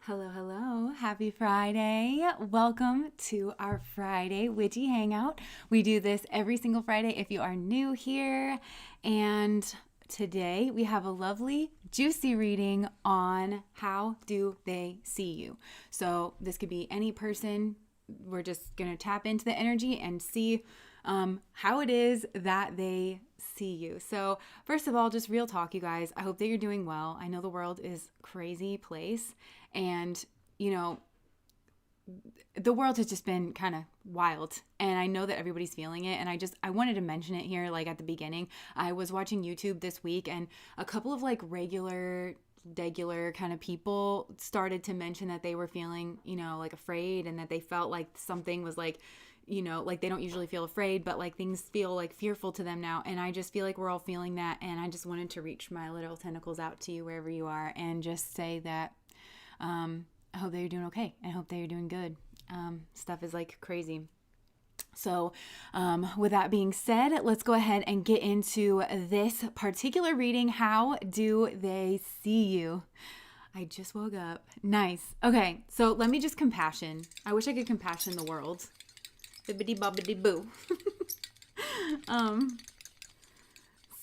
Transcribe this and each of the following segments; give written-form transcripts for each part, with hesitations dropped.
Hello, hello. Happy Friday. Welcome to our Friday Witchy Hangout. We do this every single Friday if you are new here. And today we have a lovely, juicy reading on how do they see you. So this could be any person. We're just going to tap into the energy and see how it is that they see you. So first of all, just real talk, you guys. I hope that you're doing well. I know the world is a crazy place, and the world has just been kind of wild, and I know that everybody's feeling it. And I wanted to mention it here, like at the beginning. I was watching YouTube this week, and a couple of like regular kind of people started to mention that they were feeling, like afraid, and that they felt like something was like, like they don't usually feel afraid, but like things feel like fearful to them now. And I just feel like we're all feeling that. And I just wanted to reach my little tentacles out to you wherever you are and just say that I hope that you're doing okay. I hope that you're doing good. Stuff is like crazy. So with that being said, let's go ahead and get into this particular reading. How do they see you? I just woke up. Nice. Okay, so let me just compassion. I wish I could compassion the world. Bibbidi bobbidi boo.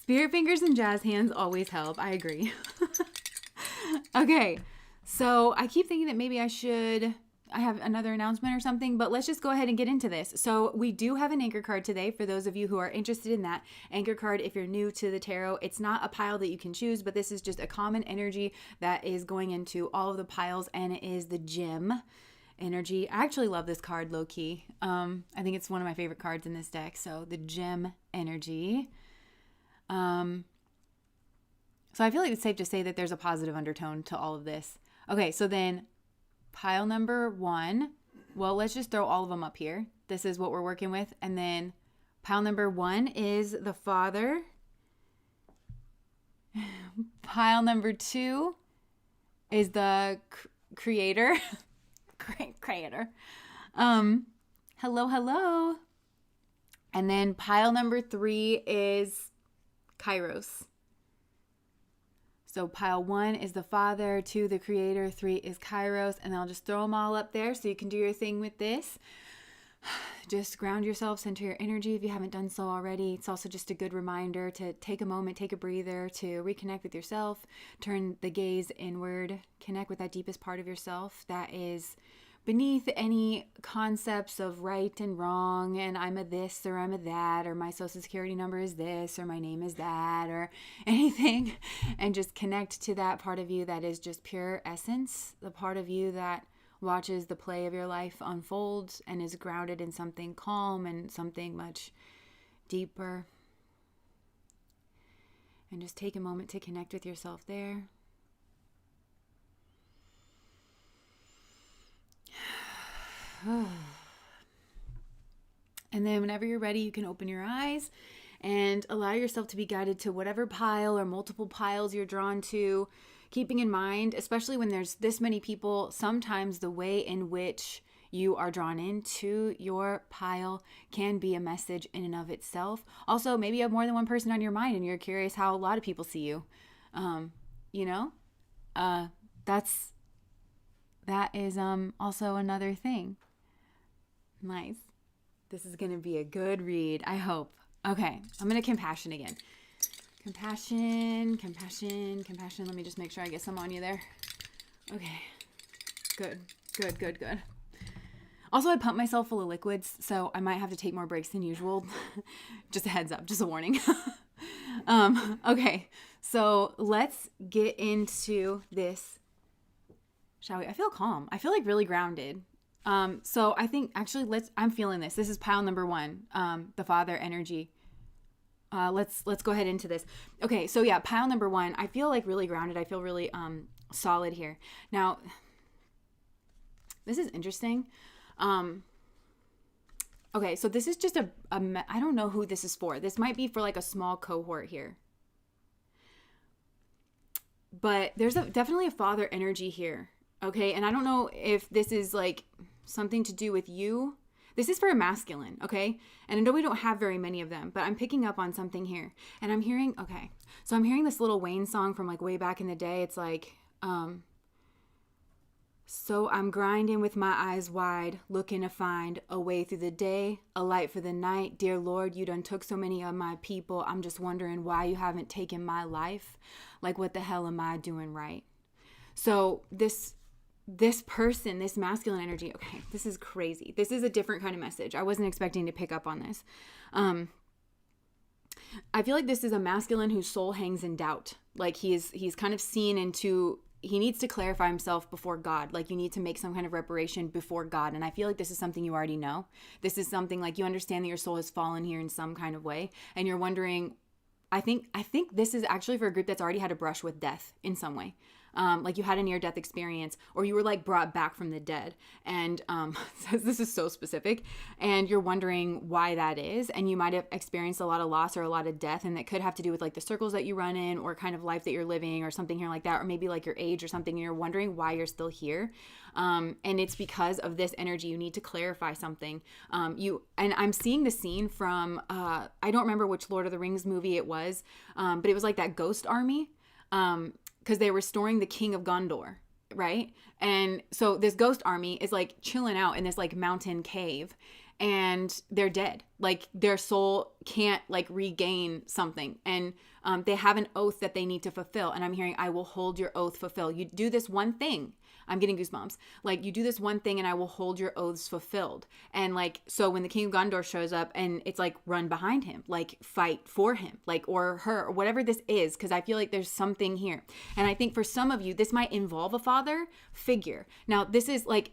Spirit fingers and jazz hands always help. I agree. Okay, so I keep thinking that maybe I have another announcement or something, but let's just go ahead and get into this. So we do have an anchor card today for those of you who are interested in that. Anchor card, if you're new to the tarot, it's not a pile that you can choose, but this is just a common energy that is going into all of the piles, and it is the gem energy. I actually love this card low key. I think it's one of my favorite cards in this deck. So the gem energy. So I feel like it's safe to say that there's a positive undertone to all of this. Okay, so then pile number 1. Well, let's just throw all of them up here. This is what we're working with. And then pile number 1 is the Father. Pile number 2 is the Creator. Creator. Hello. And then pile number 3 is Kairos. So pile 1 is the Father, 2 the Creator, 3 is Kairos, and I'll just throw them all up there so you can do your thing with this. Just ground yourself, center your energy if you haven't done so already. It's also just a good reminder to take a moment, take a breather, to reconnect with yourself, turn the gaze inward, connect with that deepest part of yourself that is beneath any concepts of right and wrong, and I'm a this or I'm a that, or my social security number is this, or my name is that, or anything. And just connect to that part of you that is just pure essence, the part of you that watches the play of your life unfold and is grounded in something calm and something much deeper. And just take a moment to connect with yourself there. And then whenever you're ready, you can open your eyes and allow yourself to be guided to whatever pile or multiple piles you're drawn to, keeping in mind, especially when there's this many people, sometimes the way in which you are drawn into your pile can be a message in and of itself. Also, maybe you have more than one person on your mind and you're curious how a lot of people see you. That is also another thing. Nice. This is going to be a good read, I hope. Okay, I'm going to compassion again. Compassion. Let me just make sure I get some on you there. Okay. Good. Also, I pumped myself full of liquids, so I might have to take more breaks than usual. Just a heads up, just a warning. Okay, so let's get into this, shall we? I feel calm. I feel like really grounded. So I think actually I'm feeling this. This is pile number 1, the Father energy. Let's go ahead into this. Okay, so yeah, pile number 1. I feel like really grounded. I feel really solid here. Now, this is interesting. Okay, so this is just I don't know who this is for. This might be for like a small cohort here. But there's definitely a Father energy here. Okay, and I don't know if this is like something to do with you. This is for a masculine, okay? And I know we don't have very many of them, but I'm picking up on something here. And I'm hearing this little Wayne song from like way back in the day. It's like, So I'm grinding with my eyes wide, looking to find a way through the day, a light for the night. Dear Lord, you done took so many of my people. I'm just wondering why you haven't taken my life. Like, what the hell am I doing right? So this person, this masculine energy, okay, this is crazy. This is a different kind of message. I wasn't expecting to pick up on this. I feel like this is a masculine whose soul hangs in doubt. Like he's kind of seen into, he needs to clarify himself before God. Like you need to make some kind of reparation before God. And I feel like this is something you already know. This is something like you understand that your soul has fallen here in some kind of way. And you're wondering, I think this is actually for a group that's already had a brush with death in some way. Like you had a near-death experience, or you were like brought back from the dead, and this is so specific, and you're wondering why that is, and you might have experienced a lot of loss or a lot of death, and that could have to do with like the circles that you run in, or kind of life that you're living, or something here like that, or maybe like your age or something, and you're wondering why you're still here, and it's because of this energy. You need to clarify something. And I'm seeing the scene from I don't remember which Lord of the Rings movie it was, but it was like that ghost army. Because they were restoring the king of Gondor, right? And so this ghost army is like chilling out in this like mountain cave, and they're dead. Like their soul can't like regain something, and they have an oath that they need to fulfill. And I'm hearing, I will hold your oath fulfill. You do this one thing. I'm getting goosebumps. Like you do this one thing and I will hold your oaths fulfilled. And like, so when the king of Gondor shows up and it's like run behind him, like fight for him, like, or her, or whatever this is. Cause I feel like there's something here. And I think for some of you, this might involve a father figure. Now this is like,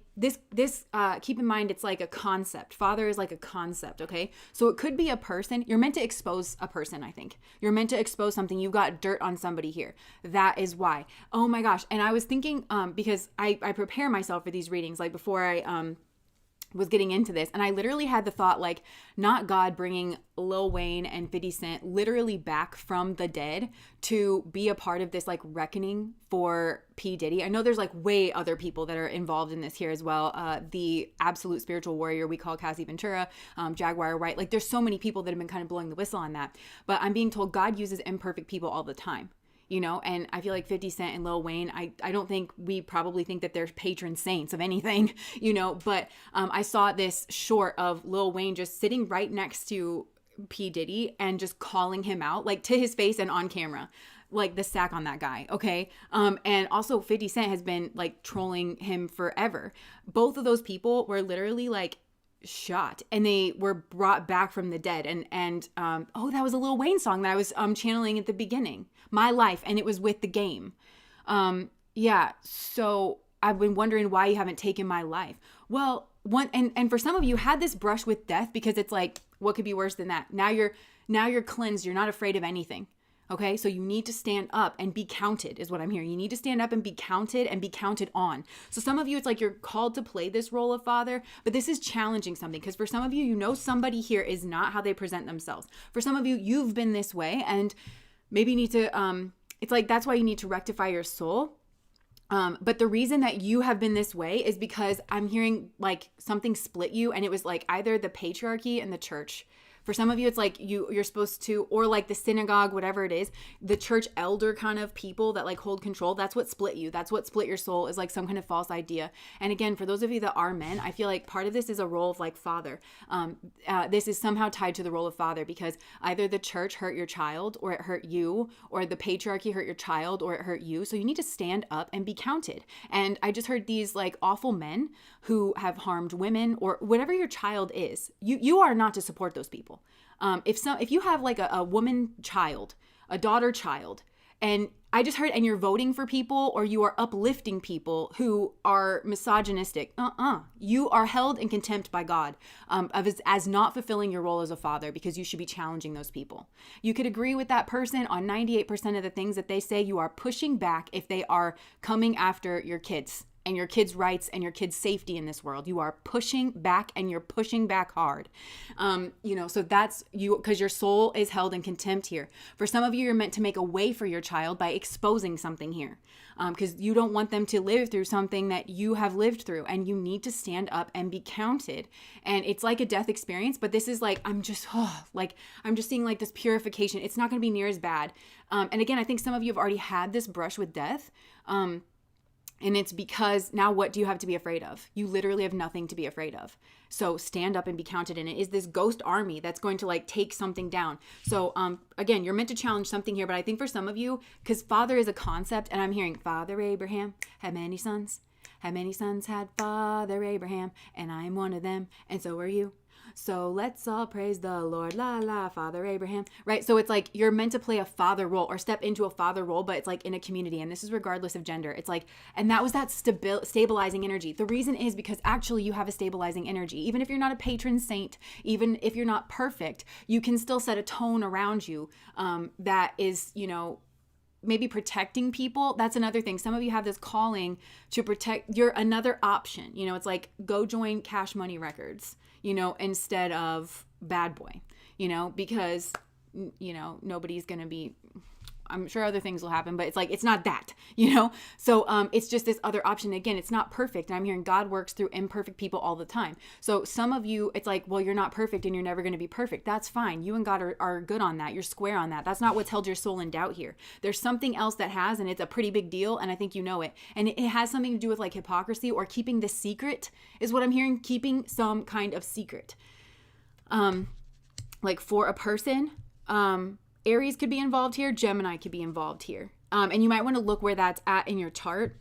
keep in mind, it's like a concept. Father is like a concept. Okay. So it could be a person. You're meant to expose a person. I think you're meant to expose something. You got dirt on somebody here. That is why. Oh my gosh. And I was thinking, because I prepare myself for these readings, like before I, was getting into this, and I literally had the thought, like, not God bringing Lil Wayne and 50 Cent literally back from the dead to be a part of this like reckoning for P. Diddy. I know there's like way other people that are involved in this here as well. The absolute spiritual warrior we call Cassie Ventura, Jaguar Wright. Like there's so many people that have been kind of blowing the whistle on that. But I'm being told God uses imperfect people all the time. You know, and I feel like 50 Cent and Lil Wayne, I don't think we probably think that they're patron saints of anything, you know, but I saw this short of Lil Wayne just sitting right next to P. Diddy and just calling him out, like to his face and on camera, like the sack on that guy. Okay. And also 50 Cent has been like trolling him forever. Both of those people were literally like shot and they were brought back from the dead. And oh, that was a Lil Wayne song that I was channeling at the beginning, My Life, and it was with the game. Yeah, so I've been wondering why you haven't taken my life. Well, and for some of you had this brush with death because it's like, what could be worse than that? Now you're cleansed. You're not afraid of anything. Okay, so you need to stand up and be counted is what I'm hearing. You need to stand up and be counted on. So some of you, it's like you're called to play this role of father, but this is challenging something because for some of you, you know somebody here is not how they present themselves. For some of you, you've been this way and maybe you need to, it's like that's why you need to rectify your soul. But the reason that you have been this way is because I'm hearing like something split you, and it was like either the patriarchy and the church. For some of you, it's like you're supposed to, or like the synagogue, whatever it is, the church elder kind of people that like hold control. That's what split you. That's what split your soul, is like some kind of false idea. And again, for those of you that are men, I feel like part of this is a role of like father. This is somehow tied to the role of father because either the church hurt your child or it hurt you, or the patriarchy hurt your child or it hurt you. So you need to stand up and be counted. And I just heard these like awful men who have harmed women or whatever your child is. You are not to support those people. If you have like a woman child, a daughter child, and I just heard, and you're voting for people or you are uplifting people who are misogynistic, you are held in contempt by God as not fulfilling your role as a father, because you should be challenging those people. You could agree with that person on 98% of the things that they say. You are pushing back if they are coming after your kids and your kids' rights and your kids' safety in this world. You are pushing back, and you're pushing back hard. So that's you, because your soul is held in contempt here. For some of you, you're meant to make a way for your child by exposing something here, because you don't want them to live through something that you have lived through, and you need to stand up and be counted. And it's like a death experience, but this is like, I'm just seeing like this purification. It's not going to be near as bad. And again, I think some of you have already had this brush with death. And it's because now what do you have to be afraid of? You literally have nothing to be afraid of. So stand up and be counted. And it is this ghost army that's going to like take something down. So again, you're meant to challenge something here. But I think for some of you, because father is a concept, and I'm hearing Father Abraham had many sons. How many sons had Father Abraham? And I'm one of them. And so are you. So let's all praise the Lord, la la, Father Abraham, right? So it's like you're meant to play a father role or step into a father role, but it's like in a community, and this is regardless of gender. It's like, and that was that stabilizing energy. The reason is because actually you have a stabilizing energy. Even if you're not a patron saint, even if you're not perfect, you can still set a tone around you that is, you know, maybe protecting people. That's another thing. Some of you have this calling to protect. You're another option. You know, it's like go join Cash Money Records, you know, instead of Bad Boy, you know, because, you know, nobody's going to be, I'm sure other things will happen, but it's like, it's not that, you know? So it's just this other option. Again, it's not perfect. And I'm hearing God works through imperfect people all the time. So some of you, it's like, well, you're not perfect and you're never going to be perfect. That's fine. You and God are good on that. You're square on that. That's not what's held your soul in doubt here. There's something else that has, and it's a pretty big deal. And I think you know it. And it has something to do with like hypocrisy or keeping the secret is what I'm hearing. Keeping some kind of secret. Like for a person, Aries could be involved here. Gemini could be involved here. And you might want to look where that's at in your chart.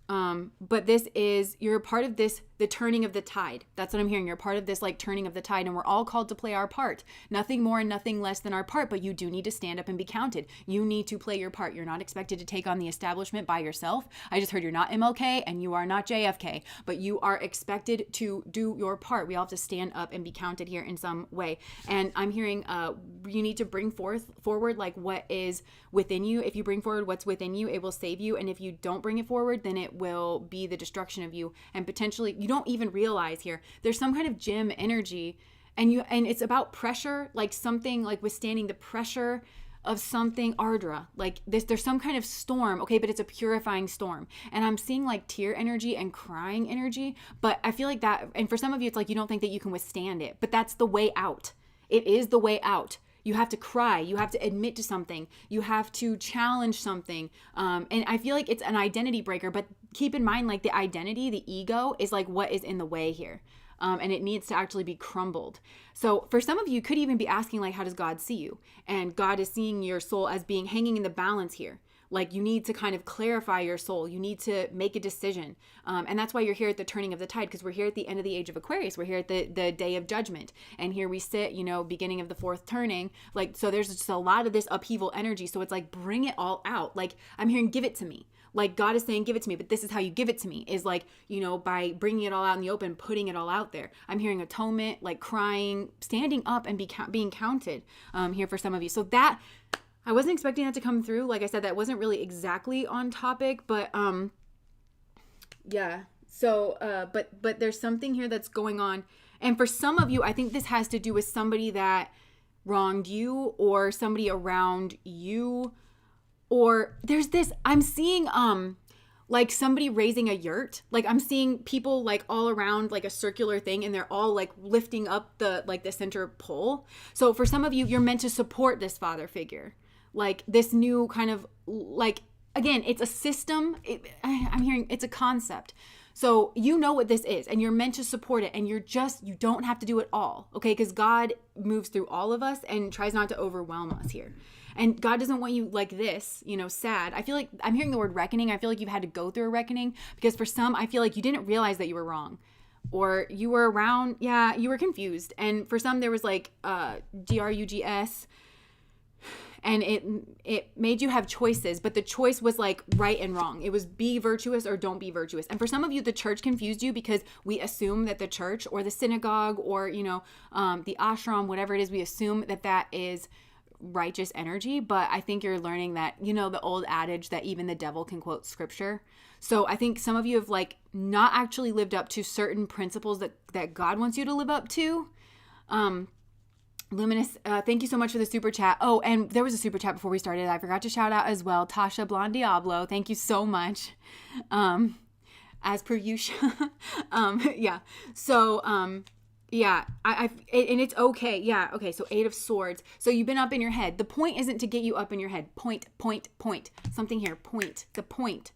But this is, you're a part of this, the turning of the tide. That's what I'm hearing. You're a part of this like turning of the tide, and we're all called to play our part. Nothing more and nothing less than our part, but you do need to stand up and be counted. You need to play your part. You're not expected to take on the establishment by yourself. I just heard you're not MLK and you are not JFK, but you are expected to do your part. We all have to stand up and be counted here in some way. And I'm hearing you need to bring forward like what is within you. If you bring forward what's within you, it will save you. And if you don't bring it forward, then it will be the destruction of you, and potentially you don't even realize here there's some kind of gym energy, and it's about pressure, like something like withstanding the pressure of something ardra like this. There's some kind of storm, okay, but it's a purifying storm, and I'm seeing like tear energy and crying energy, but I feel like that, and for some of you it's like you don't think that you can withstand it, but that's the way out. It is the way out. You have to cry. You have to admit to something. You have to challenge something. And I feel like it's an identity breaker, but keep in mind, like the identity, the ego is like what is in the way here. And it needs to actually be crumbled. So for some of you could even be asking like, how does God see you? And God is seeing your soul as being hanging in the balance here. Like you need to kind of clarify your soul. You need to make a decision. And that's why you're here at the turning of the tide, because we're here at the end of the age of Aquarius. We're here at the day of judgment. And here we sit, you know, beginning of the fourth turning. Like, so there's just a lot of this upheaval energy. So it's like, bring it all out. Like I'm hearing, give it to me. Like God is saying, give it to me, but this is how you give it to me, is like, you know, by bringing it all out in the open, putting it all out there. I'm hearing atonement, like crying, standing up and being counted here for some of you. So that, I wasn't expecting that to come through. Like I said, that wasn't really exactly on topic, but yeah. So, but there's something here that's going on. And for some of you, I think this has to do with somebody that wronged you or somebody around you, or there's this, I'm seeing, like somebody raising a yurt. Like I'm seeing people like all around like a circular thing, and they're all like lifting up the center pole. So for some of you, you're meant to support this father figure. Like this new kind of like, again, it's a system. I'm hearing it's a concept. So you know what this is, and you're meant to support it, and you don't have to do it all, okay? Because God moves through all of us and tries not to overwhelm us here. And God doesn't want you like this, you know, sad. I feel like I'm hearing the word reckoning. I feel like you've had to go through a reckoning, because for some, I feel like you didn't realize that you were wrong, or you were around, you were confused. And for some, there was like drugs. And it made you have choices, but the choice was like right and wrong. It was be virtuous or don't be virtuous. And for some of you, the church confused you, because we assume that the church or the synagogue or, you know, the ashram, whatever it is, we assume that is righteous energy. But I think you're learning that, you know, the old adage that even the devil can quote scripture. So I think some of you have like not actually lived up to certain principles that God wants you to live up to. Luminous, thank you so much for the super chat. Oh, and there was a super chat before we started. I forgot to shout out as well. Tasha Blonde Diablo, thank you so much. As per usual. Yeah. So, yeah, and it's okay. Yeah. Okay. So 8 of Swords. So you've been up in your head. The point isn't to get you up in your head. Point. Something here. Point. The point.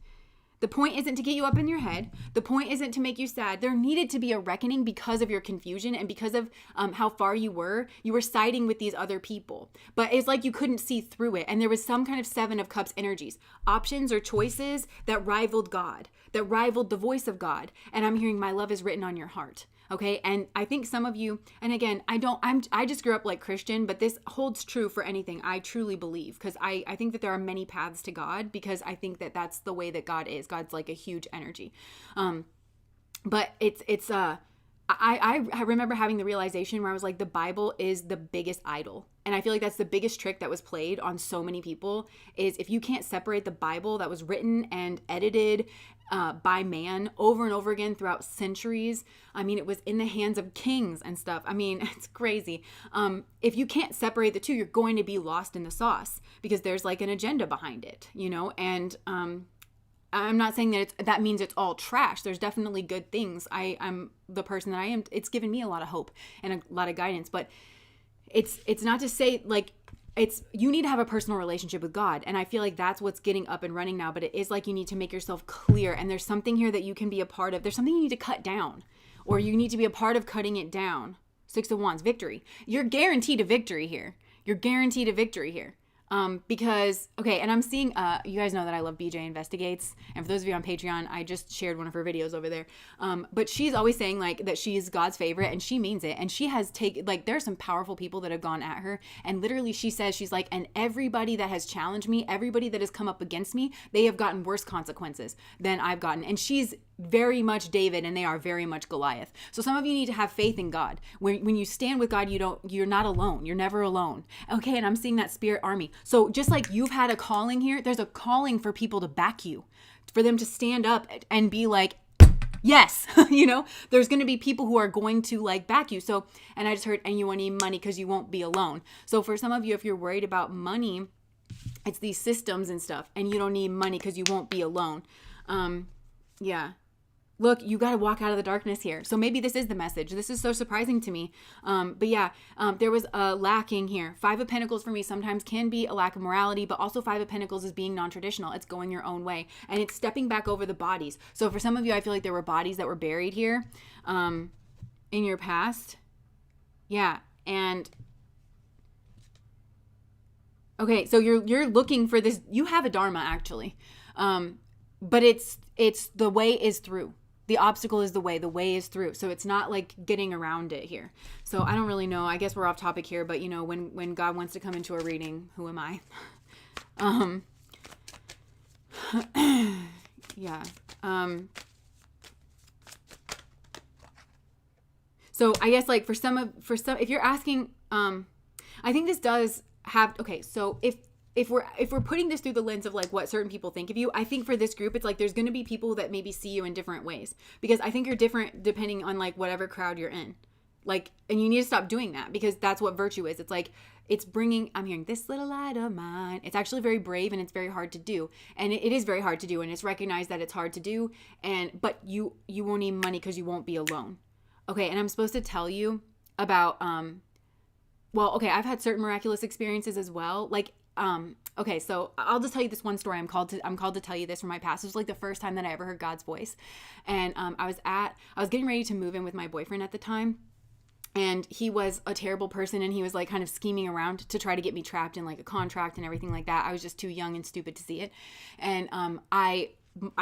The point isn't to get you up in your head. The point isn't to make you sad. There needed to be a reckoning because of your confusion and because of how far you were. You were siding with these other people. But it's like you couldn't see through it. And there was some kind of Seven of Cups energies, options or choices that rivaled God, that rivaled the voice of God. And I'm hearing, my love is written on your heart. Okay. And I think some of you, and again, I just grew up like Christian, but this holds true for anything. I truly believe, because I think that there are many paths to God, because I think that that's the way that God is. God's like a huge energy. But I remember having the realization where I was like, the Bible is the biggest idol. And I feel like that's the biggest trick that was played on so many people, is if you can't separate the Bible that was written and edited by man over and over again throughout centuries. I mean, it was in the hands of kings and stuff. I mean, it's crazy. If you can't separate the two, you're going to be lost in the sauce, because there's like an agenda behind it, you know? And I'm not saying that that means it's all trash. There's definitely good things. I'm the person that I am. It's given me a lot of hope and a lot of guidance, but it's not to say like, you need to have a personal relationship with God. And I feel like that's what's getting up and running now, but it is like, you need to make yourself clear. And there's something here that you can be a part of. There's something you need to cut down, or you need to be a part of cutting it down. Six of Wands, victory. You're guaranteed a victory here. You're guaranteed a victory here. Because, okay, and I'm seeing, you guys know that I love BJ Investigates. And for those of you on Patreon, I just shared one of her videos over there. But she's always saying like that she's God's favorite, and she means it. And she has taken, like, there's some powerful people that have gone at her. And literally she says, she's like, and everybody that has challenged me, everybody that has come up against me, they have gotten worse consequences than I've gotten. And she's very much David, and they are very much Goliath. So some of you need to have faith in God. When you stand with God, you're not alone. You're never alone. Okay. And I'm seeing that spirit army. So just like you've had a calling here, there's a calling for people to back you, for them to stand up and be like, yes, you know, there's going to be people who are going to like back you. So, and I just heard, and you won't need money because you won't be alone. So for some of you, if you're worried about money, it's these systems and stuff, and you don't need money because you won't be alone. Yeah. Look, you got to walk out of the darkness here. So maybe this is the message. This is so surprising to me. But yeah, there was a lacking here. Five of Pentacles for me sometimes can be a lack of morality, but also Five of Pentacles is being non-traditional. It's going your own way, and it's stepping back over the bodies. So for some of you, I feel like there were bodies that were buried here in your past. Yeah. And okay, so you're looking for this. You have a dharma actually. But it's the way is through. The obstacle is the way is through. So it's not like getting around it here. So I don't really know. I guess we're off topic here, but you know, when God wants to come into a reading, who am I? Yeah. So I guess like for some, if you're asking, I think this does have, okay. So if we're putting this through the lens of like what certain people think of you, I think for this group, it's like there's going to be people that maybe see you in different ways, because I think you're different depending on like whatever crowd you're in. Like, and you need to stop doing that, because that's what virtue is. It's like, it's bringing, I'm hearing this little light of mine. It's actually very brave, and it's very hard to do. And it is very hard to do. And it's recognized that it's hard to do. But you won't need money because you won't be alone. Okay. And I'm supposed to tell you about, well, okay, I've had certain miraculous experiences as well. Like, okay, so I'll just tell you this one story. I'm called to tell you this from my past. It was like the first time that I ever heard God's voice. And I was getting ready to move in with my boyfriend at the time. And he was a terrible person, and he was like kind of scheming around to try to get me trapped in like a contract and everything like that. I was just too young and stupid to see it. And I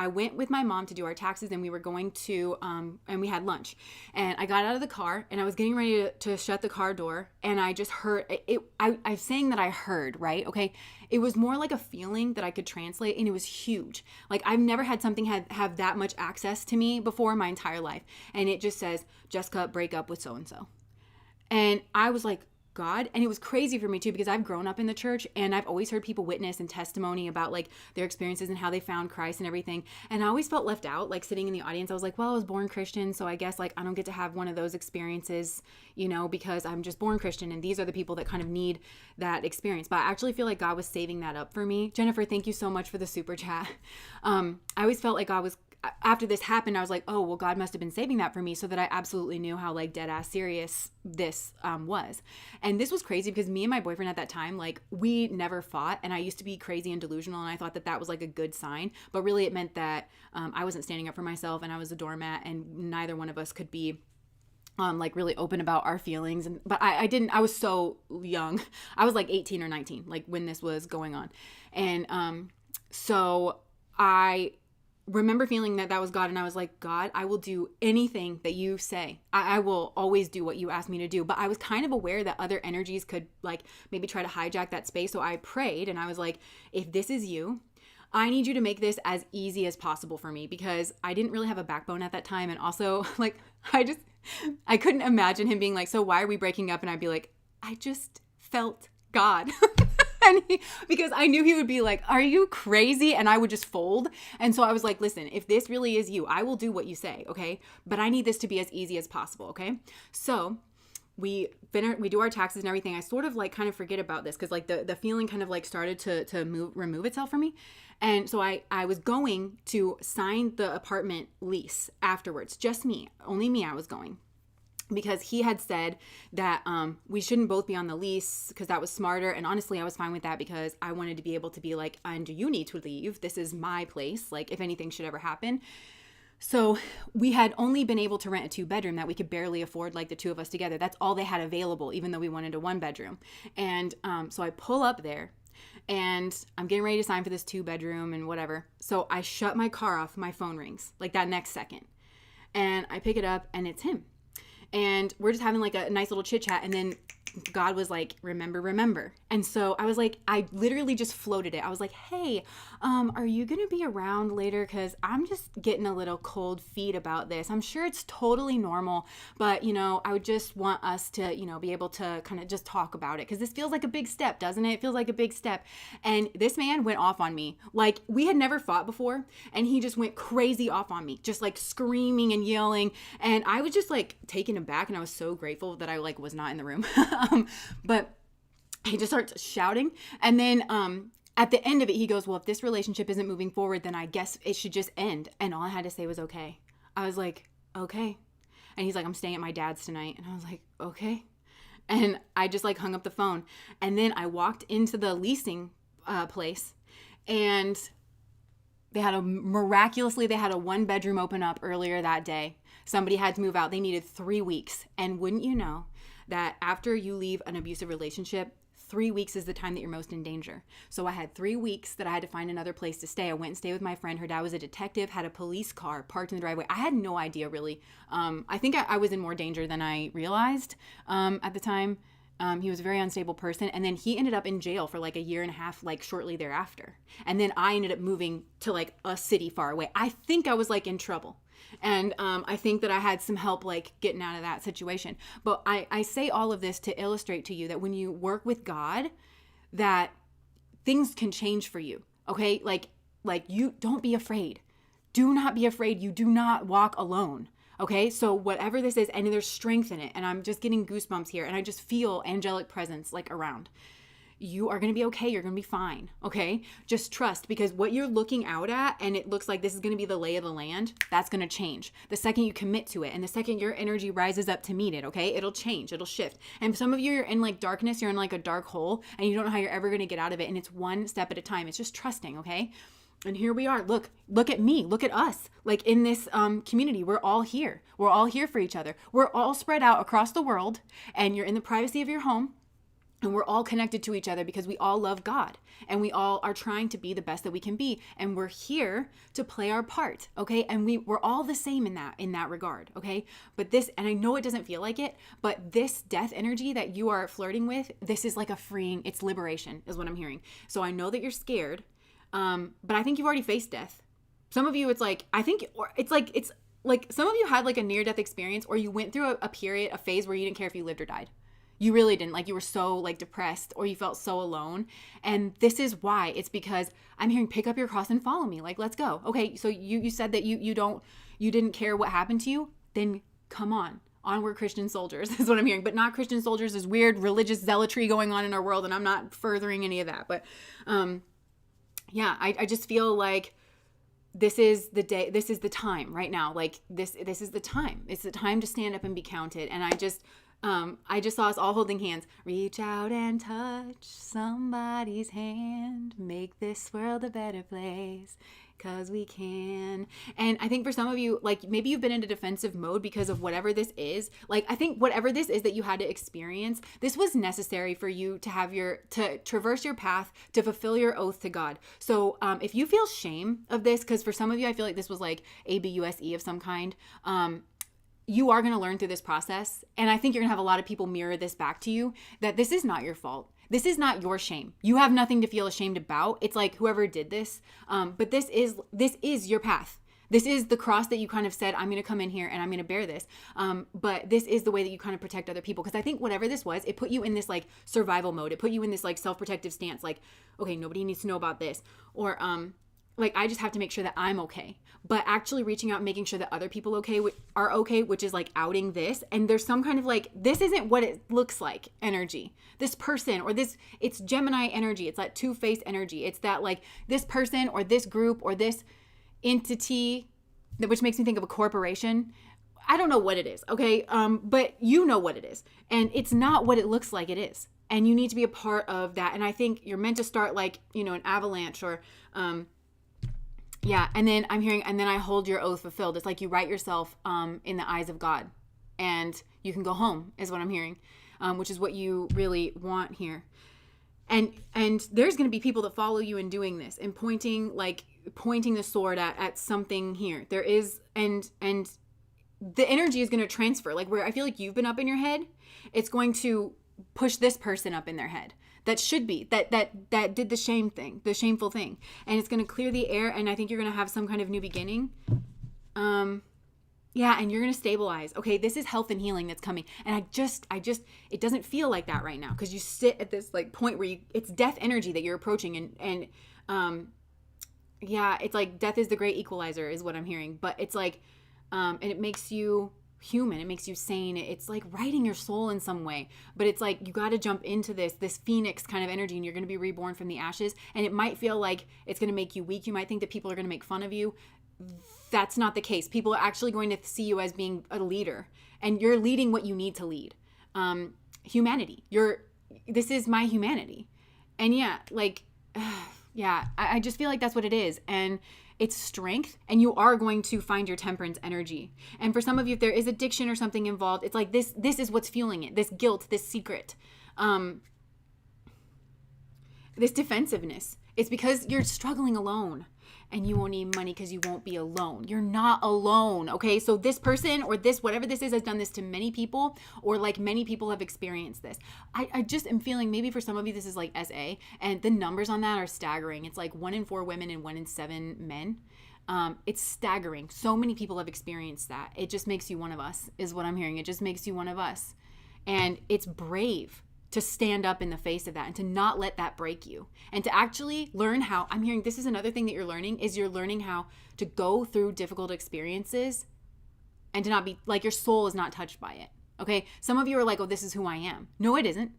went with my mom to do our taxes, and we were going to, and we had lunch, and I got out of the car, and I was getting ready to shut the car door, and I just heard it. I'm saying that I heard, right? Okay. It was more like a feeling that I could translate, and it was huge. Like I've never had something have that much access to me before in my entire life. And it just says, Jessica, break up with so-and-so. And I was like, God. And it was crazy for me too, because I've grown up in the church, and I've always heard people witness and testimony about like their experiences and how they found Christ and everything. And I always felt left out, like sitting in the audience. I was like, well, I was born Christian, so I guess like I don't get to have one of those experiences, you know, because I'm just born Christian, and these are the people that kind of need that experience. But I actually feel like God was saving that up for me. Jennifer, thank you so much for the super chat. I always felt like after this happened, I was like, oh, well, God must have been saving that for me, so that I absolutely knew how like dead ass serious this was. And this was crazy because me and my boyfriend at that time, like we never fought, and I used to be crazy and delusional, and I thought that that was like a good sign, but really it meant that I wasn't standing up for myself, and I was a doormat, and neither one of us could be like really open about our feelings. But I didn't, I was so young. I was like 18 or 19, like when this was going on. And so I remember feeling that was God. And I was like, God, I will do anything that you say. I will always do what you ask me to do. But I was kind of aware that other energies could like maybe try to hijack that space. So I prayed and I was like, if this is you, I need you to make this as easy as possible for me, because I didn't really have a backbone at that time. And also like, I couldn't imagine him being like, so why are we breaking up? And I'd be like, I just felt God. Because I knew he would be like, are you crazy? And I would just fold. And so I was like, listen, if this really is you, I will do what you say. Okay. But I need this to be as easy as possible. Okay. So we do our taxes and everything. I sort of like kind of forget about this because like the feeling kind of like started to remove itself from me. And so I was going to sign the apartment lease afterwards. Just me, only me, I was going. Because he had said that we shouldn't both be on the lease because that was smarter. And honestly, I was fine with that because I wanted to be able to be like, and you need to leave. This is my place. Like if anything should ever happen. So we had only been able to rent a 2-bedroom that we could barely afford, like the two of us together. That's all they had available, even though we wanted a 1-bedroom. And so I pull up there and I'm getting ready to sign for this 2-bedroom and whatever. So I shut my car off. My phone rings like that next second. And I pick it up and it's him. And we're just having like a nice little chit chat. And then God was like, remember. And so I was like, I literally just floated it. I was like, hey, are you going to be around later? Because I'm just getting a little cold feet about this. I'm sure it's totally normal, but I would just want us to, be able to kind of just talk about it. Because this feels like a big step, doesn't it? It feels like a big step. And this man went off on me. Like we had never fought before. And he just went crazy off on me, just like screaming and yelling. And I was just like taken aback. And I was so grateful that I like was not in the room. But he just starts shouting. And then at the end of it, he goes, well, if this relationship isn't moving forward, then I guess it should just end. And all I had to say was, okay. I was like, okay. And he's like, I'm staying at my dad's tonight. And I was like, okay. And I just like hung up the phone. And then I walked into the leasing place, and they had a 1-bedroom open up earlier that day. Somebody had to move out. They needed 3 weeks. And wouldn't you know that after you leave an abusive relationship, 3 weeks is the time that you're most in danger. So I had 3 weeks that I had to find another place to stay. I went and stayed with my friend. Her dad was a detective, had a police car parked in the driveway. I had no idea really. I think I was in more danger than I realized at the time. He was a very unstable person. And then he ended up in jail for like a year and a half, like shortly thereafter. And then I ended up moving to like a city far away. I think I was like in trouble. And I think that I had some help like getting out of that situation. But I say all of this to illustrate to you that when you work with God, that things can change for you. Okay? Like you don't be afraid. Do not be afraid. You do not walk alone. Okay? So whatever this is, and there's strength in it. And I'm just getting goosebumps here. And I just feel angelic presence like around. You are going to be okay. You're going to be fine. Okay. Just trust, because what you're looking out at and it looks like this is going to be the lay of the land, that's going to change. The second you commit to it and the second your energy rises up to meet it, okay, it'll change. It'll shift. And some of you are in like darkness. You're in like a dark hole and you don't know how you're ever going to get out of it. And it's one step at a time. It's just trusting. Okay. And here we are. Look at me. Look at us. Like in this community, we're all here. We're all here for each other. We're all spread out across the world, and you're in the privacy of your home. And we're all connected to each other because we all love God and we all are trying to be the best that we can be. And we're here to play our part. Okay. And we're all the same in that regard. Okay. But this, and I know it doesn't feel like it, but this death energy that you are flirting with, this is like a freeing, it's liberation is what I'm hearing. So I know that you're scared. But I think you've already faced death. Some of you, it's like some of you had like a near-death experience, or you went through a phase where you didn't care if you lived or died. You really didn't. Like you were so like depressed, or you felt so alone. And this is why. It's because I'm hearing pick up your cross and follow me. Like, let's go. Okay. So you said that you didn't care what happened to you. Then come on. Onward, Christian soldiers is what I'm hearing. But not Christian soldiers. There's weird religious zealotry going on in our world, and I'm not furthering any of that. But yeah, I just feel like this is the day, this is the time right now. Like this is the time. It's the time to stand up and be counted. And I just saw us all holding hands. Reach out and touch somebody's hand. Make this world a better place. 'Cause we can. And I think for some of you, like maybe you've been in a defensive mode because of whatever this is. Like I think whatever this is that you had to experience, this was necessary for you to have to traverse your path, to fulfill your oath to God. So if you feel shame of this, because for some of you, I feel like this was like ABUSE of some kind. You are going to learn through this process. And I think you're going to have a lot of people mirror this back to you, that this is not your fault. This is not your shame. You have nothing to feel ashamed about. It's like whoever did this. But this is your path. This is the cross that you kind of said, I'm going to come in here and I'm going to bear this. But this is the way that you kind of protect other people. Because I think whatever this was, it put you in this like survival mode. It put you in this like self-protective stance. Like, okay, nobody needs to know about this. Or like I just have to make sure that I'm okay. But actually reaching out and making sure that other people are okay, which is like outing this. And there's some kind of like, this isn't what it looks like energy. This person or this, it's Gemini energy. It's that two-faced energy. It's that like this person or this group or this entity, which makes me think of a corporation. I don't know what it is, okay? But you know what it is. And it's not what it looks like it is. And you need to be a part of that. And I think you're meant to start like, an avalanche or, yeah, and then I'm hearing, and then I hold your oath fulfilled. It's like you write yourself in the eyes of God, and you can go home, is what I'm hearing, which is what you really want here. And there's going to be people that follow you in doing this and pointing the sword at something here. There is, and the energy is going to transfer. Like where I feel like you've been up in your head, it's going to push this person up in their head. That should be, that did the shameful thing. And it's going to clear the air. And I think you're going to have some kind of new beginning. Yeah. And you're going to stabilize. Okay. This is health and healing that's coming. And I just, it doesn't feel like that right now. Cause you sit at this like point where it's death energy that you're approaching. And yeah, it's like death is the great equalizer is what I'm hearing. But it's like, and it makes you human. It makes you sane. It's like writing your soul in some way, but it's like you got to jump into this phoenix kind of energy, and you're going to be reborn from the ashes. And it might feel like it's going to make you weak. You might think that people are going to make fun of you. That's not the case. People are actually going to see you as being a leader, and you're leading what you need to lead. Humanity. This is my humanity. And yeah, like, yeah, I just feel like that's what it is. And it's strength, and you are going to find your temperance energy. And for some of you, if there is addiction or something involved, it's like this is what's fueling it. This guilt, this secret, this defensiveness. It's because you're struggling alone, and you won't need money because you won't be alone. You're not alone, okay? So this person or this, whatever this is, has done this to many people, or like many people have experienced this. I just am feeling maybe for some of you, this is like SA, and the numbers on that are staggering. It's like 1 in 4 women and 1 in 7 men. It's staggering. So many people have experienced that. It just makes you one of us, is what I'm hearing. It just makes you one of us. And it's brave to stand up in the face of that and to not let that break you, and to actually learn how, I'm hearing this is another thing that you're learning how to go through difficult experiences and to not be like, your soul is not touched by it. Okay. Some of you are like, oh, this is who I am. No, it isn't.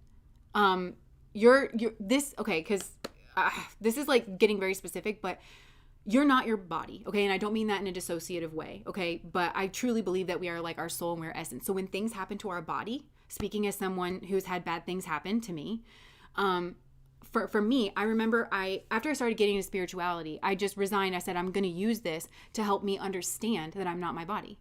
You're this, okay. Cause this is like getting very specific, but you're not your body. Okay. And I don't mean that in a dissociative way. Okay. But I truly believe that we are like our soul and we're essence. So when things happen to our body, speaking as someone who's had bad things happen to me, for me, I remember after I started getting into spirituality, I just resigned. I said, I'm going to use this to help me understand that I'm not my body.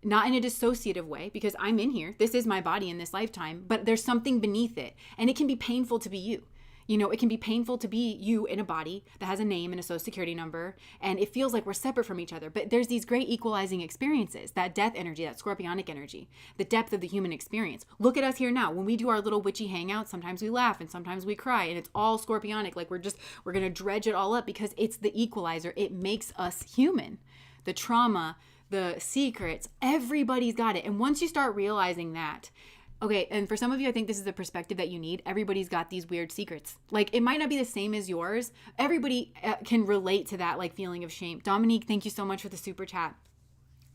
Not in a dissociative way, because I'm in here. This is my body in this lifetime, but there's something beneath it. And it can be painful to be you. It can be painful to be you in a body that has a name and a social security number, and it feels like we're separate from each other. But there's these great equalizing experiences, that death energy, that scorpionic energy, the depth of the human experience. Look at us here now. When we do our little witchy hangout, sometimes we laugh and sometimes we cry, and it's all scorpionic. Like we're going to dredge it all up because it's the equalizer. It makes us human. The trauma, the secrets, everybody's got it. And once you start realizing that, okay, and for some of you, I think this is the perspective that you need. Everybody's got these weird secrets. Like, it might not be the same as yours. Everybody can relate to that, like, feeling of shame. Dominique, thank you so much for the super chat.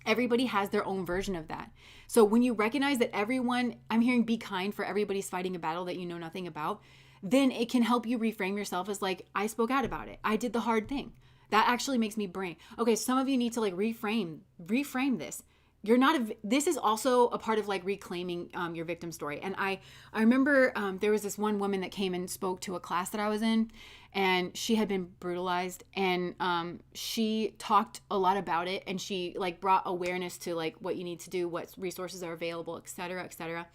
Everybody has their own version of that. So when you recognize that everyone, I'm hearing be kind, for everybody's fighting a battle that you know nothing about, then it can help you reframe yourself as like, I spoke out about it. I did the hard thing. That actually makes me brain. Okay, some of you need to like reframe this. You're not this is also a part of like reclaiming your victim story. And I remember there was this one woman that came and spoke to a class that I was in, and she had been brutalized, and she talked a lot about it, and she like brought awareness to like what you need to do, what resources are available, et cetera, et cetera.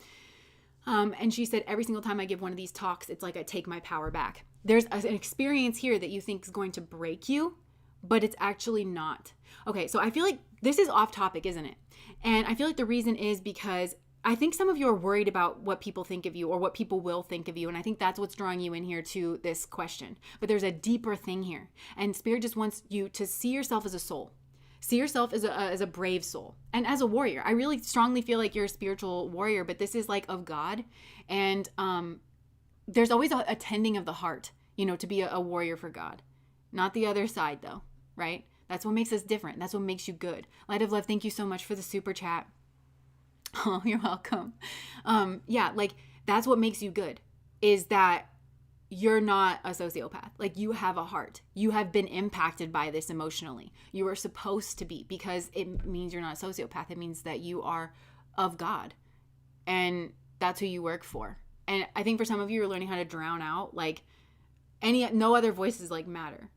And she said, every single time I give one of these talks, it's like I take my power back. There's an experience here that you think is going to break you, but it's actually not. Okay, so I feel like this is off topic, isn't it? And I feel like the reason is because I think some of you are worried about what people think of you or what people will think of you. And I think that's what's drawing you in here to this question. But there's a deeper thing here. And Spirit just wants you to see yourself as a soul. See yourself as a brave soul and as a warrior. I really strongly feel like you're a spiritual warrior, but this is like of God. And there's always a tending of the heart, to be a warrior for God. Not the other side though, right? That's what makes us different. That's what makes you good. Light of Love, thank you so much for the super chat. Oh, you're welcome. Yeah, like that's what makes you good, is that you're not a sociopath. Like you have a heart. You have been impacted by this emotionally. You are supposed to be, because it means you're not a sociopath. It means that you are of God, and that's who you work for. And I think for some of you, you're learning how to drown out like no other voices like matter.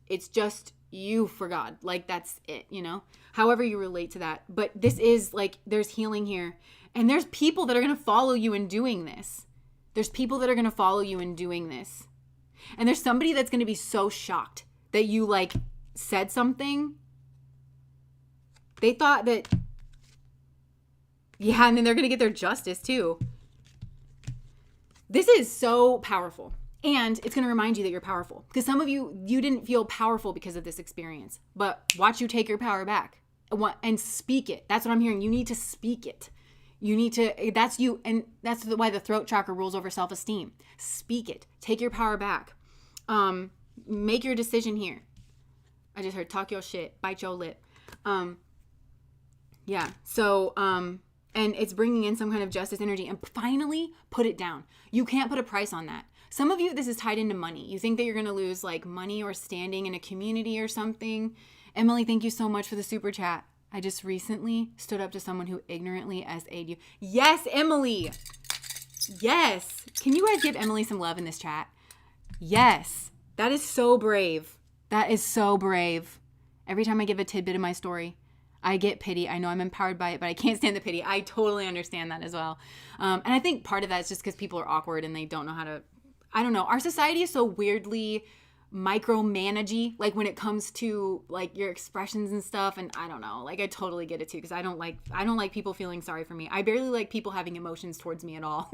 It's just you for God. Like that's it, however you relate to that. But this is like, there's healing here, and there's people that are going to follow you in doing this. There's people that are going to follow you in doing this. And there's somebody that's going to be so shocked that you like said something. They thought that, yeah, and then they're going to get their justice too. This is so powerful. And it's going to remind you that you're powerful. Because some of you didn't feel powerful because of this experience. But watch you take your power back and speak it. That's what I'm hearing. You need to speak it. You need to, that's you. And that's why the throat chakra rules over self-esteem. Speak it. Take your power back. Make your decision here. I just heard talk your shit. Bite your lip. Yeah. So, and it's bringing in some kind of justice energy. And finally, put it down. You can't put a price on that. Some of you, this is tied into money. You think that you're going to lose like money or standing in a community or something. Emily, thank you so much for the super chat. I just recently stood up to someone who ignorantly SA'd you. Yes, Emily. Yes. Can you guys give Emily some love in this chat? Yes. That is so brave. That is so brave. Every time I give a tidbit of my story, I get pity. I know I'm empowered by it, but I can't stand the pity. I totally understand that as well. And I think part of that is just because people are awkward and they don't know how to, I don't know. Our society is so weirdly micromanagey, like when it comes to like your expressions and stuff. And I don't know, like I totally get it too, because I don't like people feeling sorry for me. I barely like people having emotions towards me at all,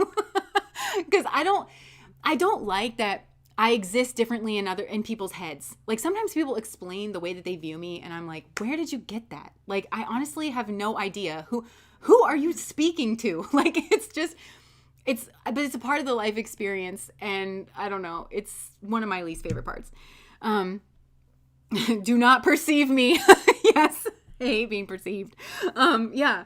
because I don't like that I exist differently in people's heads. Like sometimes people explain the way that they view me, and I'm like, where did you get that? Like I honestly have no idea. Who are you speaking to? Like but it's a part of the life experience, and I don't know. It's one of my least favorite parts. Do not perceive me. Yes, I hate being perceived. Yeah,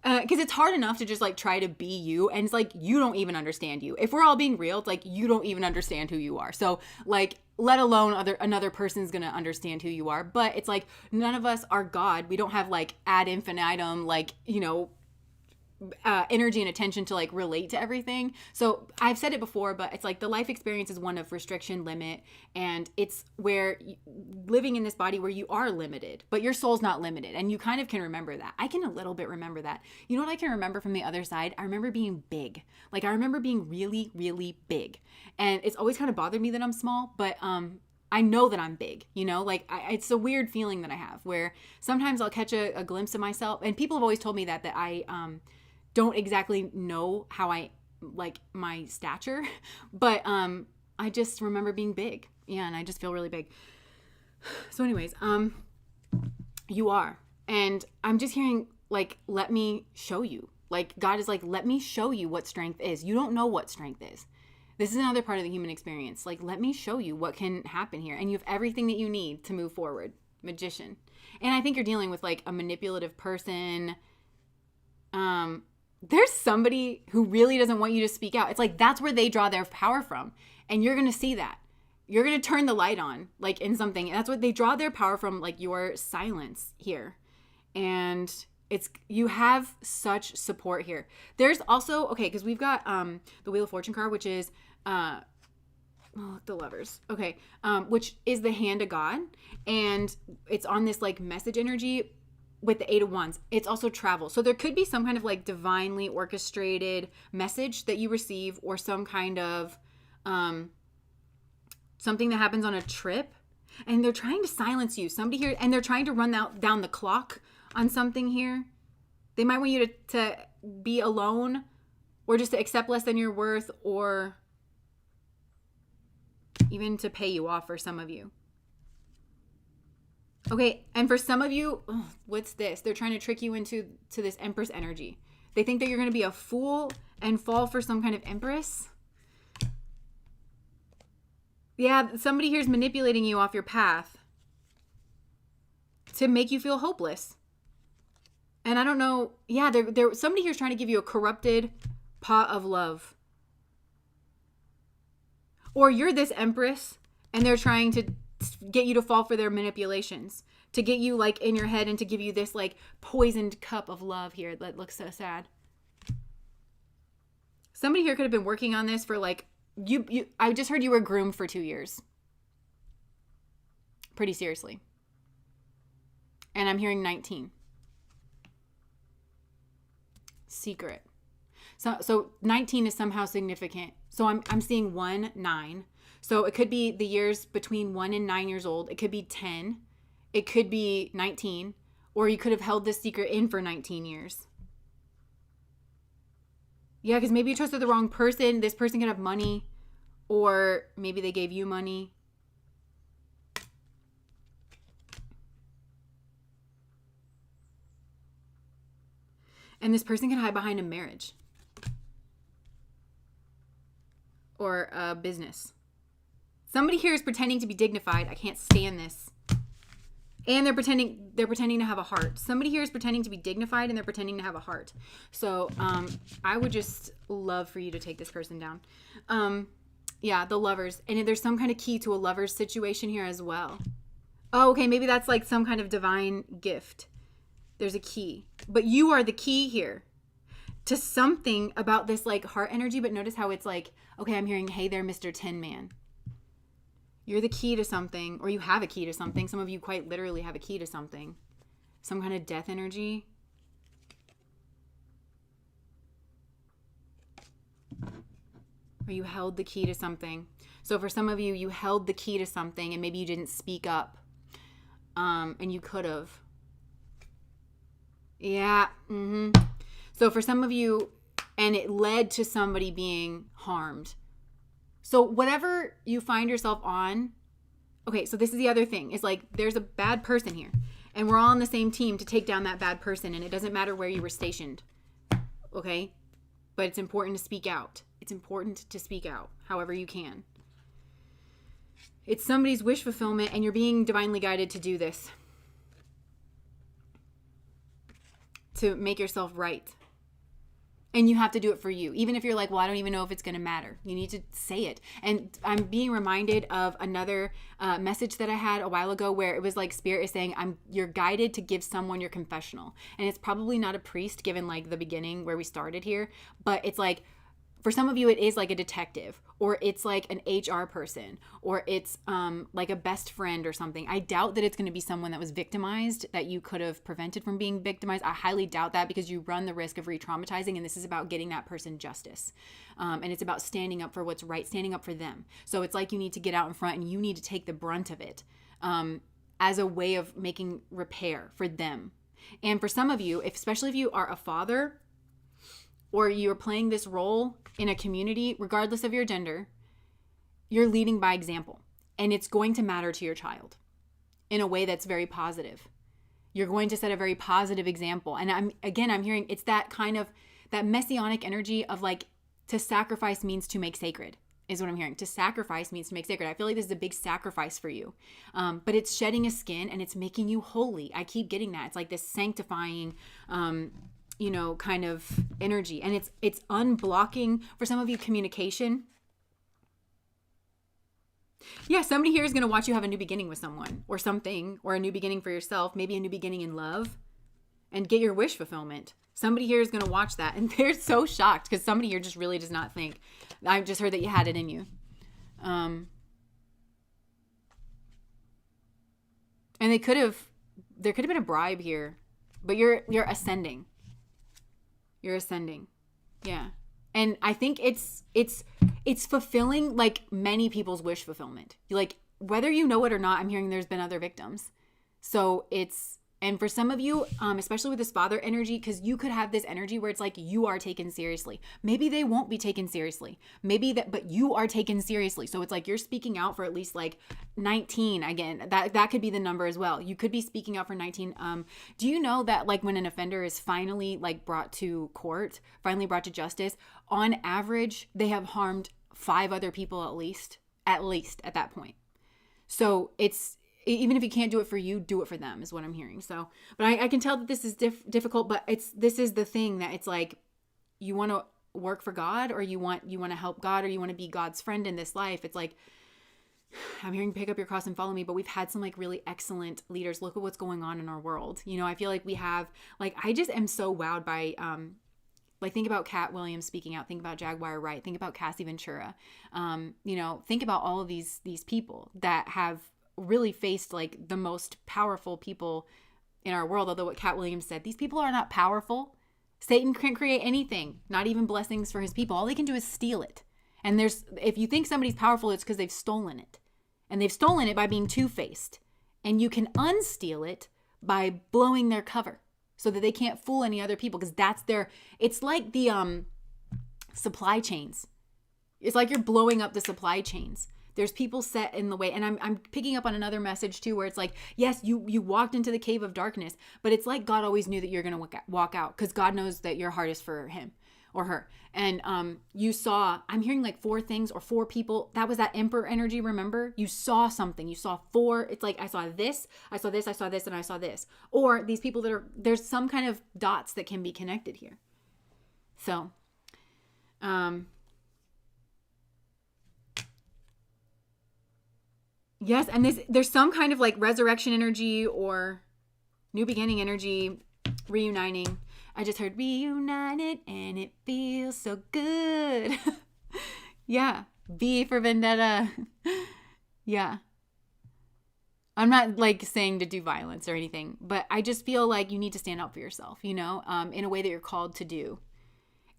because it's hard enough to just like try to be you, and it's like you don't even understand you. If we're all being real, it's like you don't even understand who you are. So like, let alone another person's gonna understand who you are. But it's like none of us are God. We don't have like ad infinitum, like energy and attention to like relate to everything. So I've said it before, but it's like the life experience is one of restriction, limit, and it's where living in this body where you are limited, but your soul's not limited, and you kind of can remember that. I can a little bit remember that. You know what I can remember from the other side? I remember being big. Like I remember being really, really big, and it's always kind of bothered me that I'm small, but I know that I'm big, like it's a weird feeling that I have where sometimes I'll catch a glimpse of myself, and people have always told me that I don't exactly know how I like my stature, but I just remember being big. Yeah, and I just feel really big. So anyways, you are. And I'm just hearing like, let me show you. Like God is like, let me show you what strength is. You don't know what strength is. This is another part of the human experience. Like, let me show you what can happen here. And you have everything that you need to move forward. Magician. And I think you're dealing with like a manipulative person. There's somebody who really doesn't want you to speak out. It's like that's where they draw their power from, and you're going to see that. you're going to turn the light on, like in something. And that's what they draw their power from, like your silence here. And you have such support here. There's also, okay, because we've got the Wheel of Fortune card, which is the Lovers. Okay. Which is the hand of God. And it's on this like message energy with the 8 of Wands. It's also travel. So there could be some kind of like divinely orchestrated message that you receive, or some kind of something that happens on a trip, and they're trying to silence you. Somebody here, and they're trying to run down the clock on something here. They might want you to be alone, or just to accept less than your worth, or even to pay you off for some of you. Okay, and for some of you, what's this? They're trying to trick you into this Empress energy. They think that you're going to be a fool and fall for some kind of Empress. Yeah, somebody here is manipulating you off your path to make you feel hopeless. And I don't know. Yeah, somebody here is trying to give you a corrupted pot of love. Or you're this Empress, and they're trying to get you to fall for their manipulations, to get you like in your head, and to give you this like poisoned cup of love here that looks so sad. Somebody here could have been working on this for like, I just heard you were groomed for 2 years. Pretty seriously. And I'm hearing 19. Secret. So 19 is somehow significant. So I'm seeing 1, 9. So it could be the years between 1 and 9 years old. It could be 10. It could be 19. Or you could have held this secret in for 19 years. Yeah, because maybe you trusted the wrong person. This person could have money. Or maybe they gave you money. And this person can hide behind a marriage. Or a business. Somebody here is pretending to be dignified. I can't stand this. And they're pretending to have a heart. Somebody here is pretending to be dignified, and they're pretending to have a heart. So I would just love for you to take this person down. Yeah, the Lovers. And there's some kind of key to a Lovers situation here as well. Oh, okay, maybe that's like some kind of divine gift. There's a key. But you are the key here to something about this like heart energy. But notice how it's like, okay, I'm hearing, hey there, Mr. Tin Man. You're the key to something, or you have a key to something. Some of you quite literally have a key to something. Some kind of death energy. Or you held the key to something. So for some of you, you held the key to something, and maybe you didn't speak up. And you could have. Yeah. So for some of you, and it led to somebody being harmed. So whatever you find yourself on, okay, so this is the other thing. It's like there's a bad person here, and we're all on the same team to take down that bad person, and it doesn't matter where you were stationed, okay? But it's important to speak out. It's important to speak out however you can. It's somebody's wish fulfillment, and you're being divinely guided to do this. To make yourself right. And you have to do it for you. Even if you're like, well, I don't even know if it's going to matter. You need to say it. And I'm being reminded of another message that I had a while ago where it was like Spirit is saying, you're guided to give someone your confessional. And it's probably not a priest given like the beginning where we started here. But it's like, for some of you, it is like a detective, or it's like an HR person, or it's like a best friend or something. I doubt that it's going to be someone that was victimized that you could have prevented from being victimized. I highly doubt that, because you run the risk of re-traumatizing, and this is about getting that person justice. And it's about standing up for what's right, standing up for them. So it's like you need to get out in front, and you need to take the brunt of it as a way of making repair for them. And for some of you, especially if you are a father, or you're playing this role in a community, regardless of your gender, you're leading by example. And it's going to matter to your child in a way that's very positive. You're going to set a very positive example. And I'm hearing it's that kind of, that messianic energy of like, to sacrifice means to make sacred, is what I'm hearing. To sacrifice means to make sacred. I feel like this is a big sacrifice for you. But it's shedding a skin, and it's making you holy. I keep getting that. It's like this sanctifying, kind of energy. And it's unblocking, for some of you, communication. Yeah, somebody here is going to watch you have a new beginning with someone or something, or a new beginning for yourself, maybe a new beginning in love, and get your wish fulfillment. Somebody here is going to watch that, and they're so shocked because somebody here just really does not think. I've just heard that you had it in you. And there could have been a bribe here, but you're ascending. You're ascending. Yeah. And I think it's fulfilling like many people's wish fulfillment. Like, whether you know it or not, I'm hearing there's been other victims. So and for some of you, especially with this father energy, because you could have this energy where it's like you are taken seriously. Maybe they won't be taken seriously. But you are taken seriously. So it's like you're speaking out for at least like 19. Again, that could be the number as well. You could be speaking out for 19. Do you know that like when an offender is finally like brought to court, finally brought to justice, on average, they have harmed 5 other people at least at that point. So even if you can't do it for you, do it for them is what I'm hearing. So, but I can tell that this is difficult, but this is the thing that it's like, you want to work for God, or you want to help God, or you want to be God's friend in this life. It's like, I'm hearing pick up your cross and follow me, but we've had some like really excellent leaders. Look at what's going on in our world. You know, I feel like we have, like, I just am so wowed by, like, think about Cat Williams speaking out. Think about Jaguar Wright. Think about Cassie Ventura. Think about all of these people that have really faced like the most powerful people in our world. Although what Cat Williams said, these people are not powerful. Satan can't create anything, not even blessings for his people. All they can do is steal it. And if you think somebody's powerful, it's because they've stolen it. And they've stolen it by being two-faced. And you can unsteal it by blowing their cover so that they can't fool any other people, because it's like the supply chains. It's like you're blowing up the supply chains. There's people set in the way. And I'm picking up on another message too, where it's like, yes, you walked into the cave of darkness, but it's like God always knew that you're going to walk out, because God knows that your heart is for him or her. And you saw, I'm hearing like 4 things or 4 people. That was that emperor energy, remember? You saw something. You saw 4. It's like, I saw this, I saw this, I saw this, and I saw this. Or these people there's some kind of dots that can be connected here. So, yes, and there's some kind of like resurrection energy or new beginning energy, reuniting. I just heard reunited and it feels so good. Yeah. V for vendetta. Yeah. I'm not like saying to do violence or anything, but I just feel like you need to stand up for yourself, in a way that you're called to do.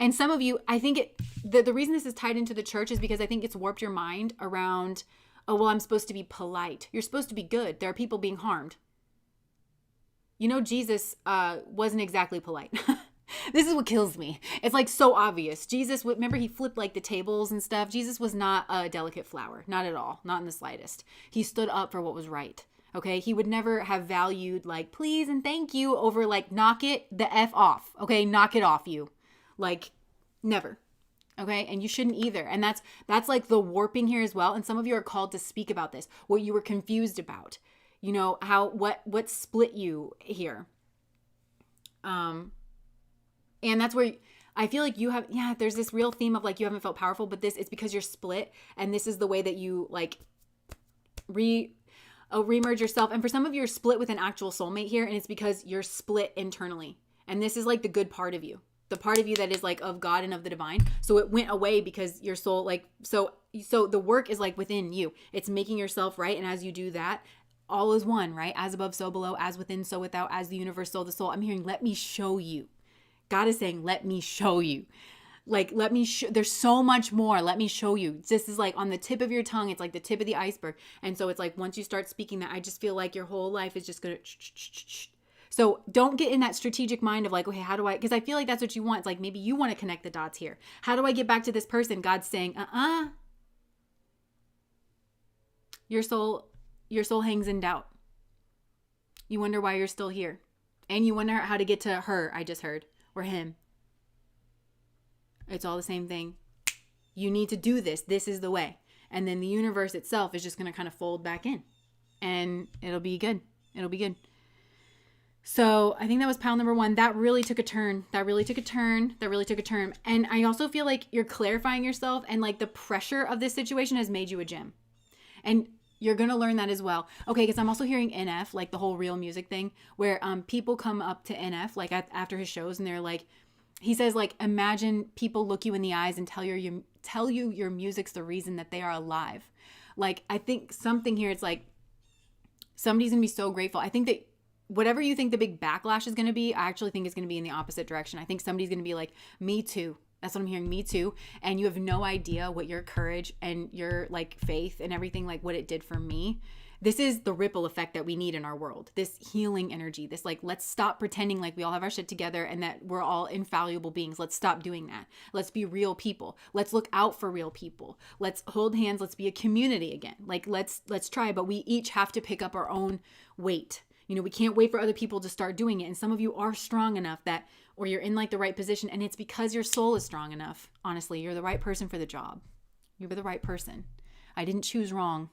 And some of you, I think the reason this is tied into the church is because I think it's warped your mind around, oh, well, I'm supposed to be polite. You're supposed to be good. There are people being harmed. Jesus wasn't exactly polite. This is what kills me. It's like so obvious. Jesus, remember he flipped like the tables and stuff. Jesus was not a delicate flower. Not at all. Not in the slightest. He stood up for what was right. Okay. He would never have valued like please and thank you over like knock it the F off. Okay. Knock it off you. Like never. Okay. And you shouldn't either. And that's like the warping here as well. And some of you are called to speak about this, what you were confused about, what split you here. And that's where I feel like you have, there's this real theme of like, you haven't felt powerful, but it's because you're split. And this is the way that you like remerge yourself. And for some of you, you're split with an actual soulmate here. And it's because you're split internally. And this is like the good part of you. The part of you that is like of God and of the divine. So it went away because your soul like, so the work is like within you. It's making yourself right. And as you do that, all is one, right? As above, so below, as within, so without, as the universe, so the soul. I'm hearing, let me show you. God is saying, let me show you. Like, there's so much more. Let me show you. This is like on the tip of your tongue. It's like the tip of the iceberg. And so it's like, once you start speaking that, I just feel like your whole life is just going to So don't get in that strategic mind of like, okay, how do I, because I feel like that's what you want. It's like, maybe you want to connect the dots here. How do I get back to this person? God's saying, your soul hangs in doubt. You wonder why you're still here. And you wonder how to get to her, I just heard, or him. It's all the same thing. You need to do this. This is the way. And then the universe itself is just going to kind of fold back in. And it'll be good. It'll be good. So I think that was pile number 1. That really took a turn. And I also feel like you're clarifying yourself, and like the pressure of this situation has made you a gem. And you're going to learn that as well. Okay, because I'm also hearing NF, like the whole real music thing, where people come up to NF like after his shows and they're like, he says like, imagine people look you in the eyes and tell you your music's the reason that they are alive. Like, I think something here, it's like somebody's going to be so grateful. I think that whatever you think the big backlash is going to be, I actually think it's going to be in the opposite direction. I think somebody's going to be like, me too. That's what I'm hearing, me too. And you have no idea what your courage and your like faith and everything, like what it did for me. This is the ripple effect that we need in our world. This healing energy, this like, let's stop pretending like we all have our shit together and that we're all infallible beings. Let's stop doing that. Let's be real people. Let's look out for real people. Let's hold hands. Let's be a community again. Like, let's try, but we each have to pick up our own weight. You know, we can't wait for other people to start doing it. And some of you are strong enough that, or you're in like the right position, and it's because your soul is strong enough. Honestly, you're the right person for the job. You're the right person. I didn't choose wrong.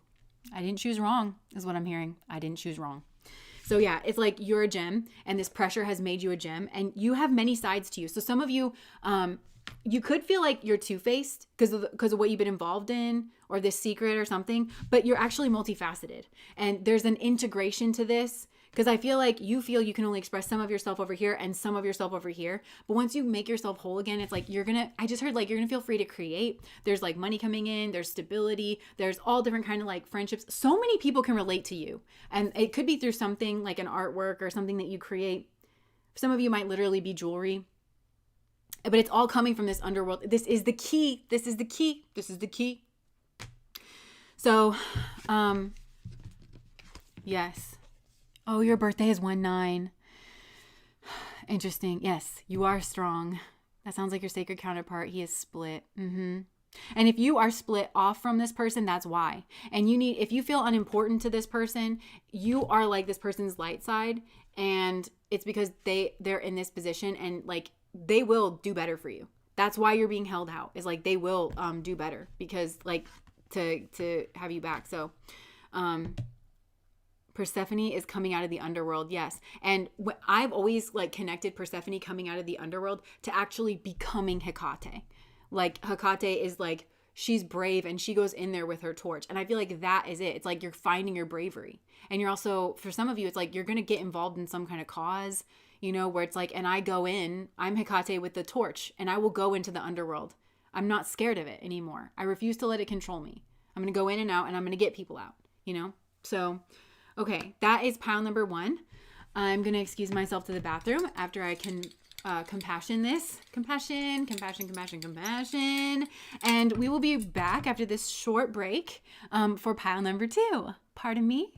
I didn't choose wrong is what I'm hearing. I didn't choose wrong. So yeah, it's like you're a gem and this pressure has made you a gem and you have many sides to you. So some of you, you could feel like you're two-faced because of what you've been involved in or this secret or something, but you're actually multifaceted. And there's an integration to this because I feel like you feel you can only express some of yourself over here and some of yourself over here. But once you make yourself whole again, it's like I just heard like you're gonna feel free to create. There's like money coming in, there's stability, there's all different kind of like friendships. So many people can relate to you. And it could be through something like an artwork or something that you create. Some of you might literally be jewelry. But it's all coming from this underworld. This is the key. This is the key. This is the key. So, yes. Oh, your birthday is 1/9. Interesting. Yes, you are strong. That sounds like your sacred counterpart. He is split. And if you are split off from this person, that's why. And if you feel unimportant to this person, you are like this person's light side. And it's because they're in this position and like, they will do better for you. That's why you're being held out. Is like they will do better because like to have you back. So Persephone is coming out of the underworld. Yes. And I've always like connected Persephone coming out of the underworld to actually becoming Hecate. Like Hecate is like, she's brave and she goes in there with her torch. And I feel like that is it. It's like you're finding your bravery. And you're also, for some of you, it's like you're going to get involved in some kind of cause, you know, where it's like, and I go in, I'm Hecate with the torch and I will go into the underworld. I'm not scared of it anymore. I refuse to let it control me. I'm going to go in and out and I'm going to get people out, you know? So, okay, that is pile number 1. I'm going to excuse myself to the bathroom after I can compassion this. Compassion. And we will be back after this short break for pile number 2. Pardon me.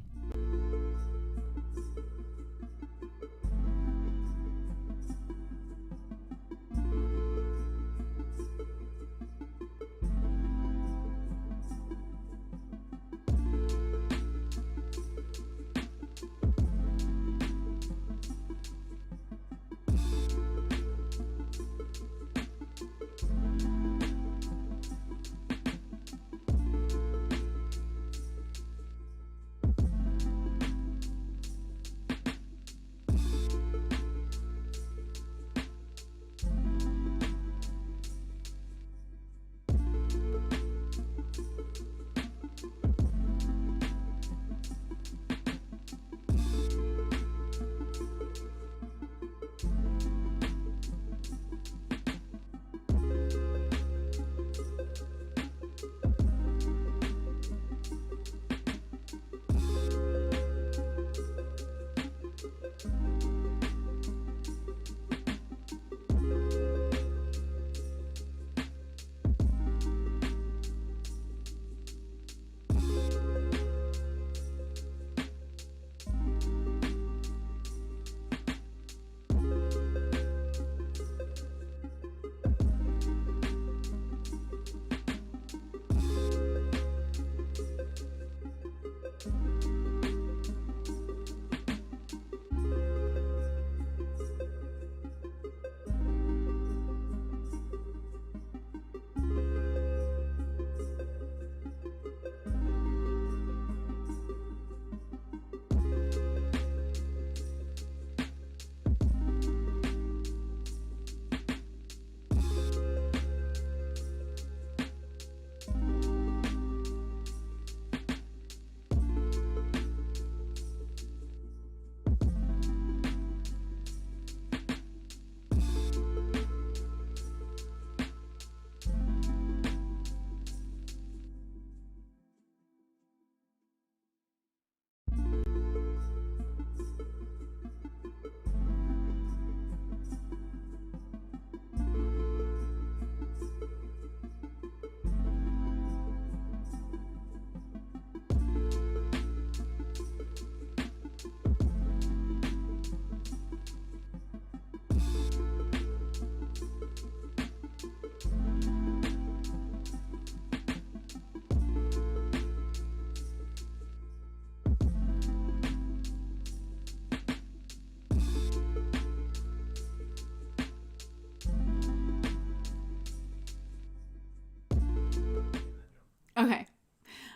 Okay.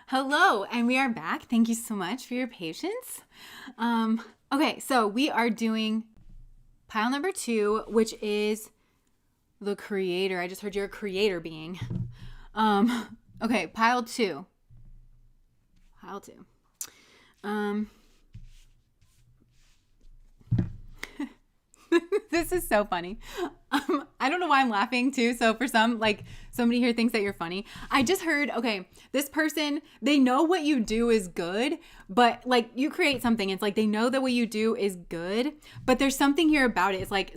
Hello, and we are back. Thank you so much for your patience. Okay, so we are doing pile number 2, which is the creator. I just heard you're a creator being. Okay, pile 2. Pile 2. This is so funny. I don't know why I'm laughing too. So for some, like somebody here thinks that you're funny. I just heard, okay, this person, they know what you do is good, but like you create something. It's like they know that what you do is good, but there's something here about it. It's like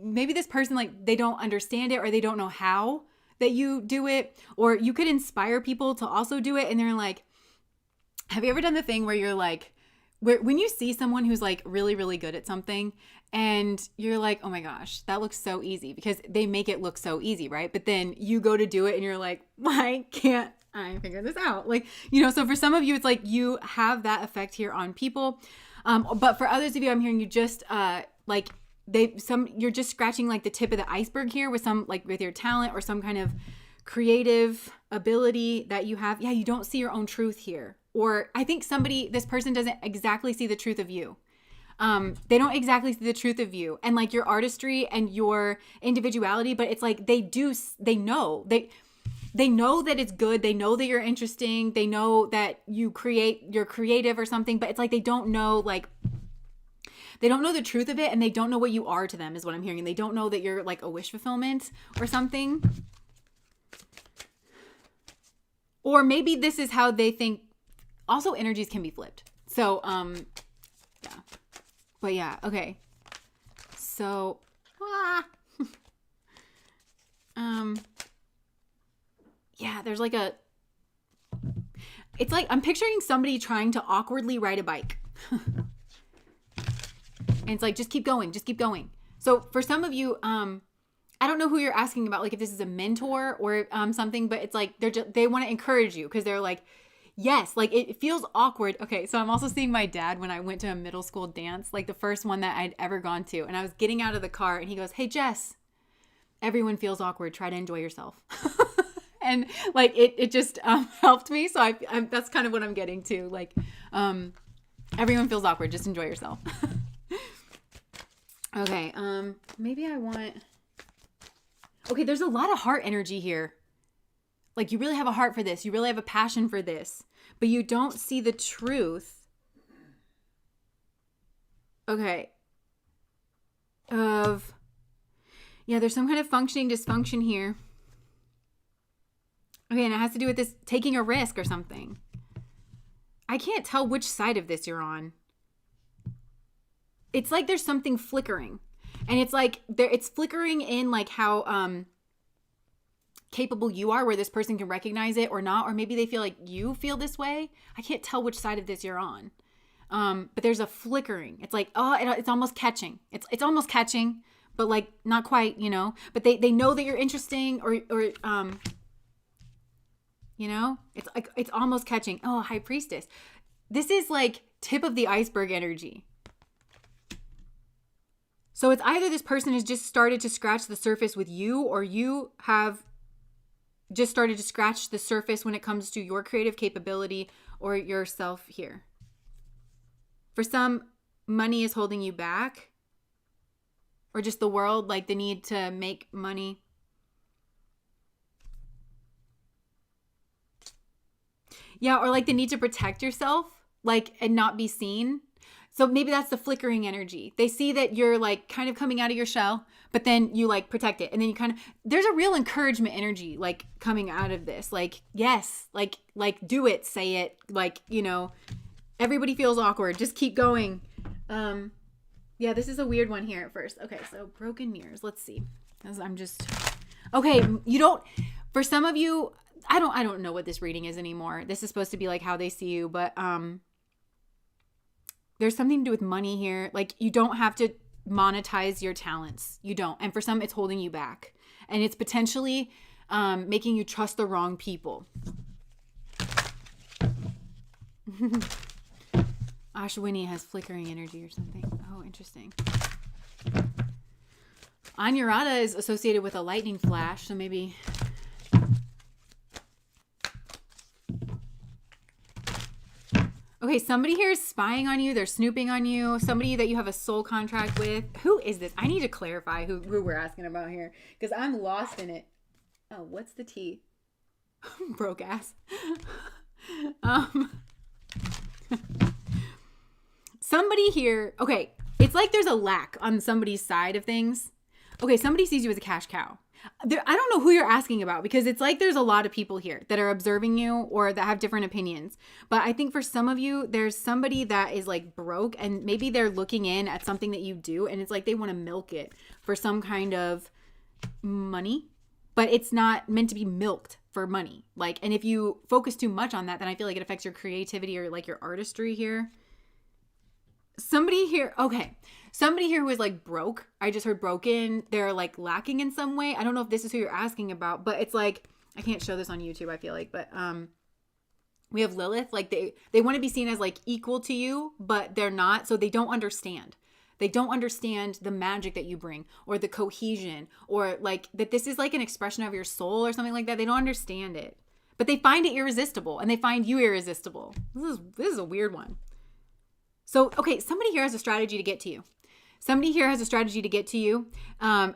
maybe this person, like they don't understand it or they don't know how that you do it, or you could inspire people to also do it. And they're like, have you ever done the thing where you're like, when you see someone who's like really, really good at something and you're like, oh my gosh, that looks so easy because they make it look so easy, right? But then you go to do it and you're like, why can't I figure this out? Like, so for some of you, it's like you have that effect here on people. But for others of you, I'm hearing you just you're just scratching like the tip of the iceberg here with with your talent or some kind of creative ability that you have. Yeah, you don't see your own truth here. Or I think this person doesn't exactly see the truth of you. They don't exactly see the truth of you and like your artistry and your individuality, but it's like they know that it's good. They know that you're interesting. They know that you're creative or something, but it's like they don't know the truth of it, and they don't know what you are to them is what I'm hearing. And they don't know that you're like a wish fulfillment or something. Or maybe this is how they think. Also, energies can be flipped. So, yeah. But yeah, okay. So, yeah, there's like it's like, I'm picturing somebody trying to awkwardly ride a bike. And it's like, just keep going, just keep going. So for some of you, I don't know who you're asking about, like if this is a mentor or something, but it's like, they want to encourage you because they're like, yes, like it feels awkward. Okay, so I'm also seeing my dad when I went to a middle school dance, like the first one that I'd ever gone to. And I was getting out of the car and he goes, hey, Jess, everyone feels awkward. Try to enjoy yourself. And like it just helped me. So I'm that's kind of what I'm getting to. Like everyone feels awkward. Just enjoy yourself. Okay, maybe I want... Okay, there's a lot of heart energy here. Like you really have a heart for this. You really have a passion for this. But you don't see the truth. Okay. Yeah, there's some kind of functioning dysfunction here. Okay, and it has to do with this taking a risk or something. I can't tell which side of this you're on. It's like there's something flickering. And it's like it's flickering in like how capable you are, where this person can recognize it or not, or maybe they feel like you feel this way. I can't tell which side of this you're on. But there's a flickering. It's like, it's almost catching. It's almost catching, but like not quite, but they know that you're interesting or it's like, it's almost catching. Oh, High Priestess. This is like tip of the iceberg energy. So it's either this person has just started to scratch the surface with you, or you have just started to scratch the surface when it comes to your creative capability or yourself here. For some, money is holding you back, or just the world, like the need to make money. Yeah, or like the need to protect yourself, like, and not be seen. So maybe that's the flickering energy. They see that you're like kind of coming out of your shell, but then you like protect it. And then you kind of, there's a real encouragement energy like coming out of this. Like, yes, like do it, say it. Like, everybody feels awkward. Just keep going. Yeah, this is a weird one here at first. Okay, so broken mirrors. Let's see. Okay, for some of you, I don't know what this reading is anymore. This is supposed to be like how they see you, but there's something to do with money here. Like you don't have to monetize your talents. You don't. And for some, it's holding you back. And it's potentially making you trust the wrong people. Ashwini has flickering energy or something. Oh, interesting. Anurada is associated with a lightning flash, so maybe... Okay, somebody here is spying on you. They're snooping on you. Somebody that you have a soul contract with. Who is this? I need to clarify who we're asking about here because I'm lost in it. Oh, what's the T? Broke ass. Somebody here. Okay, it's like there's a lack on somebody's side of things. Okay, somebody sees you as a cash cow. I don't know who you're asking about because it's like there's a lot of people here that are observing you or that have different opinions. But I think for some of you, there's somebody that is like broke and maybe they're looking in at something that you do and it's like they want to milk it for some kind of money, but it's not meant to be milked for money. Like, and if you focus too much on that, then I feel like it affects your creativity or like your artistry here. Somebody here, okay. Somebody here who is like broke. I just heard broken. They're like lacking in some way. I don't know if this is who you're asking about, but it's like, I can't show this on YouTube, I feel like, but we have Lilith. Like they want to be seen as like equal to you, but they're not. So they don't understand. They don't understand the magic that you bring or the cohesion or like that this is like an expression of your soul or something like that. They don't understand it, but they find it irresistible and they find you irresistible. This is a weird one. So, okay, somebody here has a strategy to get to you. Somebody here has a strategy to get to you, and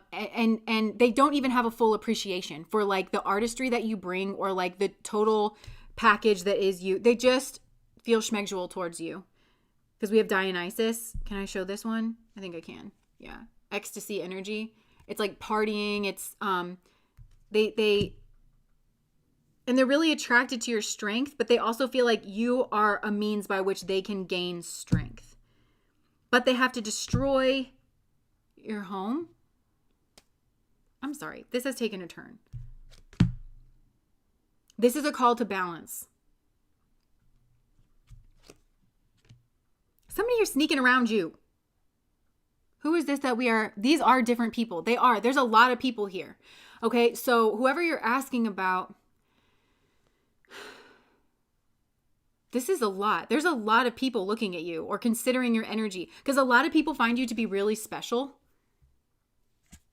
they don't even have a full appreciation for like the artistry that you bring or like the total package that is you. They just feel schmegdual towards you. Because we have Dionysus. Can I show this one? I think I can. Yeah. Ecstasy energy. It's like partying. It's and they're really attracted to your strength, but they also feel like you are a means by which they can gain strength. But they have to destroy your home. I'm sorry. This has taken a turn. This is a call to balance. Somebody here sneaking around you. Who is this that we are? These are different people. They are. There's a lot of people here. Okay, so whoever you're asking about, this is a lot. There's a lot of people looking at you or considering your energy because a lot of people find you to be really special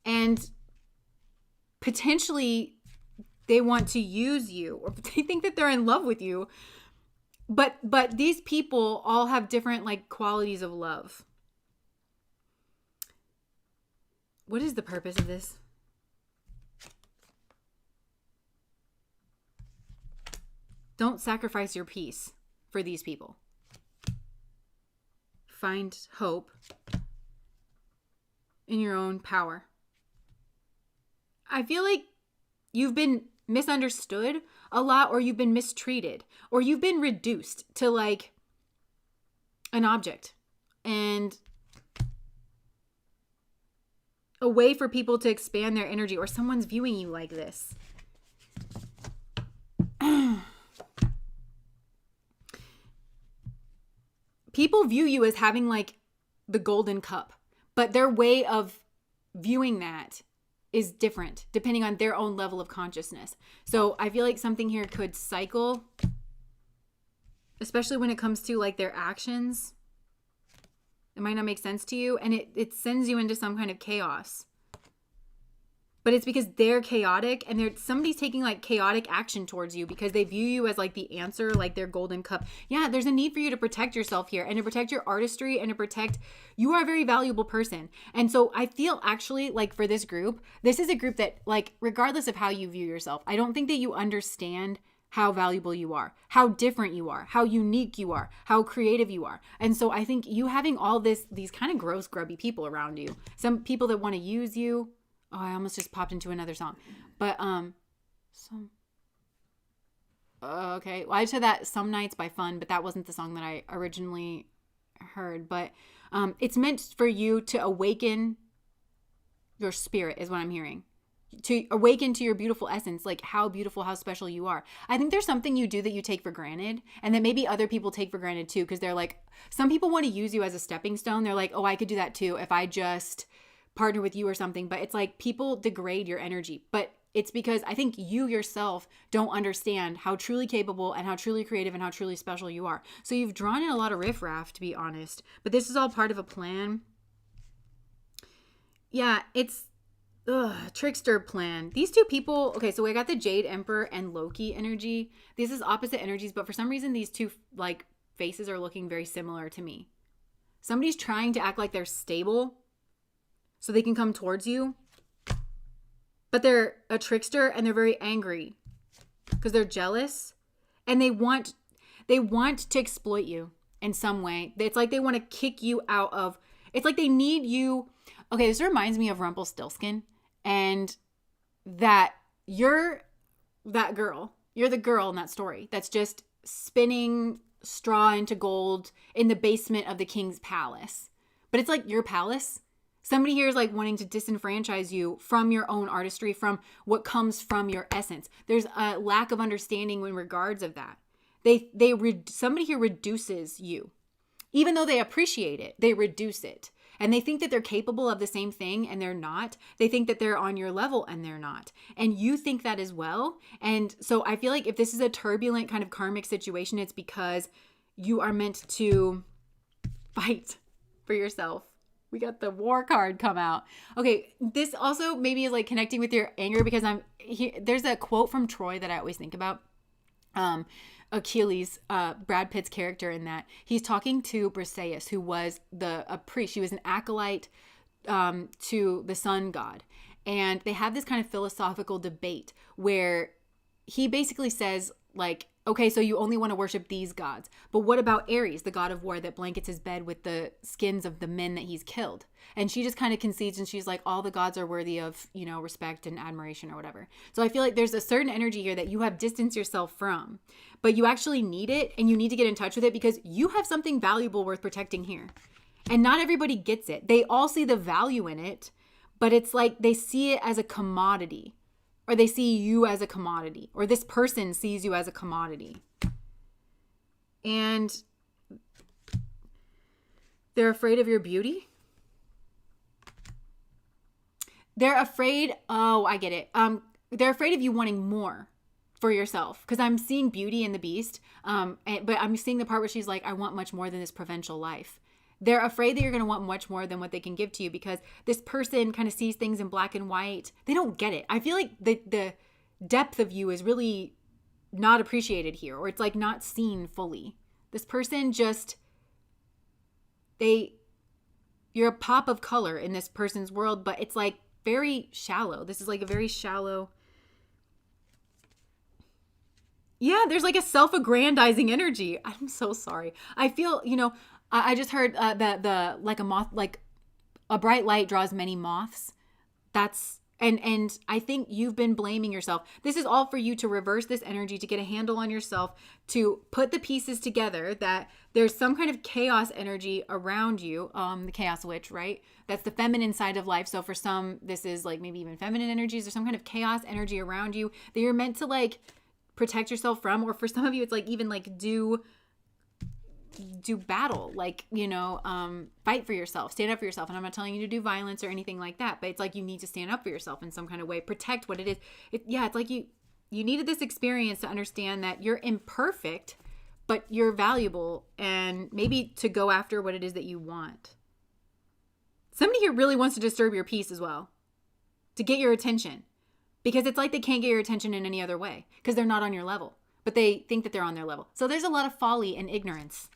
and potentially they want to use you or they think that they're in love with you. But these people all have different like qualities of love. What is the purpose of this? Don't sacrifice your peace for these people. Find hope in your own power. I feel like you've been misunderstood a lot, or you've been mistreated, or you've been reduced to like an object and a way for people to expand their energy, or someone's viewing you like this. People view you as having like the golden cup, but their way of viewing that is different depending on their own level of consciousness. So I feel like something here could cycle, especially when it comes to like their actions. It might not make sense to you and it sends you into some kind of chaos. But it's because they're chaotic and somebody's taking like chaotic action towards you because they view you as like the answer, like their golden cup. Yeah, there's a need for you to protect yourself here and to protect your artistry and to protect, you are a very valuable person. And so I feel actually like for this group, this is a group that like, regardless of how you view yourself, I don't think that you understand how valuable you are, how different you are, how unique you are, how creative you are. And so I think you having all these kind of gross, grubby people around you, some people that want to use you. Oh, I almost just popped into another song. But, okay. Well, I said that Some Nights by Fun, but that wasn't the song that I originally heard. But it's meant for you to awaken your spirit is what I'm hearing. To awaken to your beautiful essence, like how beautiful, how special you are. I think there's something you do that you take for granted and that maybe other people take for granted too, because they're like, some people want to use you as a stepping stone. They're like, oh, I could do that too if I just partner with you or something. But it's like people degrade your energy, but it's because I think you yourself don't understand how truly capable and how truly creative and how truly special you are. So you've drawn in a lot of riffraff, to be honest, but this is all part of a plan. Yeah, it's trickster plan. These two people, okay, so I got the Jade Emperor and Loki energy. This is opposite energies, but for some reason these two like faces are looking very similar to me. Somebody's trying to act like they're stable so they can come towards you, but they're a trickster and they're very angry because they're jealous and they want to exploit you in some way. It's like they want to kick you out of, it's like they need you. Okay, this reminds me of Rumpelstiltskin, and that you're that girl. You're the girl in that story that's just spinning straw into gold in the basement of the king's palace. But it's like your palace. Somebody here is like wanting to disenfranchise you from your own artistry, from what comes from your essence. There's a lack of understanding in regards of that. Somebody here reduces you. Even though they appreciate it, they reduce it. And they think that they're capable of the same thing and they're not. They think that they're on your level and they're not. And you think that as well. And so I feel like if this is a turbulent kind of karmic situation, it's because you are meant to fight for yourself. We got the war card come out. Okay, this also maybe is like connecting with your anger because there's a quote from Troy that I always think about. Achilles, Brad Pitt's character in that, he's talking to Briseis, who was a priest. She was an acolyte to the sun god. And they have this kind of philosophical debate where he basically says, like, okay, so you only want to worship these gods. But what about Ares, the god of war that blankets his bed with the skins of the men that he's killed? And she just kind of concedes and she's like, all the gods are worthy of, respect and admiration or whatever. So I feel like there's a certain energy here that you have distanced yourself from, but you actually need it and you need to get in touch with it because you have something valuable worth protecting here. And not everybody gets it. They all see the value in it, but it's like they see it as a commodity. Or they see you as a commodity. Or this person sees you as a commodity. And they're afraid of your beauty. They're afraid, I get it. They're afraid of you wanting more for yourself. Because I'm seeing beauty in the beast. But I'm seeing the part where she's like, I want much more than this provincial life. They're afraid that you're going to want much more than what they can give to you because this person kind of sees things in black and white. They don't get it. I feel like the depth of you is really not appreciated here, or it's like not seen fully. This person just, you're a pop of color in this person's world, but it's like very shallow. This is like a very shallow. Yeah, there's like a self-aggrandizing energy. I'm so sorry. I feel, I just heard that like a moth, like a bright light draws many moths. And I think you've been blaming yourself. This is all for you to reverse this energy, to get a handle on yourself, to put the pieces together that there's some kind of chaos energy around you. The chaos witch, right? That's the feminine side of life. So for some, this is like maybe even feminine energies. There's some kind of chaos energy around you that you're meant to like protect yourself from. Or for some of you, it's like even like do battle, like, fight for yourself, stand up for yourself. And I'm not telling you to do violence or anything like that, but it's like you need to stand up for yourself in some kind of way, protect what it is. It's like you needed this experience to understand that you're imperfect, but you're valuable, and maybe to go after what it is that you want. Somebody here really wants to disturb your peace as well, to get your attention, because it's like they can't get your attention in any other way because they're not on your level. But they think that they're on their level. So there's a lot of folly and ignorance.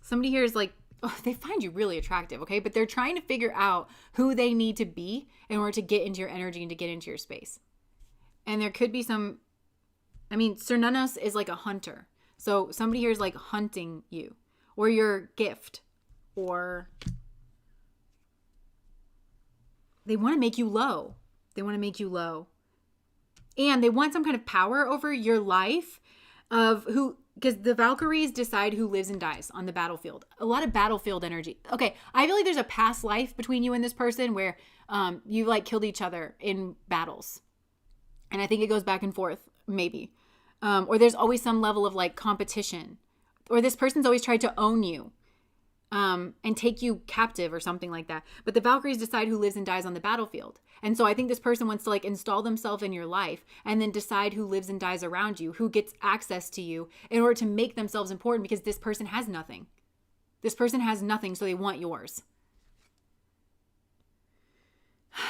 Somebody here is like, they find you really attractive, okay? But they're trying to figure out who they need to be in order to get into your energy and to get into your space. And there could be Cernunnos is like a hunter. So somebody here is like hunting you, or your gift, or they want to make you low. And they want some kind of power over your life because the Valkyries decide who lives and dies on the battlefield. A lot of battlefield energy. Okay, I feel like there's a past life between you and this person where you like killed each other in battles. And I think it goes back and forth, maybe. Or there's always some level of like competition. Or this person's always tried to own you. And take you captive or something like that. But the Valkyries decide who lives and dies on the battlefield. And so I think this person wants to like install themselves in your life and then decide who lives and dies around you, who gets access to you in order to make themselves important, because this person has nothing. So they want yours.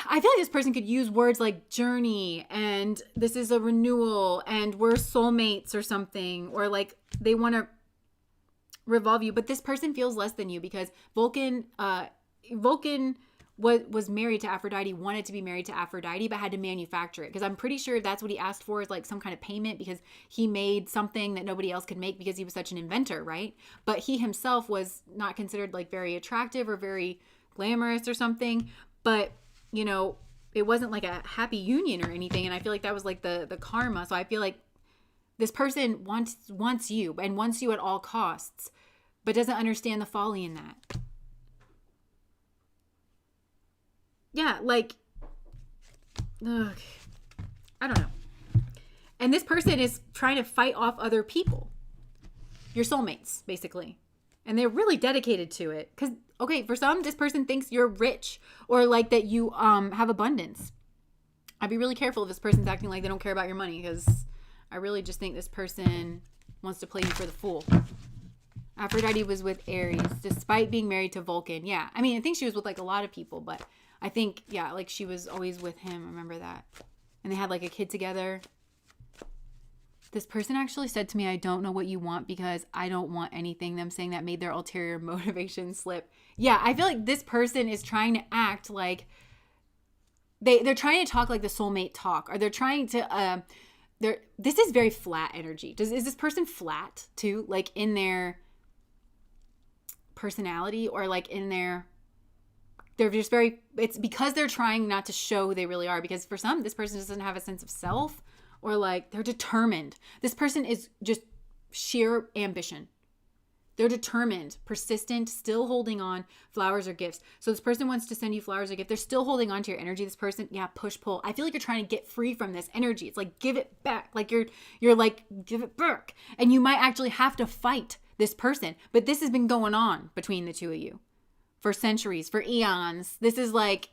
I feel like this person could use words like journey and this is a renewal and we're soulmates or something, or like they want to revolve you. But this person feels less than you because Vulcan was married to Aphrodite, wanted to be married to Aphrodite, but had to manufacture it. Because I'm pretty sure that's what he asked for, is like some kind of payment because he made something that nobody else could make because he was such an inventor, right? But he himself was not considered like very attractive or very glamorous or something. But you know, it wasn't like a happy union or anything. And I feel like that was like the karma. So I feel like this person wants you and wants you at all costs, but doesn't understand the folly in that. Yeah, like, ugh, I don't know. And this person is trying to fight off other people. Your soulmates, basically. And they're really dedicated to it. Because, okay, for some, this person thinks you're rich or like that you have abundance. I'd be really careful if this person's acting like they don't care about your money, because I really just think this person wants to play you for the fool. Aphrodite was with Aries despite being married to Vulcan. Yeah, I mean, I think she was with like a lot of people, but I think, yeah, like she was always with him. Remember that? And they had like a kid together. This person actually said to me, I don't know what you want because I don't want anything. Them saying that made their ulterior motivation slip. Yeah, I feel like this person is trying to act like they're trying to talk like the soulmate talk, or they're trying to this is very flat energy. Is this person flat too? Like in their personality, or like in their, they're just very, it's because they're trying not to show who they really are. Because for some, this person doesn't have a sense of self, or like they're determined. This person is just sheer ambition. They're determined, persistent, still holding on, flowers or gifts. So this person wants to send you flowers or gifts. They're still holding on to your energy. This person, yeah, push, pull. I feel like you're trying to get free from this energy. It's like, give it back. Like you're like, give it back. And you might actually have to fight this person. But this has been going on between the two of you for centuries, for eons. This is like,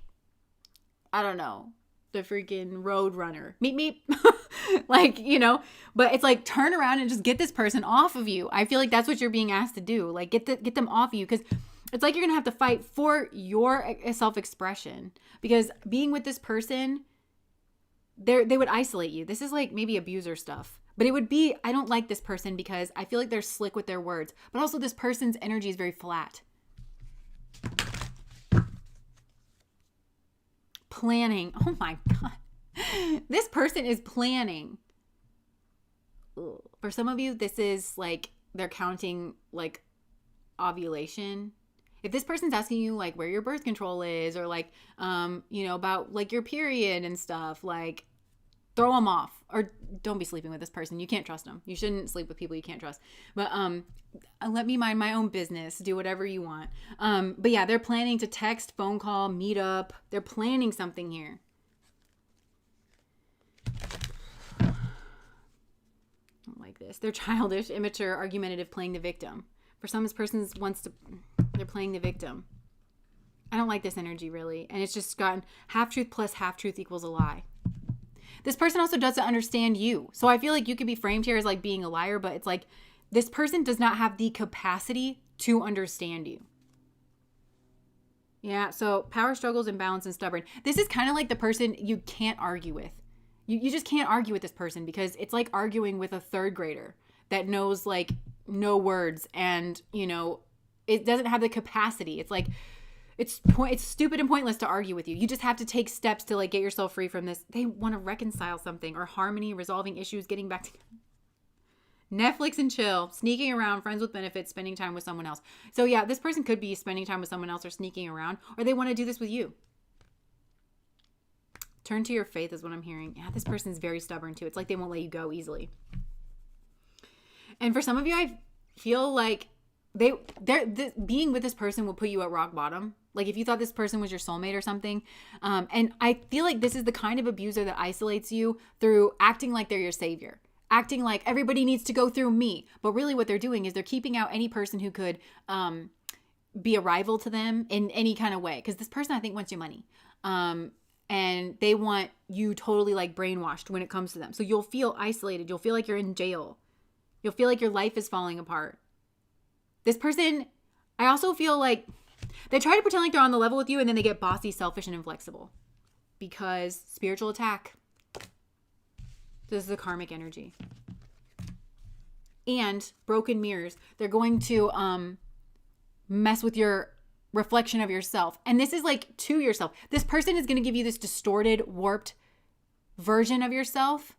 I don't know, the freaking road runner. Meep, meep. Like, you know, but it's like, turn around and just get this person off of you. I feel like that's what you're being asked to do. Like, get them off of you, because it's like you're gonna have to fight for your self-expression, because being with this person, they would isolate you. This is like maybe abuser stuff, but it would be, I don't like this person because I feel like they're slick with their words, but also this person's energy is very flat. Planning. Oh my God. This person is planning. Ugh. For some of you, this is like they're counting like ovulation. If this person's asking you like where your birth control is, or like, you know, about like your period and stuff, like throw them off, or don't be sleeping with this person. You can't trust them. You shouldn't sleep with people you can't trust. But let me mind my own business. Do whatever you want. But yeah, they're planning to text, phone call, meet up. They're planning something here. Like this. They're childish, immature, argumentative, playing the victim. For some, this person they're playing the victim. I don't like this energy really. And it's just gotten half truth plus half truth equals a lie. This person also doesn't understand you. So I feel like you could be framed here as like being a liar, but it's like this person does not have the capacity to understand you. Yeah, so power struggles, imbalance, and stubborn. This is kind of like the person you can't argue with. You just can't argue with this person, because it's like arguing with a third grader that knows like no words, and you know, it doesn't have the capacity. It's like, it's stupid and pointless to argue with you. You just have to take steps to like get yourself free from this. They want to reconcile something, or harmony, resolving issues, getting back together. Netflix and chill, sneaking around, friends with benefits, spending time with someone else. So yeah, this person could be spending time with someone else, or sneaking around, or they want to do this with you. Turn to your faith is what I'm hearing. Yeah, this person's very stubborn too. It's like they won't let you go easily. And for some of you, I feel like being with this person will put you at rock bottom. Like if you thought this person was your soulmate or something. And I feel like this is the kind of abuser that isolates you through acting like they're your savior. Acting like everybody needs to go through me. But really what they're doing is they're keeping out any person who could be a rival to them in any kind of way. Because this person, I think, wants your money. And they want you totally like brainwashed when it comes to them. So you'll feel isolated. You'll feel like you're in jail. You'll feel like your life is falling apart. This person, I also feel like they try to pretend like they're on the level with you, and then they get bossy, selfish, and inflexible. because spiritual attack. This is a karmic energy. And broken mirrors. They're going to mess with your reflection of yourself. And this is like to yourself. This person is going to give you this distorted, warped version of yourself.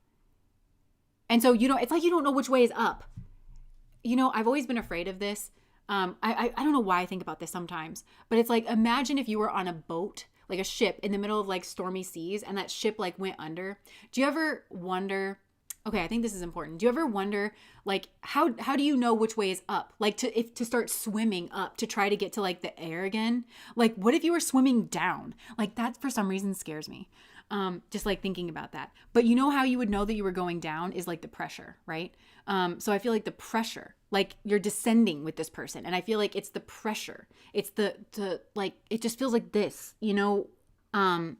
And so it's like you don't know which way is up. I've always been afraid of this. I don't know why I think about this sometimes, but it's like, imagine if you were on a boat, like a ship in the middle of like stormy seas, and that ship like went under. Do you ever wonder, okay, I think this is important. Do you ever wonder, like, how do you know which way is up? Like to start swimming up to try to get to like the air again? Like, what if you were swimming down? Like, that for some reason scares me. Just like thinking about that. But you know how you would know that you were going down is like the pressure, right? So I feel like the pressure, like you're descending with this person. And I feel like it's the pressure. It's the like, it just feels like this, I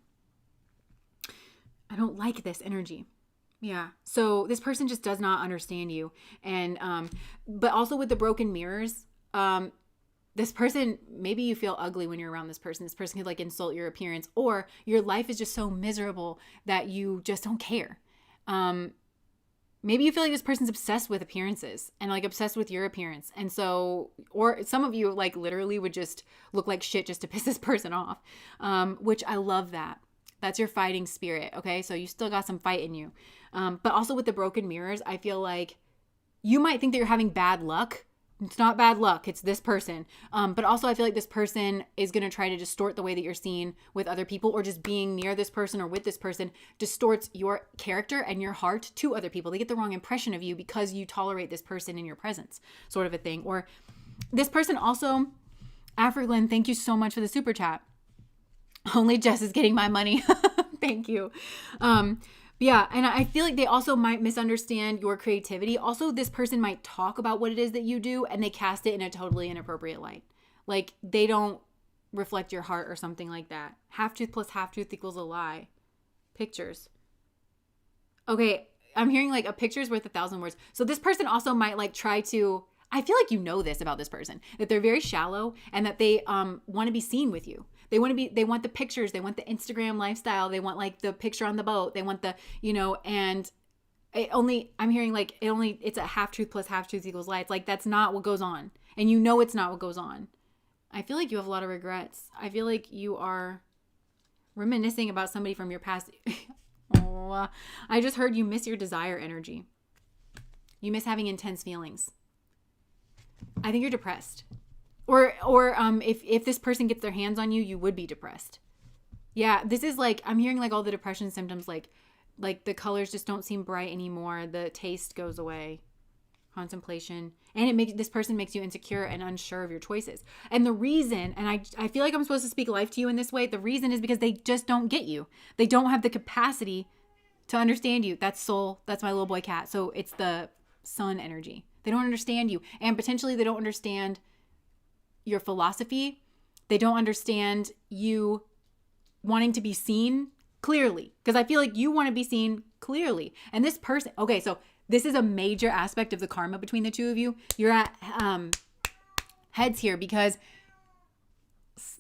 don't like this energy. Yeah. So this person just does not understand you. And, but also with the broken mirrors, this person, maybe you feel ugly when you're around this person. This person could like insult your appearance, or your life is just so miserable that you just don't care. Maybe you feel like this person's obsessed with appearances and like obsessed with your appearance. And so, or some of you like literally would just look like shit just to piss this person off, which I love that. That's your fighting spirit. Okay. So you still got some fight in you. But also with the broken mirrors, I feel like you might think that you're having bad luck. It's not bad luck. It's this person. But also I feel like this person is going to try to distort the way that you're seen with other people, or just being near this person or with this person distorts your character and your heart to other people. They get the wrong impression of you because you tolerate this person in your presence, sort of a thing. Or this person also, African, thank you so much for the super chat. Only Jess is getting my money. Thank you. Yeah, and I feel like they also might misunderstand your creativity. Also, this person might talk about what it is that you do and they cast it in a totally inappropriate light. Like they don't reflect your heart or something like that. Half truth plus half truth equals a lie. Pictures. Okay, I'm hearing like a picture's worth 1,000 words. So this person also might like try to, I feel like you know this about this person, that they're very shallow and that they want to be seen with you. They want the pictures. They want the Instagram lifestyle. They want like the picture on the boat. They want the, and I'm hearing like it's a half truth plus half truth equals lie. It's like, that's not what goes on. And it's not what goes on. I feel like you have a lot of regrets. I feel like you are reminiscing about somebody from your past. Oh, I just heard you miss your desire energy. You miss having intense feelings. I think you're depressed. Or if this person gets their hands on you, you would be depressed. Yeah, this is like, I'm hearing like all the depression symptoms, like the colors just don't seem bright anymore. The taste goes away. Contemplation. And this person makes you insecure and unsure of your choices. And the reason, and I feel like I'm supposed to speak life to you in this way, the reason is because they just don't get you. They don't have the capacity to understand you. That's soul. That's my little boy cat. So it's the sun energy. They don't understand you. And potentially they don't understand your philosophy. They don't understand you wanting to be seen clearly, because I feel like you want to be seen clearly. And this person, okay, so this is a major aspect of the karma between the two of you. You're at heads here because,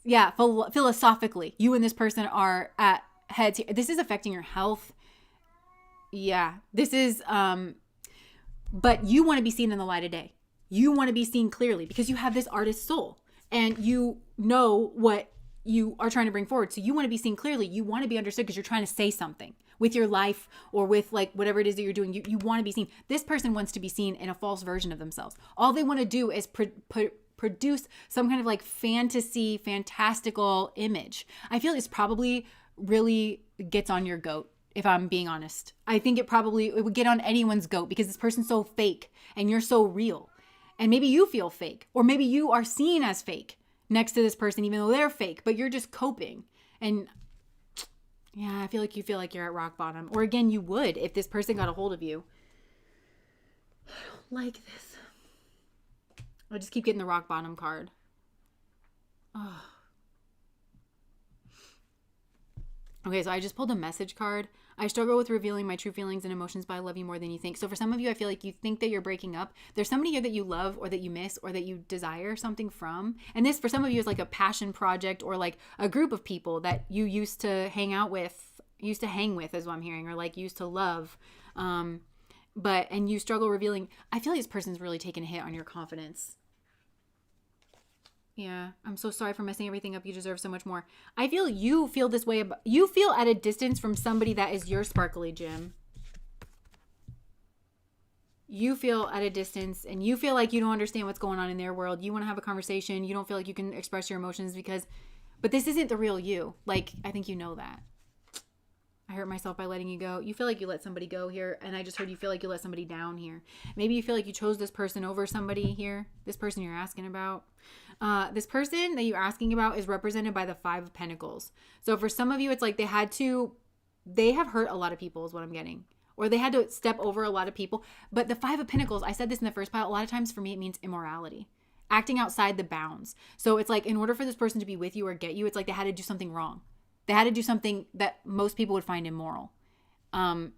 yeah, philosophically, you and this person are at heads here. This is affecting your health. Yeah, this is, but you want to be seen in the light of day. You want to be seen clearly because you have this artist soul and you know what you are trying to bring forward. So you want to be seen clearly. You want to be understood because you're trying to say something with your life or with like whatever it is that you're doing. You want to be seen. This person wants to be seen in a false version of themselves. All they want to do is produce some kind of like fantasy, fantastical image. I feel it's probably really gets on your goat. If I'm being honest, I think it would get on anyone's goat because this person's so fake and you're so real. And maybe you feel fake, or maybe you are seen as fake next to this person, even though they're fake, but you're just coping. And yeah, I feel like you feel like you're at rock bottom. Or again, you would if this person got a hold of you. I don't like this. I just keep getting the rock bottom card. Oh. Okay, so I just pulled a message card. I struggle with revealing my true feelings and emotions, but I love you more than you think. So for some of you, I feel like you think that you're breaking up. There's somebody here that you love or that you miss or that you desire something from. And this, for some of you, is like a passion project or like a group of people that you used to hang out with used to hang with, is what I'm hearing, or like used to love. And you struggle revealing. I feel like this person's really taken a hit on your confidence. Yeah, I'm so sorry for messing everything up. You deserve so much more. I feel you feel this way. You feel at a distance from somebody that is your sparkly gem. You feel at a distance and you feel like you don't understand what's going on in their world. You want to have a conversation. You don't feel like you can express your emotions but this isn't the real you. Like, I think you know that. I hurt myself by letting you go. You feel like you let somebody go here. And I just heard you feel like you let somebody down here. Maybe you feel like you chose this person over somebody here. This person you're asking about. This person that you're asking about is represented by the 5 of Pentacles. So for some of you, it's like they have hurt a lot of people is what I'm getting. Or they had to step over a lot of people. But the 5 of Pentacles, I said this in the first pile, a lot of times for me, it means immorality. Acting outside the bounds. So it's like in order for this person to be with you or get you, it's like they had to do something wrong. They had to do something that most people would find immoral. Or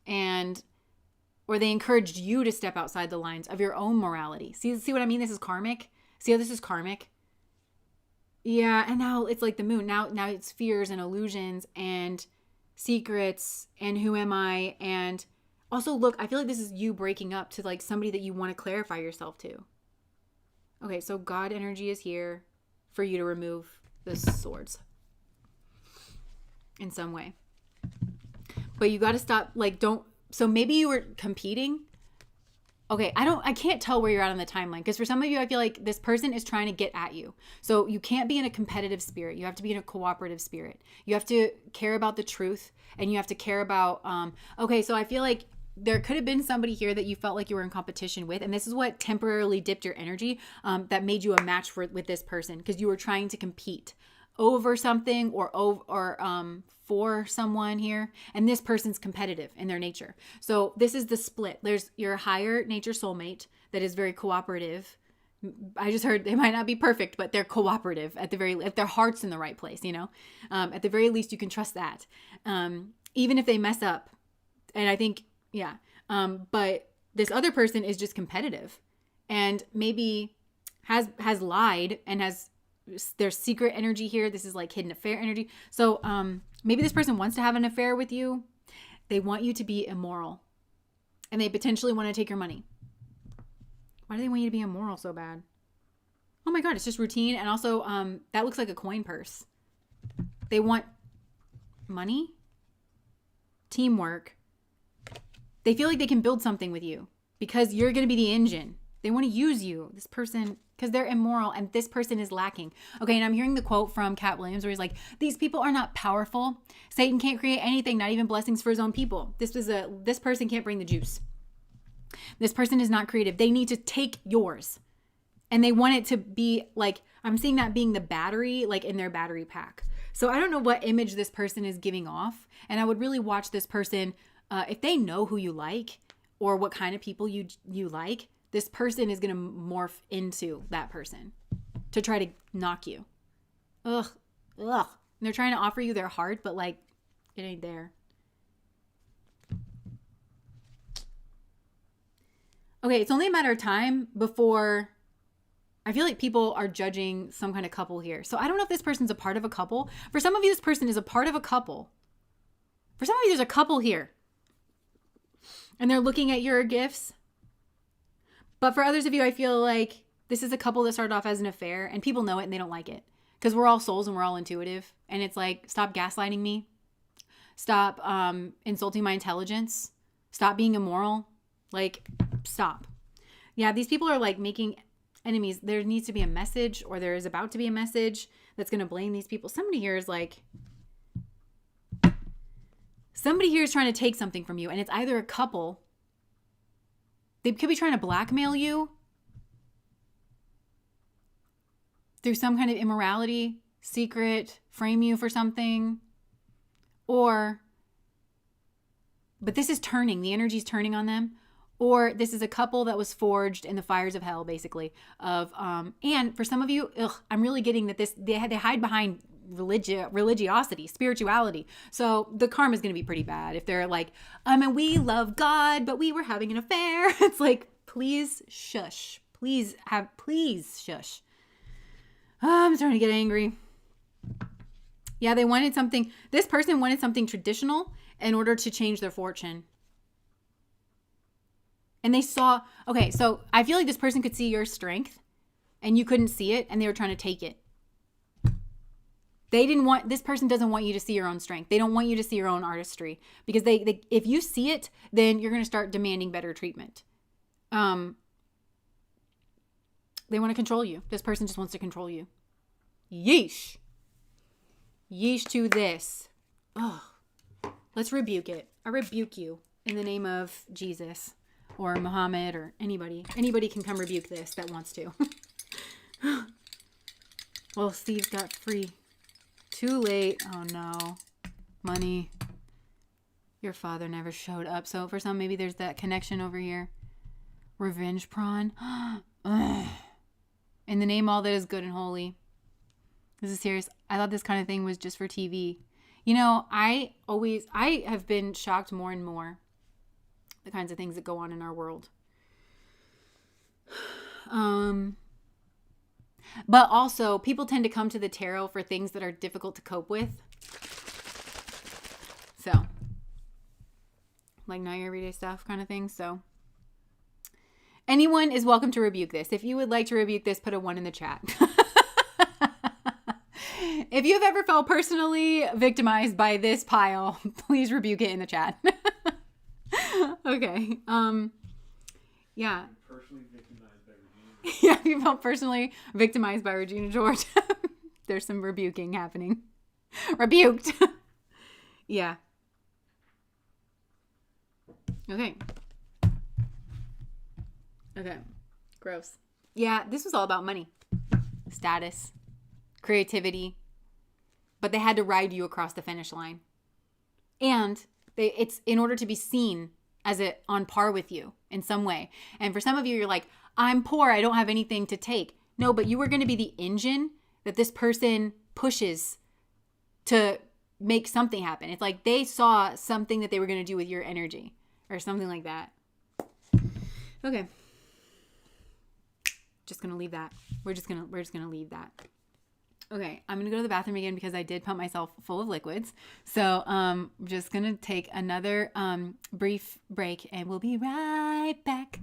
they encouraged you to step outside the lines of your own morality. See what I mean? This is karmic. See how this is karmic? Yeah, and now it's like the moon. Now it's fears and illusions and secrets and who am I? And also, look, I feel like this is you breaking up to like somebody that you want to clarify yourself to. Okay, so God energy is here for you to remove the swords in some way. But you got to stop, so maybe you were competing. Okay, I can't tell where you're at on the timeline because for some of you, I feel like this person is trying to get at you. So you can't be in a competitive spirit. You have to be in a cooperative spirit. You have to care about the truth and you have to care about, so I feel like there could have been somebody here that you felt like you were in competition with. And this is what temporarily dipped your energy that made you a match with this person because you were trying to compete over something or for someone here. And this person's competitive in their nature. So this is the split. There's your higher nature soulmate that is very cooperative. I just heard they might not be perfect, but they're cooperative if their heart's in the right place, at the very least you can trust that. Even if they mess up. And I think, yeah. But this other person is just competitive and maybe has lied and there's secret energy here. This is like hidden affair energy. So, maybe this person wants to have an affair with you. They want you to be immoral and they potentially want to take your money. Why do they want you to be immoral so bad? Oh my God, it's just routine. And also, that looks like a coin purse. They want money, teamwork. They feel like they can build something with you because you're going to be the engine. They want to use you, this person, because they're immoral and this person is lacking. Okay, and I'm hearing the quote from Cat Williams where he's like, these people are not powerful. Satan can't create anything, not even blessings for his own people. This person can't bring the juice. This person is not creative. They need to take yours. And they want it to be like, I'm seeing that being the battery, like in their battery pack. So I don't know what image this person is giving off. And I would really watch this person. If they know who you like or what kind of people you like, this person is going to morph into that person to try to knock you. Ugh. And they're trying to offer you their heart, but like it ain't there. Okay, it's only a matter of time before I feel like people are judging some kind of couple here. So I don't know if this person's a part of a couple. For some of you, this person is a part of a couple. For some of you, there's a couple here. And they're looking at your gifts. But for others of you, I feel like this is a couple that started off as an affair and people know it and they don't like it. Because we're all souls and we're all intuitive. And it's like, stop gaslighting me. Stop insulting my intelligence. Stop being immoral. Like, stop. Yeah, these people are like making enemies. There needs to be a message or there is about to be a message that's going to blame these people. Somebody here is trying to take something from you. And it's either a couple. They could be trying to blackmail you through some kind of immorality, secret, frame you for something. But this is turning. The energy's turning on them. Or this is a couple that was forged in the fires of hell, basically. And for some of you, I'm really getting that they hide behind religiosity, spirituality. So the karma is going to be pretty bad if they're like, and we love God, but we were having an affair. It's like, please shush. Please shush. I'm starting to get angry. Yeah, they wanted something. This person wanted something traditional in order to change their fortune. And they saw, okay, so I feel like this person could see your strength and you couldn't see it and they were trying to take it. This person doesn't want you to see your own strength. They don't want you to see your own artistry because they if you see it, then you're going to start demanding better treatment. They want to control you. This person just wants to control you. Yeesh. Yeesh to this. Oh, let's rebuke it. I rebuke you in the name of Jesus or Muhammad or anybody. Anybody can come rebuke this that wants to. Well, Steve got free. Too late. Oh no. Money. Your father never showed up. So for some, maybe there's that connection over here. Revenge prawn. In the name all that is good and holy. This is serious. I thought this kind of thing was just for TV. You know, I have been shocked more and more the kinds of things that go on in our world. But also, people tend to come to the tarot for things that are difficult to cope with. So, like not your everyday stuff kind of thing. So, anyone is welcome to rebuke this. If you would like to rebuke this, put a 1 in the chat. If you've ever felt personally victimized by this pile, please rebuke it in the chat. Okay. Yeah. Personally victimized by Regina. Yeah, if you felt personally victimized by Regina George, there's some rebuking happening. Rebuked. Yeah. Okay. Okay. Gross. Yeah, this was all about money, status, creativity, but they had to ride you across the finish line. And it's in order to be seen as it on par with you in some way. And for some of you, you're like, I'm poor. I don't have anything to take. No, but you were going to be the engine that this person pushes to make something happen. It's like they saw something that they were going to do with your energy or something like that. Okay. Just going to leave that. We're just going to leave that. Okay, I'm going to go to the bathroom again because I did pump myself full of liquids. So I'm just going to take another brief break and we'll be right back.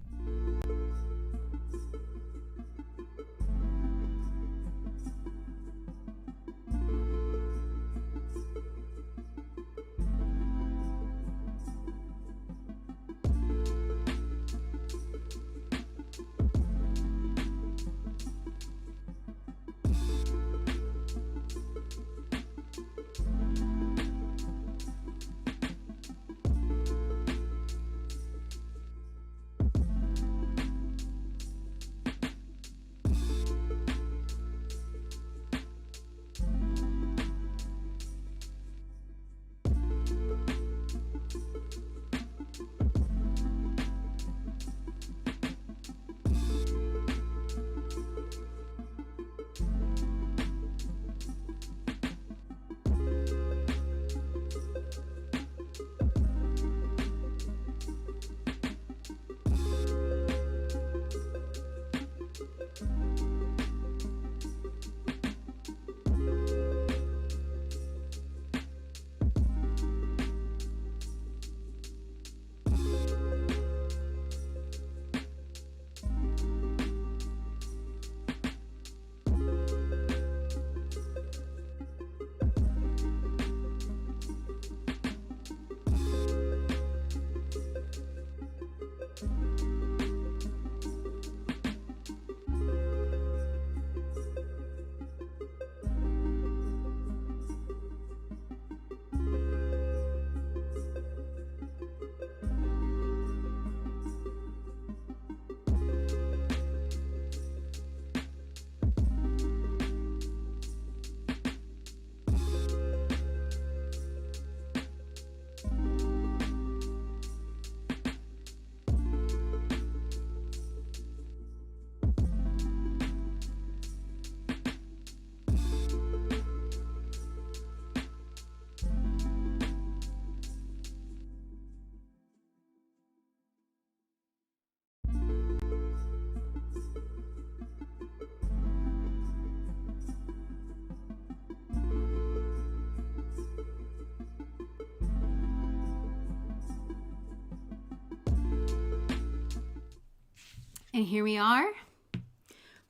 And here we are,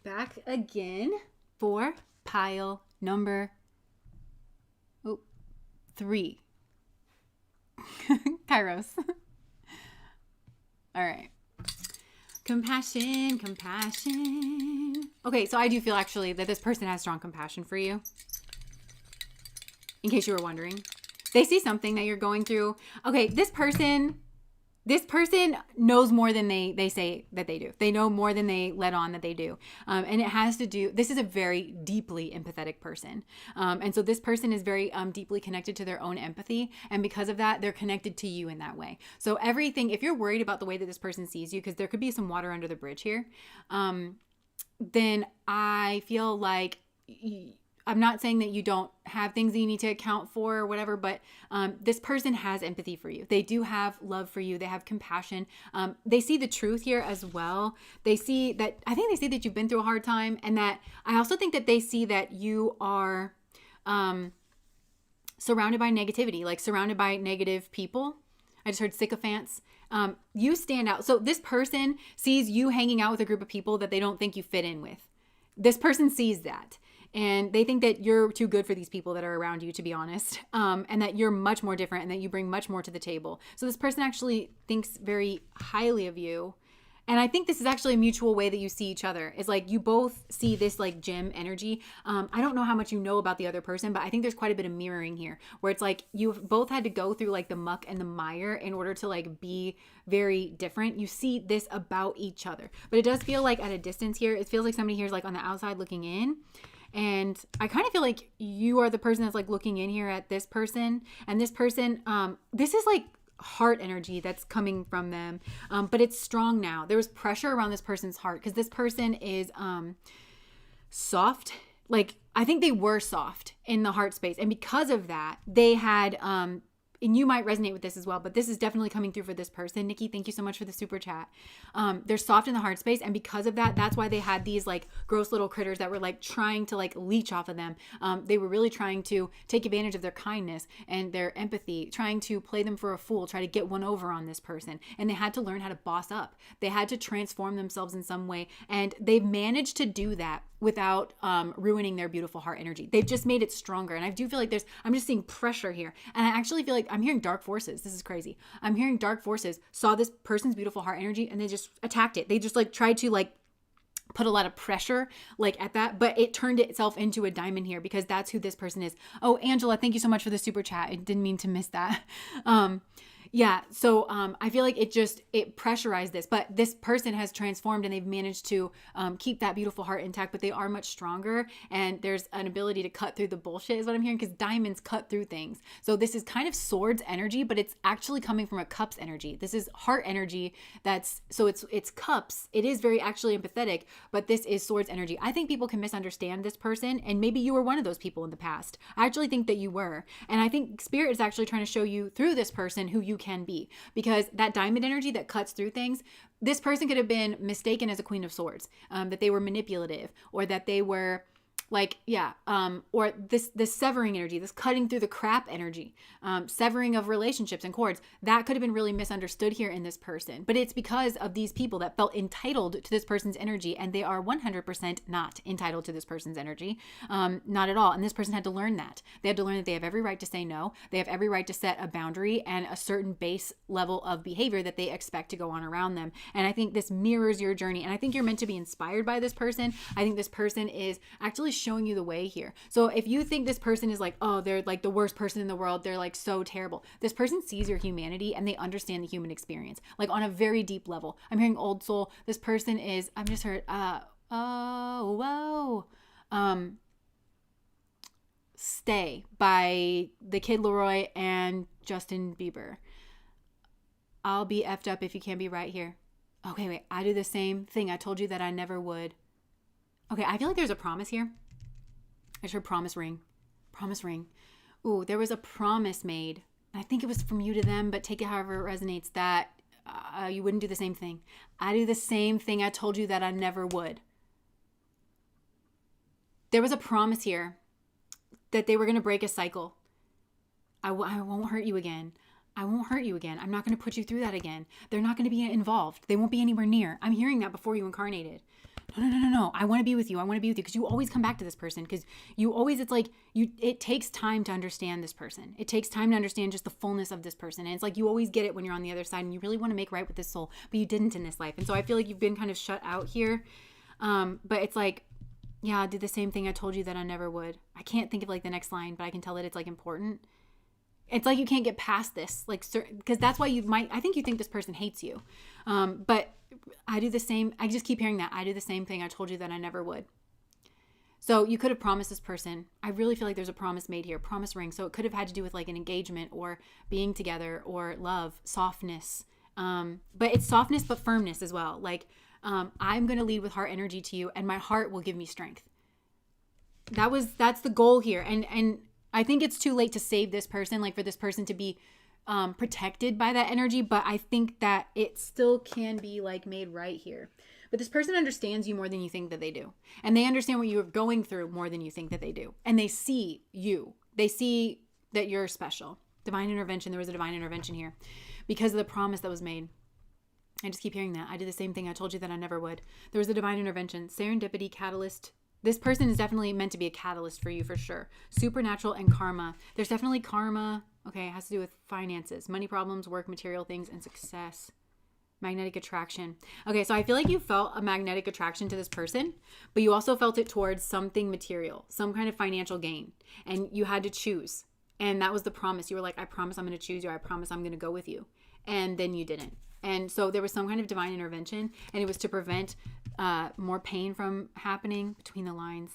back again for pile number 3. Kairos. All right. Compassion. Okay, so I do feel actually that this person has strong compassion for you. In case you were wondering. They see something that you're going through. Okay, this person knows more than they say that they do. They know more than they let on that they do. And it has to do, this is a very deeply empathetic person. And so this person is very deeply connected to their own empathy. And because of that, they're connected to you in that way. So everything, if you're worried about the way that this person sees you, because there could be some water under the bridge here, then I feel like I'm not saying that you don't have things that you need to account for or whatever, but this person has empathy for you. They do have love for you. They have compassion. They see the truth here as well. I think they see that you've been through a hard time, and that I also think that they see that you are surrounded by negativity, like surrounded by negative people. I just heard sycophants. You stand out. So this person sees you hanging out with a group of people that they don't think you fit in with. This person sees that. And they think that you're too good for these people that are around you, to be honest, and that you're much more different and that you bring much more to the table. So this person actually thinks very highly of you. And I think this is actually a mutual way that you see each other. It's like you both see this like gym energy. I don't know how much you know about the other person, but I think there's quite a bit of mirroring here where it's like you've both had to go through like the muck and the mire in order to like be very different. You see this about each other. But it does feel like at a distance here, it feels like somebody here is like on the outside looking in. And I kind of feel like you are the person that's like looking in here at this person. And this person, this is like heart energy that's coming from them. But it's strong now. There was pressure around this person's heart because this person is soft. Like, I think they were soft in the heart space. And because of that, they had, and you might resonate with this as well, but this is definitely coming through for this person. Nikki, thank you so much for the super chat. They're soft in the heart space. And because of that, that's why they had these like gross little critters that were like trying to like leech off of them. They were really trying to take advantage of their kindness and their empathy, trying to play them for a fool, try to get one over on this person. And they had to learn how to boss up. They had to transform themselves in some way. And they've managed to do that without ruining their beautiful heart energy. They've just made it stronger. And I do feel like I'm just seeing pressure here. And I actually feel like I'm hearing dark forces. This is crazy. I'm hearing dark forces saw this person's beautiful heart energy and they just attacked it. They just like tried to like put a lot of pressure like at that, but it turned itself into a diamond here because that's who this person is. Oh, Angela, thank you so much for the super chat. I didn't mean to miss that. Yeah. So I feel like it pressurized this, but this person has transformed and they've managed to keep that beautiful heart intact, but they are much stronger. And there's an ability to cut through the bullshit is what I'm hearing, because diamonds cut through things. So this is kind of swords energy, but it's actually coming from a cups energy. This is heart energy. So it's cups. It is very actually empathetic, but this is swords energy. I think people can misunderstand this person. And maybe you were one of those people in the past. I actually think that you were. And I think Spirit is actually trying to show you through this person who you can be, because that diamond energy that cuts through things, this person could have been mistaken as a queen of swords, that they were manipulative, or that they were like, or this severing energy, this cutting through the crap energy, severing of relationships and cords, that could have been really misunderstood here in this person. But it's because of these people that felt entitled to this person's energy, and they are 100% not entitled to this person's energy, not at all. And this person had to learn that. They had to learn that they have every right to say no. They have every right to set a boundary and a certain base level of behavior that they expect to go on around them. And I think this mirrors your journey. And I think you're meant to be inspired by this person. I think this person is actually showing you the way here. So if you think this person is like, oh, they're like the worst person in the world, they're like so terrible, this person sees your humanity and they understand the human experience, like on a very deep level. I'm hearing old soul. This person is, I'm just heard, Stay by the Kid Leroy and Justin Bieber. I'll be effed up if you can't be right here. Okay, wait, I do the same thing. I told you that I never would. Okay, I feel like there's a promise here. I just heard promise ring. Promise ring. Ooh, there was a promise made. I think it was from you to them, but take it however it resonates, that you wouldn't do the same thing. I do the same thing. I told you that I never would. There was a promise here that they were going to break a cycle. I won't hurt you again. I won't hurt you again. I'm not going to put you through that again. They're not going to be involved. They won't be anywhere near. I'm hearing that before you incarnated. No. I want to be with you. I want to be with you because you always come back to this person because you always, it's like it takes time to understand this person. It takes time to understand just the fullness of this person. And it's like you always get it when you're on the other side and you really want to make right with this soul, but you didn't in this life. And so I feel like you've been kind of shut out here. But it's like, yeah, I did the same thing I told you that I never would. I can't think of like the next line, but I can tell that it's like important. It's like you can't get past this, like, because that's why I think you think this person hates you. But I do the same. I just keep hearing that. I do the same thing I told you that I never would. So you could have promised this person. I really feel like there's a promise made here, promise ring. So it could have had to do with like an engagement or being together or love, softness. But it's softness, but firmness as well. Like, I'm going to lead with heart energy to you and my heart will give me strength. That's the goal here. And I think it's too late to save this person, like for this person to be protected by that energy. But I think that it still can be like made right here. But this person understands you more than you think that they do. And they understand what you're going through more than you think that they do. And they see you. They see that you're special. Divine intervention. There was a divine intervention here because of the promise that was made. I just keep hearing that. I did the same thing I told you that I never would. There was a divine intervention. Serendipity, catalyst. This person is definitely meant to be a catalyst for you for sure. Supernatural and karma. There's definitely karma. Okay, it has to do with finances, money problems, work, material things, and success. Magnetic attraction. Okay, so I feel like you felt a magnetic attraction to this person, but you also felt it towards something material, some kind of financial gain. And you had to choose. And that was the promise. You were like, I promise I'm going to choose you. I promise I'm going to go with you. And then you didn't. And so there was some kind of divine intervention, and it was to prevent more pain from happening between the lines.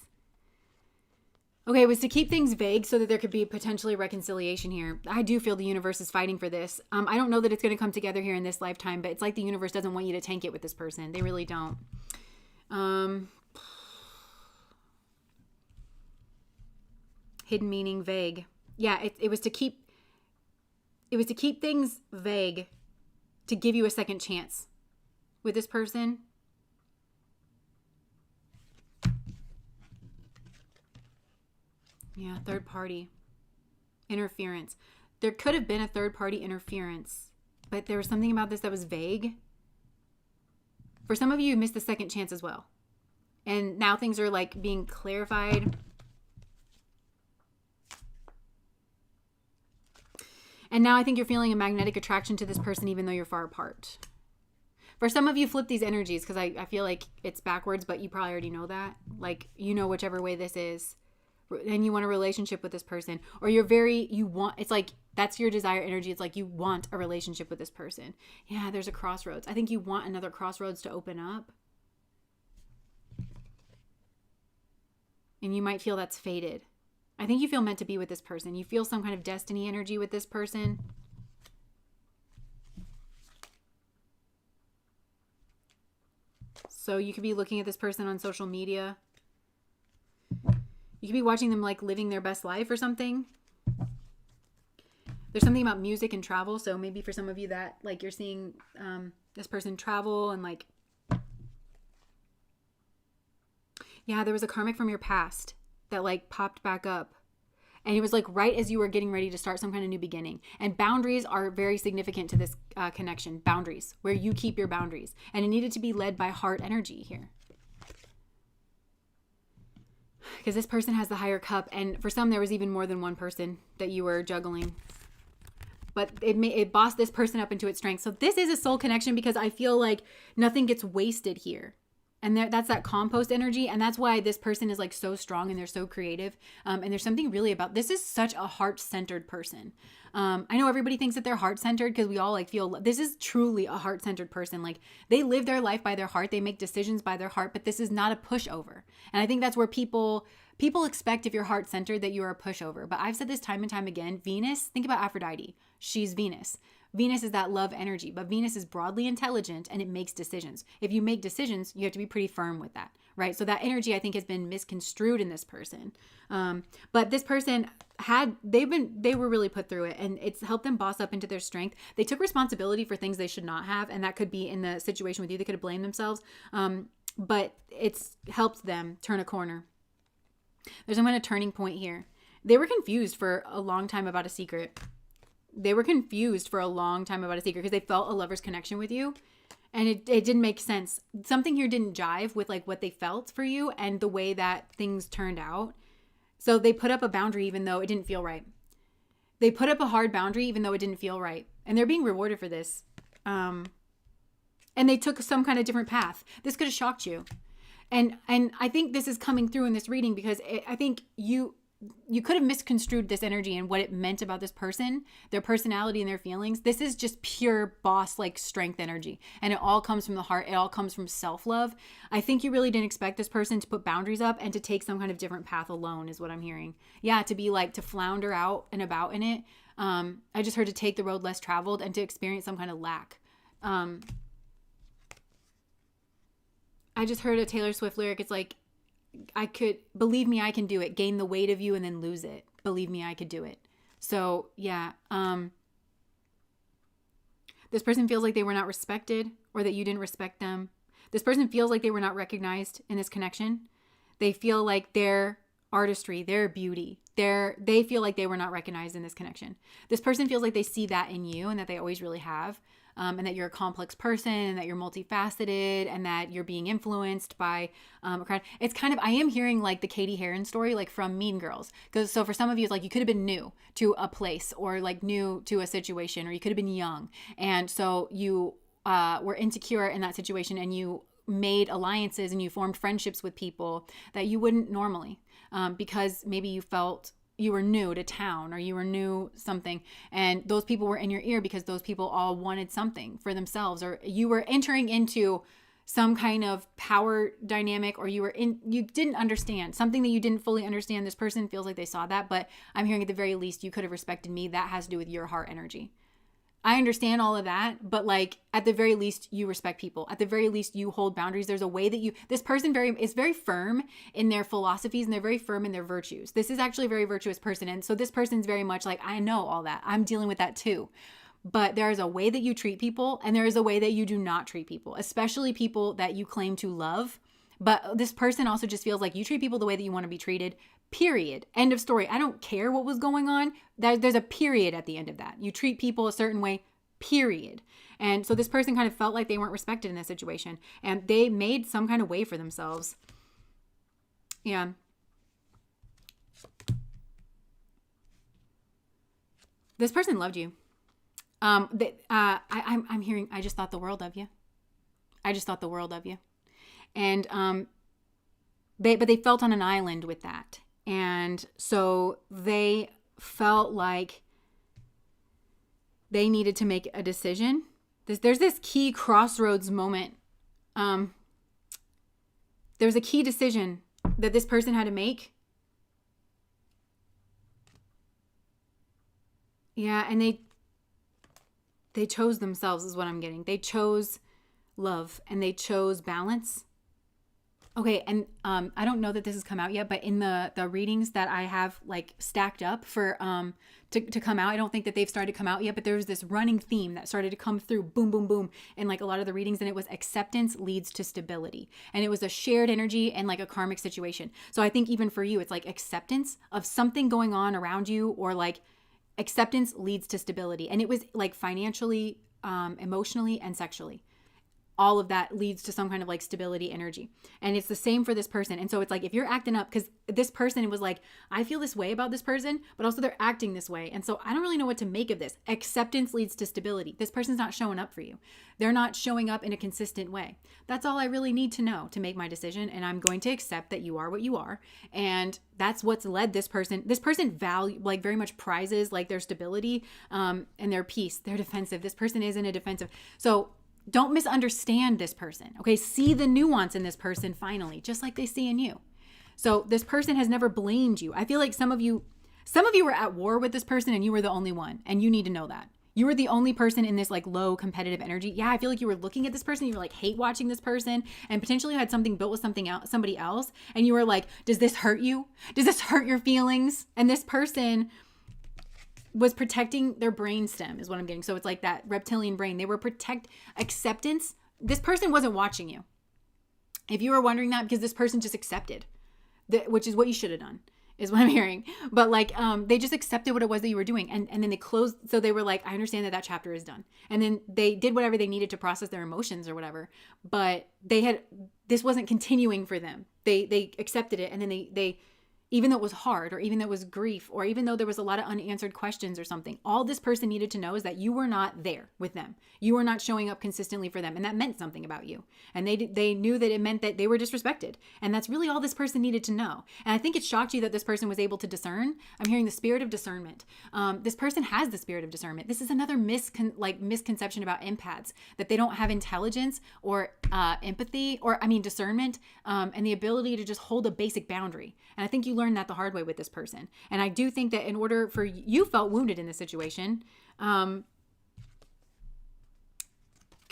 Okay, it was to keep things vague so that there could be potentially reconciliation here. I do feel the universe is fighting for this. I don't know that it's going to come together here in this lifetime, but it's like the universe doesn't want you to tank it with this person. They really don't. Hidden meaning, vague. Yeah, it was to keep things vague, to give you a second chance with this person. Yeah, third party interference. There could have been a third party interference, but there was something about this that was vague. For some of you, you missed the second chance as well. And now things are like being clarified. And now I think you're feeling a magnetic attraction to this person even though you're far apart. For some of you, flip these energies because I feel like it's backwards, but you probably already know that. Like, you know, whichever way this is. And you want a relationship with this person. Or it's like, that's your desire energy. It's like you want a relationship with this person. Yeah, there's a crossroads. I think you want another crossroads to open up. And you might feel that's faded. I think you feel meant to be with this person. You feel some kind of destiny energy with this person. So you could be looking at this person on social media. You could be watching them like living their best life or something. There's something about music and travel. So maybe for some of you that like you're seeing this person travel and like, yeah, there was a karmic from your past that like popped back up. And it was like right as you were getting ready to start some kind of new beginning. And boundaries are very significant to this connection. Boundaries, where you keep your boundaries. And it needed to be led by heart energy here. Because this person has the higher cup. And for some, there was even more than one person that you were juggling. But it bossed this person up into its strength. So this is a soul connection because I feel like nothing gets wasted here. And that's that compost energy. And that's why this person is like so strong and they're so creative. And there's something really about, this is such a heart-centered person. I know everybody thinks that they're heart-centered because we all like feel, this is truly a heart-centered person. Like they live their life by their heart. They make decisions by their heart, but this is not a pushover. And I think that's where people expect if you're heart-centered that you are a pushover. But I've said this time and time again, Venus, think about Aphrodite. She's Venus. Venus is that love energy, but Venus is broadly intelligent and it makes decisions. If you make decisions, you have to be pretty firm with that, right? So that energy I think has been misconstrued in this person. But this person they were really put through it and it's helped them boss up into their strength. They took responsibility for things they should not have. And that could be in the situation with you. They could have blamed themselves. But it's helped them turn a corner. There's some kind of turning point here. They were confused for a long time about a secret. they were confused for a long time about a secret because they felt a lover's connection with you. And it didn't make sense. Something here didn't jive with like what they felt for you and the way that things turned out. So they put up a boundary even though it didn't feel right. They put up a hard boundary even though it didn't feel right. And they're being rewarded for this. And they took some kind of different path. This could have shocked you. And I think this is coming through in this reading because I think you could have misconstrued this energy and what it meant about this person, their personality and their feelings. This is just pure boss like strength energy. And it all comes from the heart. It all comes from self-love. I think you really didn't expect this person to put boundaries up and to take some kind of different path alone is what I'm hearing. Yeah, to be like, to flounder out and about in it. I just heard to take the road less traveled and to experience some kind of lack. I just heard a Taylor Swift lyric. It's like, believe me, I can do it. Gain the weight of you and then lose it. Believe me, I could do it. So yeah. This person feels like they were not respected or that you didn't respect them. This person feels like they were not recognized in this connection. They feel like their artistry, their beauty, they feel like they were not recognized in this connection. This person feels like they see that in you and that they always really have. And that you're a complex person and that you're multifaceted and that you're being influenced by a crowd. It's kind of, I am hearing like the Katie Heron story, like from Mean Girls. Because so for some of you, it's like you could have been new to a place or like new to a situation, or you could have been young. And so you were insecure in that situation and you made alliances and you formed friendships with people that you wouldn't normally because maybe you felt you were new to town or you were new something, and those people were in your ear because those people all wanted something for themselves, or you were entering into some kind of power dynamic, or you didn't understand something that you didn't fully understand. This person feels like they saw that, but I'm hearing at the very least you could have respected me. That has to do with your heart energy. I understand all of that, but like at the very least you respect people. At the very least you hold boundaries. There's a way that this person is very firm in their philosophies and they're very firm in their virtues. This is actually a very virtuous person. And so this person's very much like, I know all that. I'm dealing with that too. But there is a way that you treat people and there is a way that you do not treat people, especially people that you claim to love. But this person also just feels like you treat people the way that you want to be treated. Period. End of story. I don't care what was going on. There's a period at the end of that. You treat people a certain way, period. And so this person kind of felt like they weren't respected in this situation and they made some kind of way for themselves. Yeah. This person loved you. I'm hearing, I just thought the world of you. I just thought the world of you. And, but they felt on an island with that. And so they felt like they needed to make a decision. There's this key crossroads moment. There's a key decision that this person had to make. Yeah, and they chose themselves is what I'm getting. They chose love and they chose balance. Okay, and I don't know that this has come out yet, but in the readings that I have like stacked up for to come out, I don't think that they've started to come out yet, but there was this running theme that started to come through, boom, boom, boom, in like a lot of the readings, and it was acceptance leads to stability. And it was a shared energy and like a karmic situation. So I think even for you, it's like acceptance of something going on around you, or like acceptance leads to stability. And it was like financially, emotionally, and sexually. All of that leads to some kind of like stability energy. And it's the same for this person. And so it's like, if you're acting up, because this person was like, I feel this way about this person, but also they're acting this way. And so I don't really know what to make of this. Acceptance leads to stability. This person's not showing up for you. They're not showing up in a consistent way. That's all I really need to know to make my decision. And I'm going to accept that you are what you are. And that's what's led this person. This person like very much prizes like their stability and their peace. They're defensive. This person is in a defensive. So don't misunderstand this person. Okay. See the nuance in this person finally, just like they see in you. So this person has never blamed you. I feel like some of you were at war with this person and you were the only one, and you need to know that. You were the only person in this like low competitive energy. Yeah, I feel like you were looking at this person, you were like hate watching this person, and potentially you had something built with somebody else, and you were like, does this hurt you? Does this hurt your feelings? And this person was protecting their brain stem is what I'm getting. So it's like that reptilian brain. They were acceptance. This person wasn't watching you. If you were wondering that, because this person just accepted, which is what you should have done. is what I'm hearing. But like, they just accepted what it was that you were doing. And then they closed. So they were like, I understand that that chapter is done. And then they did whatever they needed to process their emotions or whatever. But this wasn't continuing for them. They accepted it. And then they even though it was hard, or even though it was grief, or even though there was a lot of unanswered questions or something, all this person needed to know is that you were not there with them. You were not showing up consistently for them. And that meant something about you. And they knew that it meant that they were disrespected. And that's really all this person needed to know. And I think it shocked you that this person was able to discern. I'm hearing the spirit of discernment. This person has the spirit of discernment. This is another misconception about empaths, that they don't have intelligence or empathy, or discernment, and the ability to just hold a basic boundary. And I think you learned that the hard way with this person. And I do think that in order for you felt wounded in this situation, because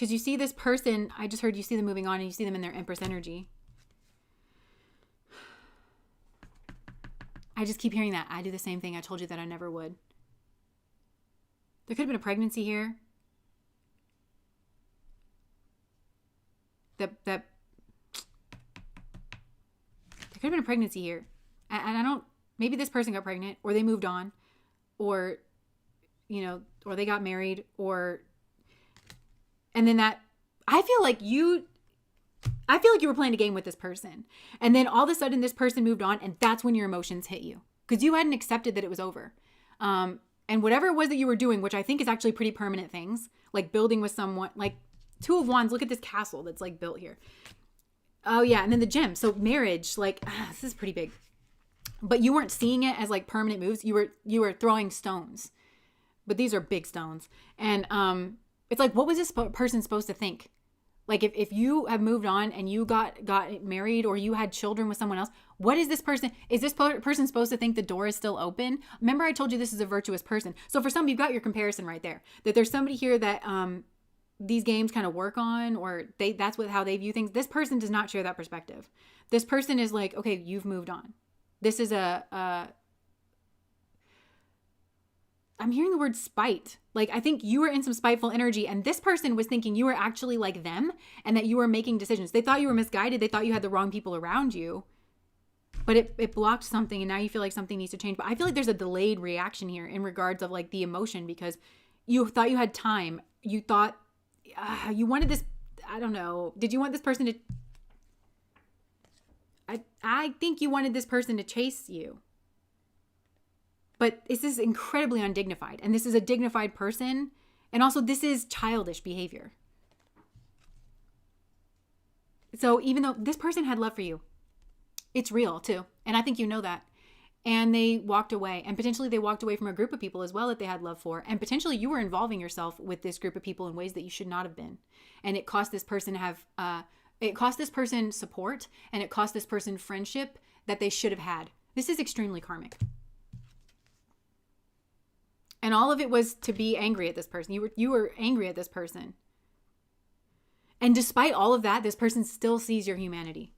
you see this person, I just heard you see them moving on, and you see them in their Empress energy. I just keep hearing that. I do the same thing. I told you that I never would. There could have been a pregnancy here. There could have been a pregnancy here. And I don't, maybe this person got pregnant, or they moved on, or, or they got married, and then I feel like you were playing a game with this person. And then all of a sudden this person moved on, and that's when your emotions hit you, because you hadn't accepted that it was over. And whatever it was that you were doing, which I think is actually pretty permanent things, like building with someone, like Two of Wands, look at this castle that's like built here. Oh yeah. And then the gem. So marriage, this is pretty big. But you weren't seeing it as like permanent moves. You were throwing stones, but these are big stones. And it's like, what was this person supposed to think? Like if you have moved on and you got married, or you had children with someone else, what is this person? Is this person supposed to think the door is still open? Remember I told you this is a virtuous person. So for some, you've got your comparison right there, that there's somebody here that these games kind of work on, or that's how they view things. This person does not share that perspective. This person is like, okay, you've moved on. This is I'm hearing the word spite. Like, I think you were in some spiteful energy, and this person was thinking you were actually like them, and that you were making decisions. They thought you were misguided. They thought you had the wrong people around you, but it blocked something, and now you feel like something needs to change. But I feel like there's a delayed reaction here in regards of like the emotion, because you thought you had time. You thought you wanted this. I don't know. Did you want this person to... I think you wanted this person to chase you. But this is incredibly undignified. And this is a dignified person. And also this is childish behavior. So even though this person had love for you, it's real too. And I think you know that. And they walked away. And potentially they walked away from a group of people as well that they had love for. And potentially you were involving yourself with this group of people in ways that you should not have been. And it cost this person to have... it cost this person support, and it cost this person friendship that they should have had. This is extremely karmic. And all of it was to be angry at this person. You were angry at this person. And despite all of that, this person still sees your humanity.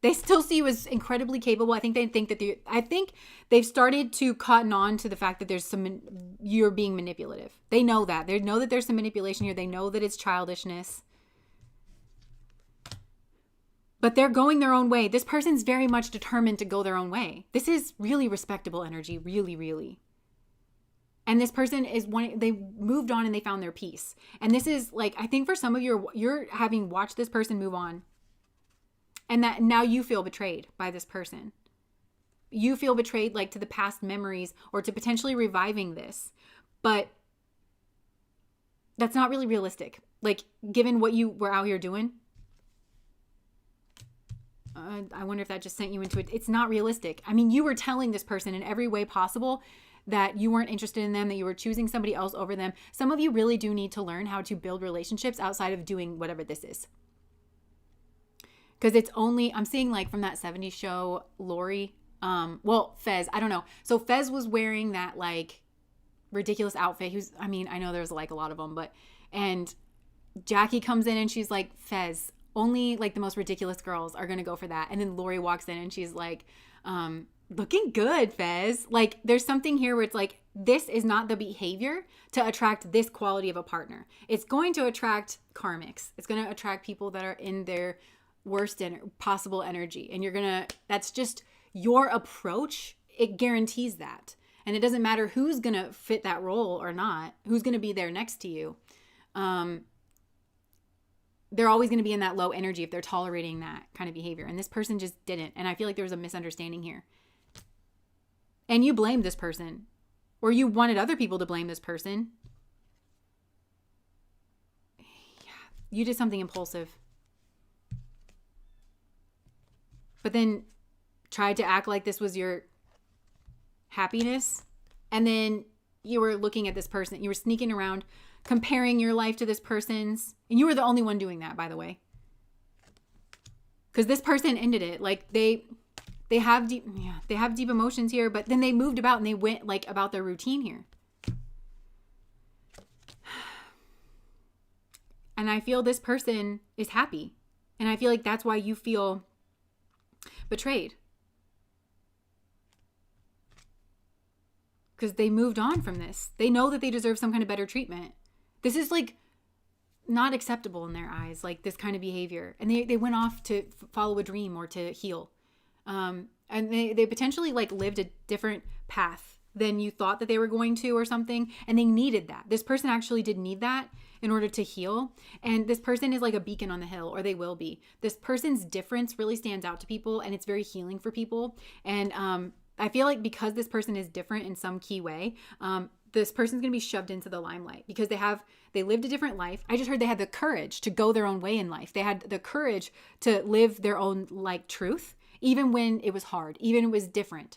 They still see you as incredibly capable. I think they've started to cotton on to the fact that you're being manipulative. They know that. They know that there's some manipulation here. They know that it's childishness. But they're going their own way. This person's very much determined to go their own way. This is really respectable energy, really, really. And this person they moved on and they found their peace. And this is like, I think for some of you, you're having watched this person move on. And that now you feel betrayed by this person. You feel betrayed like to the past memories, or to potentially reviving this. But that's not really realistic. Like, given what you were out here doing, I wonder if that just sent you into it. It's not realistic. I mean, you were telling this person in every way possible that you weren't interested in them, that you were choosing somebody else over them. Some of you really do need to learn how to build relationships outside of doing whatever this is. Because it's only, I'm seeing like from that 70s show, Lori, Fez, I don't know. So Fez was wearing that like ridiculous outfit. I know there's like a lot of them, and Jackie comes in and she's like, Fez, only like the most ridiculous girls are going to go for that. And then Lori walks in and she's like, looking good, Fez. Like, there's something here where it's like, this is not the behavior to attract this quality of a partner. It's going to attract karmics. It's going to attract people that are in their worst possible energy. And that's just your approach, it guarantees that. And it doesn't matter who's going to fit that role or not, who's going to be there next to you. They're always going to be in that low energy if they're tolerating that kind of behavior. And this person just didn't. And I feel like there was a misunderstanding here. And you blamed this person, or you wanted other people to blame this person. Yeah, you did something impulsive. But then tried to act like this was your happiness. And then you were looking at this person. You were sneaking around, comparing your life to this person's. And you were the only one doing that, by the way. Because this person ended it. Like they have deep emotions here, but then they moved about and they went like about their routine here. And I feel this person is happy. And I feel like that's why you feel betrayed. Because they moved on from this. They know that they deserve some kind of better treatment. This is like not acceptable in their eyes, like this kind of behavior. And they went off to follow a dream or to heal. And they potentially like lived a different path than you thought that they were going to or something. And they needed that. This person actually did need that in order to heal. And this person is like a beacon on the hill, or they will be. This person's difference really stands out to people, and it's very healing for people. And I feel like because this person is different in some key way, this person's going to be shoved into the limelight because they lived a different life. I just heard they had the courage to go their own way in life. They had the courage to live their own like truth, even when it was hard, even when it was different.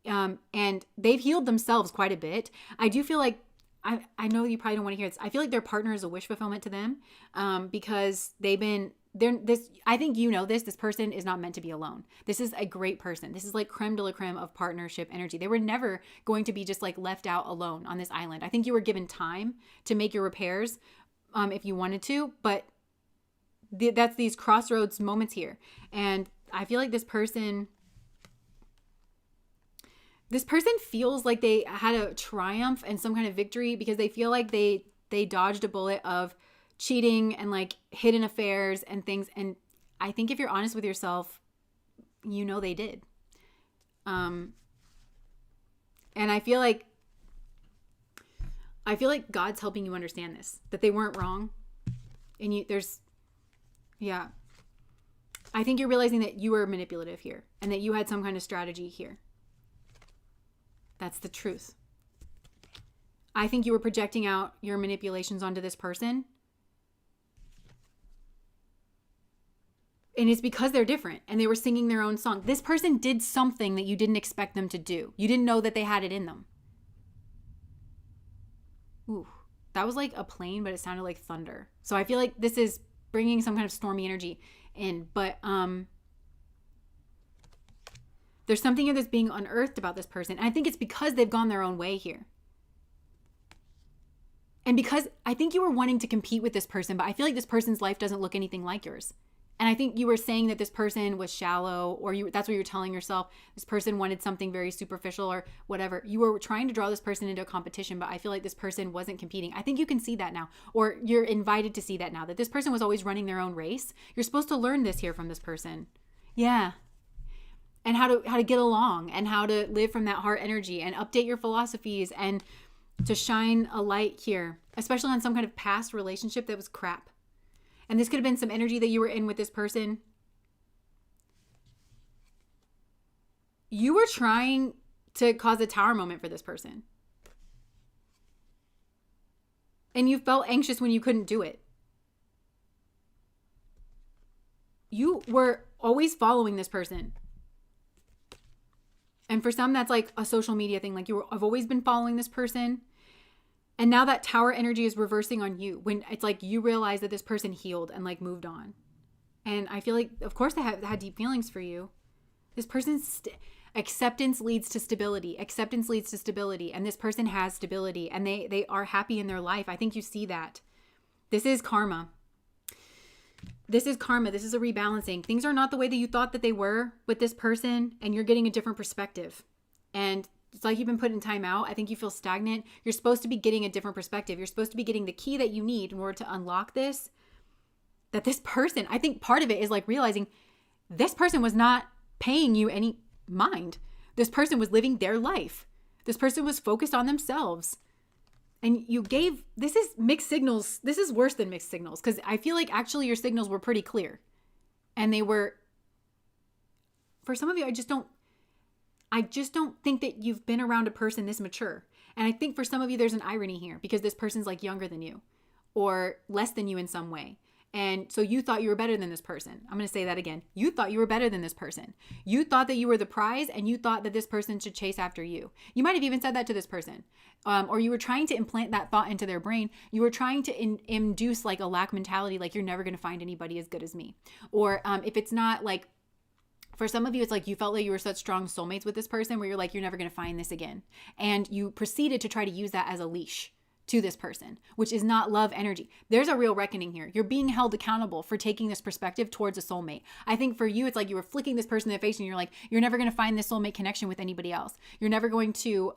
And they've healed themselves quite a bit. I do feel like, I know you probably don't want to hear this. I feel like their partner is a wish fulfillment to them, because I think you know this person is not meant to be alone. This is a great person. This is like creme de la creme of partnership energy. They were never going to be just like left out alone on this island. I think you were given time to make your repairs, if you wanted to, but that's these crossroads moments here. And I feel like this person feels like they had a triumph and some kind of victory because they feel like they dodged a bullet of cheating and like hidden affairs and things. And I think if you're honest with yourself, you know they did. And I feel like God's helping you understand this, that they weren't wrong. And I think you're realizing that you were manipulative here and that you had some kind of strategy here. That's the truth. I think you were projecting out your manipulations onto this person. And it's because they're different and they were singing their own song. This person did something that you didn't expect them to do. You didn't know that they had it in them. Ooh, that was like a plane, but it sounded like thunder. So I feel like this is bringing some kind of stormy energy in. But there's something here that's being unearthed about this person. And I think it's because they've gone their own way here. And because I think you were wanting to compete with this person, but I feel like this person's life doesn't look anything like yours. And I think you were saying that this person was shallow, or that's what you were telling yourself. This person wanted something very superficial or whatever. You were trying to draw this person into a competition, but I feel like this person wasn't competing. I think you can see that now, or you're invited to see that now, that this person was always running their own race. You're supposed to learn this here from this person. Yeah. And how to get along and how to live from that heart energy and update your philosophies and to shine a light here, especially on some kind of past relationship that was crap. And this could have been some energy that you were in with this person. You were trying to cause a tower moment for this person. And you felt anxious when you couldn't do it. You were always following this person. And for some, that's like a social media thing. Like I've always been following this person. And now that tower energy is reversing on you when it's like you realize that this person healed and like moved on. And I feel like, of course, they had deep feelings for you. This person's acceptance leads to stability. Acceptance leads to stability. And this person has stability and they are happy in their life. I think you see that. This is karma. This is karma. This is a rebalancing. Things are not the way that you thought that they were with this person, and you're getting a different perspective. And it's like you've been put in time out. I think you feel stagnant. You're supposed to be getting a different perspective. You're supposed to be getting the key that you need in order to unlock this. That this person, I think part of it is like realizing this person was not paying you any mind. This person was living their life. This person was focused on themselves. And you gave, this is mixed signals. This is worse than mixed signals because I feel like actually your signals were pretty clear. And they were, for some of you, I just don't think that you've been around a person this mature. And I think for some of you, there's an irony here because this person's like younger than you or less than you in some way. And so you thought you were better than this person. I'm going to say that again. You thought you were better than this person. You thought that you were the prize and you thought that this person should chase after you. You might have even said that to this person. Or you were trying to implant that thought into their brain. You were trying to induce like a lack mentality, like you're never going to find anybody as good as me. Or if it's not like, for some of you, it's like you felt like you were such strong soulmates with this person where you're like, you're never going to find this again. And you proceeded to try to use that as a leash to this person, which is not love energy. There's a real reckoning here. You're being held accountable for taking this perspective towards a soulmate. I think for you, it's like you were flicking this person in the face and you're like, you're never going to find this soulmate connection with anybody else. You're never going to,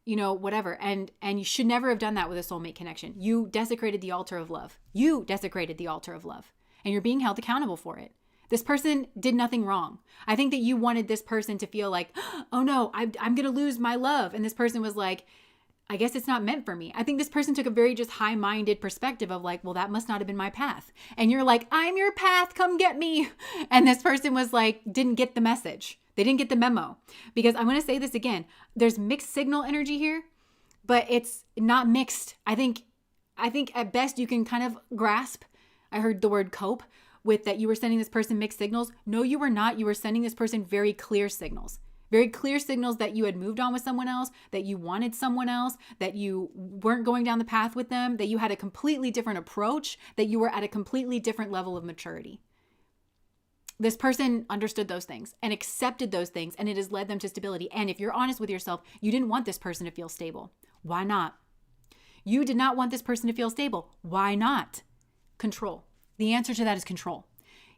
whatever. And you should never have done that with a soulmate connection. You desecrated the altar of love. You desecrated the altar of love and you're being held accountable for it. This person did nothing wrong. I think that you wanted this person to feel like, oh no, I'm going to lose my love. And this person was like, I guess it's not meant for me. I think this person took a very just high-minded perspective of like, well, that must not have been my path. And you're like, I'm your path, come get me. And this person was like, didn't get the message. They didn't get the memo. Because I'm going to say this again, there's mixed signal energy here, but it's not mixed. I think at best you can kind of grasp, I heard the word cope, with that you were sending this person mixed signals. No, you were not. You were sending this person very clear signals. Very clear signals that you had moved on with someone else, that you wanted someone else, that you weren't going down the path with them, that you had a completely different approach, that you were at a completely different level of maturity. This person understood those things and accepted those things, and it has led them to stability. And if you're honest with yourself, you didn't want this person to feel stable. Why not? You did not want this person to feel stable. Why not? Control. The answer to that is control.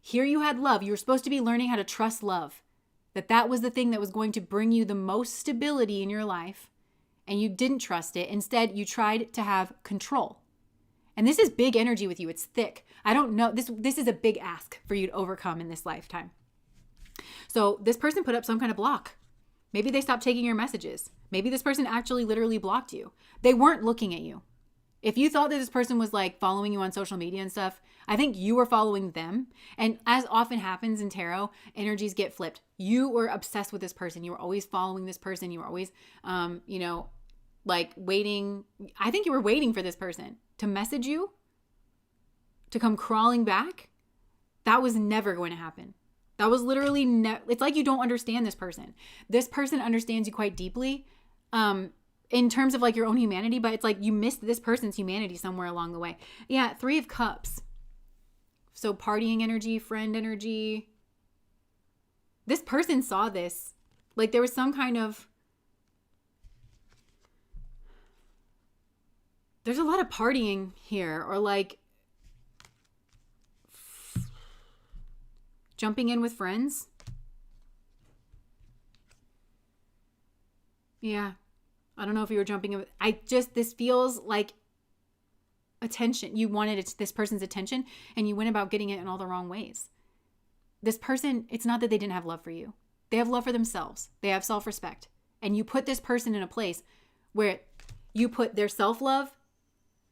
Here you had love. You were supposed to be learning how to trust love. That was the thing that was going to bring you the most stability in your life. And you didn't trust it. Instead, you tried to have control. And this is big energy with you. It's thick. I don't know. This is a big ask for you to overcome in this lifetime. So this person put up some kind of block. Maybe they stopped taking your messages. Maybe this person actually literally blocked you. They weren't looking at you. If you thought that this person was like following you on social media and stuff, I think you were following them. And as often happens in tarot, energies get flipped. You were obsessed with this person. You were always following this person. You were always, like waiting. I think you were waiting for this person to message you, to come crawling back. That was never going to happen. That was literally, it's like you don't understand this person. This person understands you quite deeply. In terms of like your own humanity, but it's like you missed this person's humanity somewhere along the way. Yeah, 3 of Cups. So partying energy, friend energy. This person saw this. Like there was some kind of, there's a lot of partying here, or like jumping in with friends. Yeah. I don't know if you were jumping in. This feels like attention. You wanted this person's attention and you went about getting it in all the wrong ways. This person, it's not that they didn't have love for you. They have love for themselves. They have self-respect. And you put this person in a place where you put their self-love.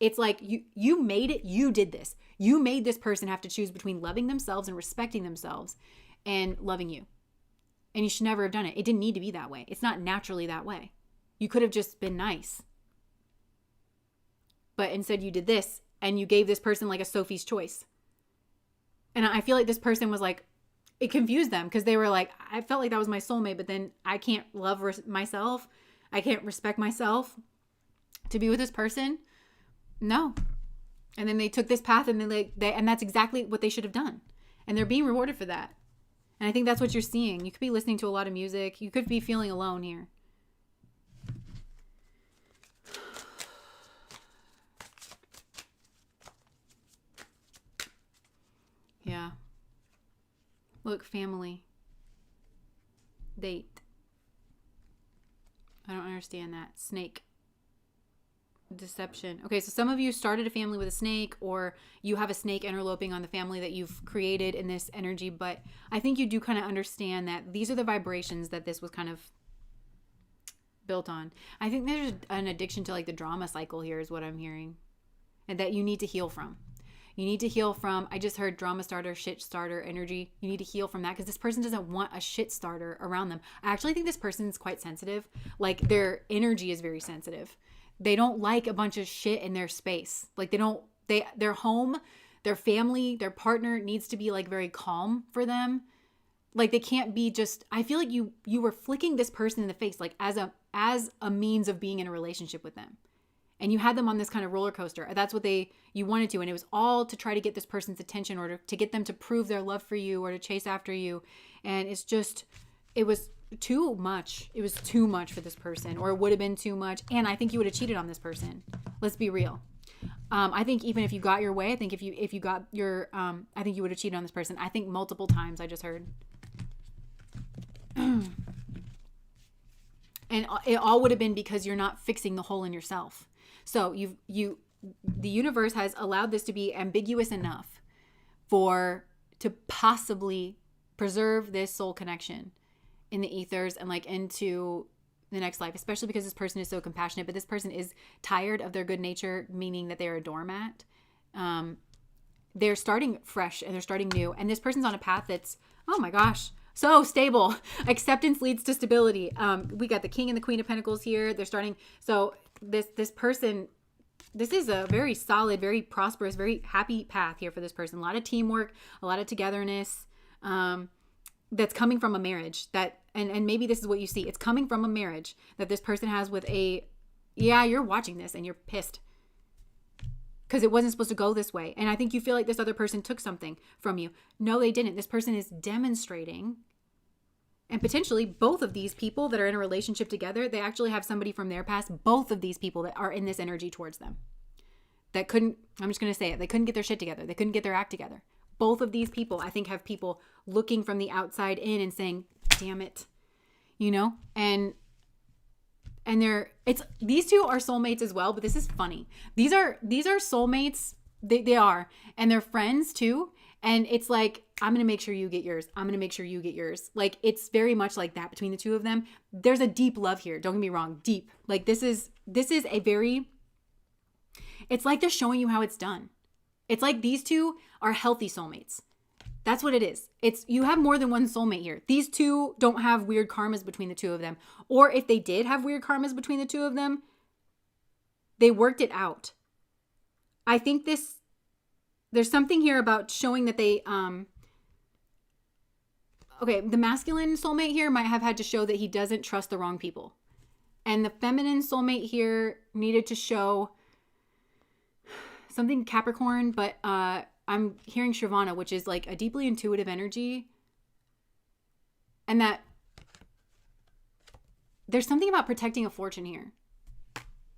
It's like you made it. You did this. You made this person have to choose between loving themselves and respecting themselves and loving you. And you should never have done it. It didn't need to be that way. It's not naturally that way. You could have just been nice. But instead you did this and you gave this person like a Sophie's choice. And I feel like this person was like, it confused them because they were like, I felt like that was my soulmate, but then I can't love myself. I can't respect myself to be with this person. No. And then they took this path and and that's exactly what they should have done. And they're being rewarded for that. And I think that's what you're seeing. You could be listening to a lot of music. You could be feeling alone here. Yeah. Look, family. Date. I don't understand that. Snake. Deception. Okay, so some of you started a family with a snake, or you have a snake interloping on the family that you've created in this energy, but I think you do kind of understand that these are the vibrations that this was kind of built on. I think there's an addiction to like the drama cycle here is what I'm hearing, and that you need to heal from. You need to heal from, I just heard drama starter, shit starter energy. You need to heal from that because this person doesn't want a shit starter around them. I actually think this person is quite sensitive. Like their energy is very sensitive. They don't like a bunch of shit in their space. Like their home, their family, their partner needs to be like very calm for them. Like they can't be just, I feel like you were flicking this person in the face, like as a means of being in a relationship with them. And you had them on this kind of roller coaster. That's what you wanted to. And it was all to try to get this person's attention or to get them to prove their love for you or to chase after you. And it was too much. It was too much for this person, or it would have been too much. And I think you would have cheated on this person. Let's be real. I think even if you got your way, I think if you got your, I think you would have cheated on this person. I think multiple times. I just heard. And it all would have been because you're not fixing the hole in yourself. So the universe has allowed this to be ambiguous enough to possibly preserve this soul connection in the ethers and like into the next life, especially because this person is so compassionate, but this person is tired of their good nature, meaning that they're a doormat. They're starting fresh and they're starting new. And this person's on a path that's, oh my gosh, so stable. Acceptance leads to stability. We got the King and the Queen of Pentacles here. They're starting. So this person, this is a very solid, very prosperous, very happy path here for this person. A lot of teamwork, a lot of togetherness. That's coming from a marriage and maybe this is what you see. It's coming from a marriage that this person has with you're watching this and you're pissed because it wasn't supposed to go this way. And I think you feel like this other person took something from you. No, they didn't. This person is demonstrating, and potentially both of these people that are in a relationship together, they actually have somebody from their past, both of these people that are in this energy towards them that couldn't, I'm just going to say it, they couldn't get their shit together. They couldn't get their act together. Both of these people, I think, have people looking from the outside in and saying, damn it, and these two are soulmates as well, but this is funny. These are soulmates. They are, and they're friends too. And it's like, I'm going to make sure you get yours. I'm going to make sure you get yours. Like, it's very much like that between the two of them. There's a deep love here. Don't get me wrong. Deep. Like this is a very, it's like they're showing you how it's done. It's like these two are healthy soulmates. That's what it is. You have more than one soulmate here. These two don't have weird karmas between the two of them. Or if they did have weird karmas between the two of them, they worked it out. I think there's something here about showing that they, the masculine soulmate here might have had to show that he doesn't trust the wrong people. And the feminine soulmate here needed to show something Capricorn, but I'm hearing Shravana, which is like a deeply intuitive energy. And that there's something about protecting a fortune here.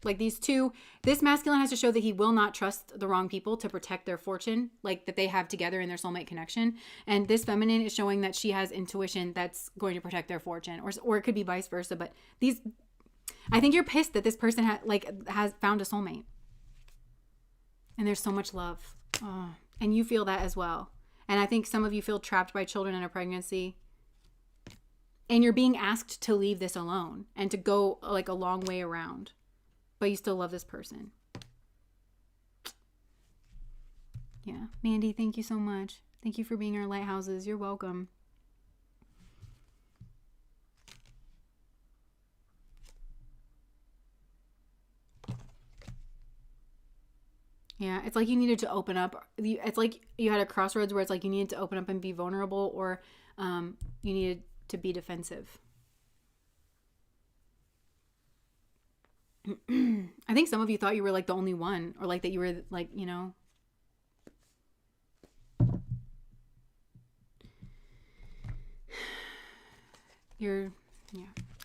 Like these two, this masculine has to show that he will not trust the wrong people to protect their fortune, like that they have together in their soulmate connection. And this feminine is showing that she has intuition that's going to protect their fortune, or it could be vice versa. But I think you're pissed that this person has found a soulmate. And there's so much love. Oh, and you feel that as well. And I think some of you feel trapped by children in a pregnancy. And you're being asked to leave this alone and to go like a long way around. But you still love this person. Yeah. Mandy, thank you so much. Thank you for being our lighthouses. You're welcome. Yeah, it's like you needed to open up. It's like you had a crossroads where it's like you needed to open up and be vulnerable, or you needed to be defensive. I think some of you thought you were like the only one, or like that you were like,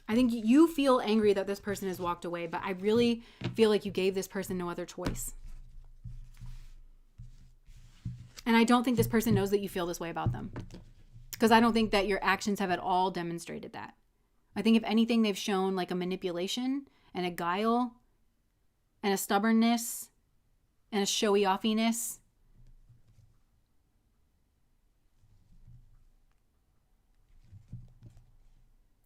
I think you feel angry that this person has walked away, but I really feel like you gave this person no other choice. And I don't think this person knows that you feel this way about them, because I don't think that your actions have at all demonstrated that. I think if anything, they've shown like a manipulation and a guile and a stubbornness and a showy offiness.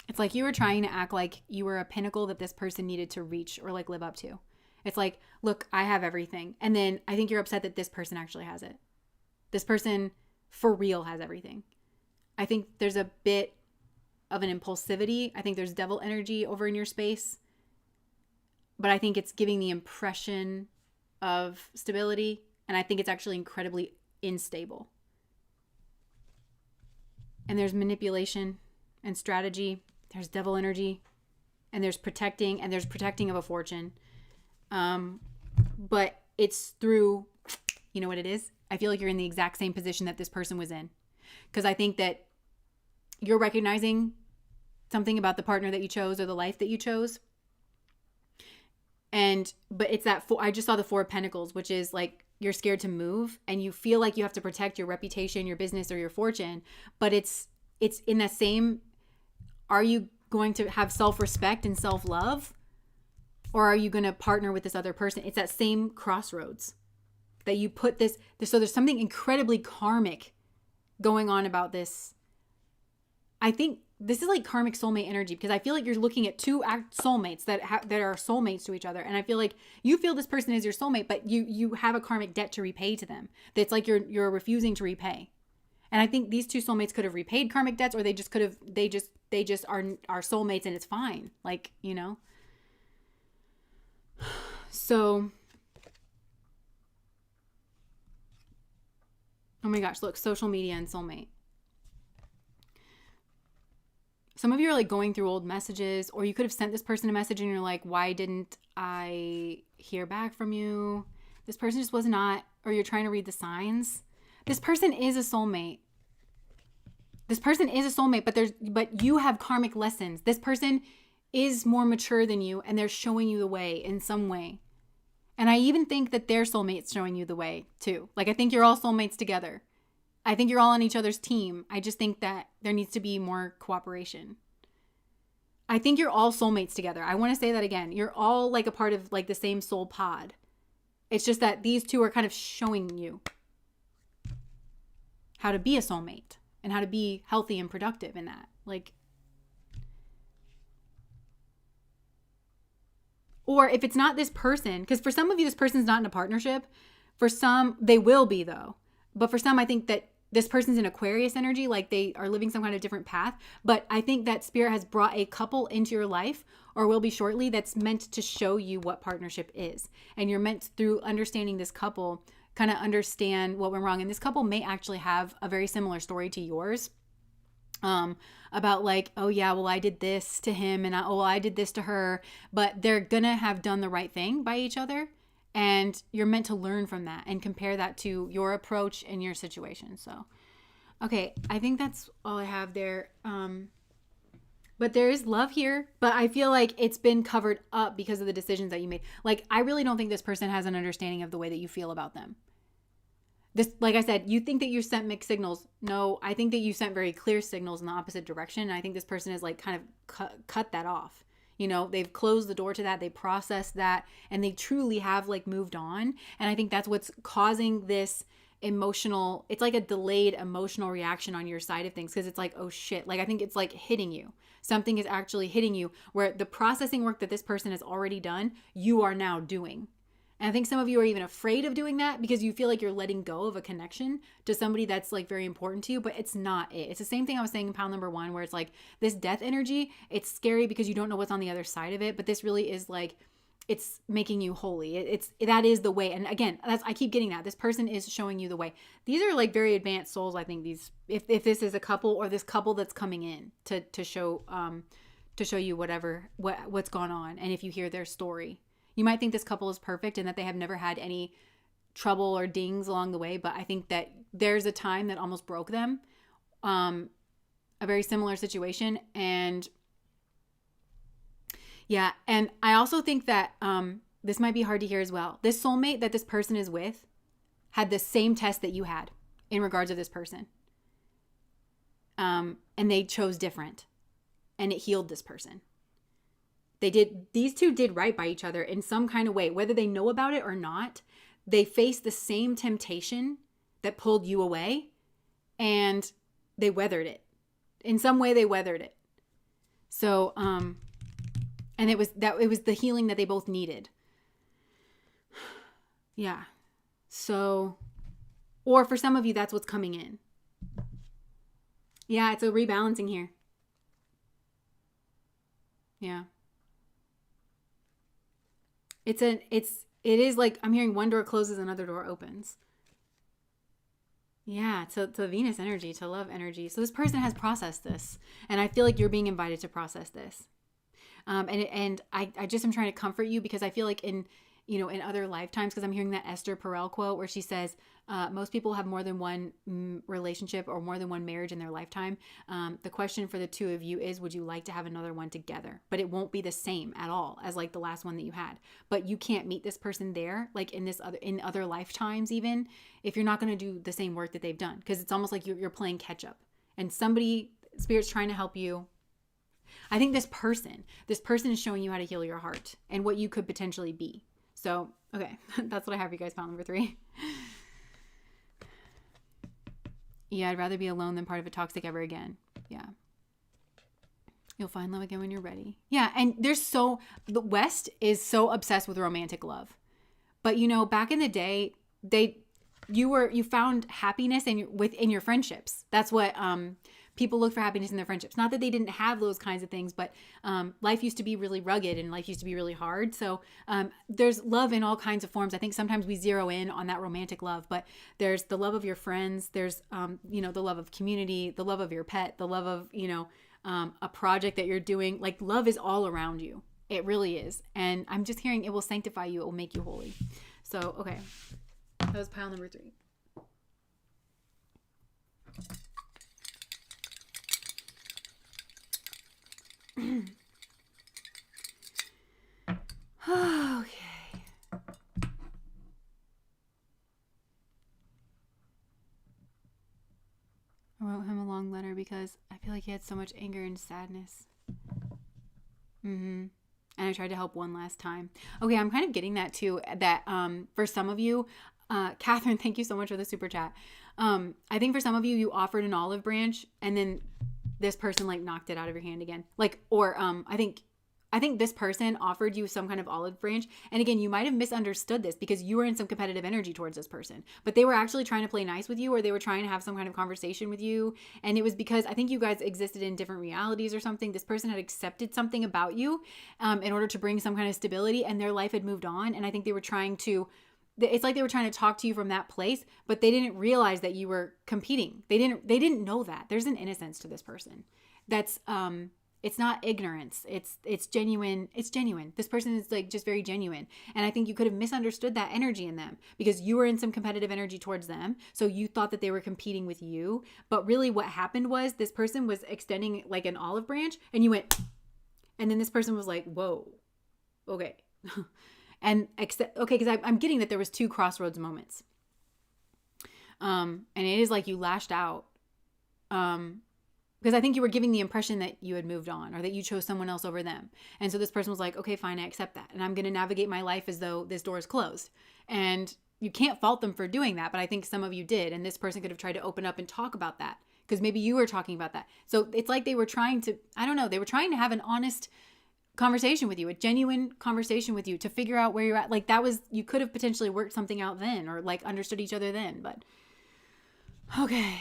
It's like you were trying to act like you were a pinnacle that this person needed to reach or like live up to. It's like, look, I have everything. And then I think you're upset that this person actually has it. This person for real has everything. I think there's a bit of an impulsivity. I think there's devil energy over in your space. But I think it's giving the impression of stability. And I think it's actually incredibly unstable. And there's manipulation and strategy. There's devil energy. And there's protecting of a fortune. But it's through, you know what it is? I feel like you're in the exact same position that this person was in. Because I think that you're recognizing something about the partner that you chose or the life that you chose. But it's that, I just saw the 4 of Pentacles, which is like you're scared to move and you feel like you have to protect your reputation, your business, or your fortune. But it's in that same, are you going to have self-respect and self-love? Or are you going to partner with this other person? It's that same crossroads that you put this. So there's something incredibly karmic going on about this. I think this is like karmic soulmate energy, because I feel like you're looking at 2 soulmates that are soulmates to each other. And I feel like you feel this person is your soulmate, but you have a karmic debt to repay to them. That's like you're refusing to repay. And I think these 2 soulmates could have repaid karmic debts, or they just are soulmates and it's fine. Like, you know. So, oh my gosh, look, social media and soulmate. Some of you are like going through old messages, or you could have sent this person a message and you're like, why didn't I hear back from you? This person just was not, or you're trying to read the signs. This person is a soulmate. But you have karmic lessons. This person is more mature than you, and they're showing you the way in some way. And I even think that their soulmate's showing you the way too. Like, I think you're all soulmates together. I think you're all on each other's team. I just think that there needs to be more cooperation. I think you're all soulmates together. I want to say that again. You're all like a part of like the same soul pod. It's just that these 2 are kind of showing you how to be a soulmate and how to be healthy and productive in that. Like, or if it's not this person, because for some of you, this person's not in a partnership. For some, they will be though. But for some, I think that this person's in Aquarius energy, like they are living some kind of different path. But I think that Spirit has brought a couple into your life, or will be shortly, that's meant to show you what partnership is. And you're meant, through understanding this couple, kind of understand what went wrong. And this couple may actually have a very similar story to yours. About like, oh yeah, well, I did this to him, and I did this to her. But they're gonna have done the right thing by each other. And you're meant to learn from that and compare that to your approach and your situation. So, okay, I think that's all I have there. But there is love here, but I feel like it's been covered up because of the decisions that you made. Like, I really don't think this person has an understanding of the way that you feel about them. This, like I said, you think that you sent mixed signals. No, I think that you sent very clear signals in the opposite direction. And I think this person has like kind of cut that off. You know, they've closed the door to that. They processed that, and they truly have like moved on. And I think that's what's causing this emotional, it's like a delayed emotional reaction on your side of things. Cause it's like, oh shit. Like, I think it's like hitting you. Something is actually hitting you, where the processing work that this person has already done, you are now doing. And I think some of you are even afraid of doing that because you feel like you're letting go of a connection to somebody that's like very important to you, but it's not it. It's the same thing I was saying in pile number 1, where it's like this death energy, it's scary because you don't know what's on the other side of it, but this really is like, it's making you holy. That is the way. And again, I keep getting that. This person is showing you the way. These are like very advanced souls. I think these, if this is a couple, or this couple that's coming in to show you what's gone on. And if you hear their story, you might think this couple is perfect and that they have never had any trouble or dings along the way. But I think that there's a time that almost broke them. A very similar situation. And yeah. And I also think that this might be hard to hear as well. This soulmate that this person is with had the same test that you had in regards to this person. And they chose different. And it healed this person. These two did right by each other in some kind of way, whether they know about it or not. They faced the same temptation that pulled you away, and they weathered it. In some way, they weathered it. So, and it was the healing that they both needed. Yeah. So, or for some of you, that's what's coming in. Yeah, it's a rebalancing here. Yeah. It is like, I'm hearing one door closes, another door opens. Yeah, to Venus energy, to love energy. So this person has processed this, and I feel like you're being invited to process this. And I just am trying to comfort you, because I feel like in other lifetimes, because I'm hearing that Esther Perel quote where she says, most people have more than one relationship or more than one marriage in their lifetime. The question for the two of you is, would you like to have another one together? But it won't be the same at all as like the last one that you had. But you can't meet this person there, like in other lifetimes, even if you're not going to do the same work that they've done, because it's almost like you're playing catch up, and Spirit's trying to help you. I think this person is showing you how to heal your heart and what you could potentially be. So, okay, that's what I have for you guys, pile number 3. Yeah, I'd rather be alone than part of a toxic ever again. Yeah. You'll find love again when you're ready. Yeah, and the West is so obsessed with romantic love. But back in the day, you found happiness within your friendships. That's what people look for, happiness in their friendships. Not that they didn't have those kinds of things, but life used to be really rugged and life used to be really hard. So there's love in all kinds of forms. I think sometimes we zero in on that romantic love, but there's the love of your friends. There's, the love of community, the love of your pet, the love of, a project that you're doing. Like, love is all around you. It really is. And I'm just hearing it will sanctify you. It will make you holy. So, okay. That was pile number 3. Okay. I wrote him a long letter because I feel like he had so much anger and sadness. And I tried to help one last time. Okay, I'm kind of getting that too, that for some of you, Catherine, thank you so much for the super chat. I think for some of you, you offered an olive branch, and then this person like knocked it out of your hand again. Like, or I think this person offered you some kind of olive branch. And again, you might have misunderstood this because you were in some competitive energy towards this person, but they were actually trying to play nice with you, or they were trying to have some kind of conversation with you. And it was because I think you guys existed in different realities or something. This person had accepted something about you in order to bring some kind of stability, and their life had moved on. And I think they were trying to talk to you from that place, but they didn't realize that you were competing. They didn't know that. There's an innocence to this person. That's, it's not ignorance. It's genuine. It's genuine. This person is like just very genuine. And I think you could have misunderstood that energy in them because you were in some competitive energy towards them. So you thought that they were competing with you. But really what happened was this person was extending like an olive branch, and you went, and then this person was like, whoa, okay. And because I'm getting that there was 2 crossroads moments. And it is like you lashed out. Because I think you were giving the impression that you had moved on, or that you chose someone else over them. And so this person was like, okay, fine, I accept that. And I'm going to navigate my life as though this door is closed. And you can't fault them for doing that. But I think some of you did. And this person could have tried to open up and talk about that, because maybe you were talking about that. So it's like they were trying to, I don't know, they were trying to have an honest conversation with you, a genuine conversation with you to figure out where you're at. Like that was, you could have potentially worked something out then, or like understood each other then, but okay.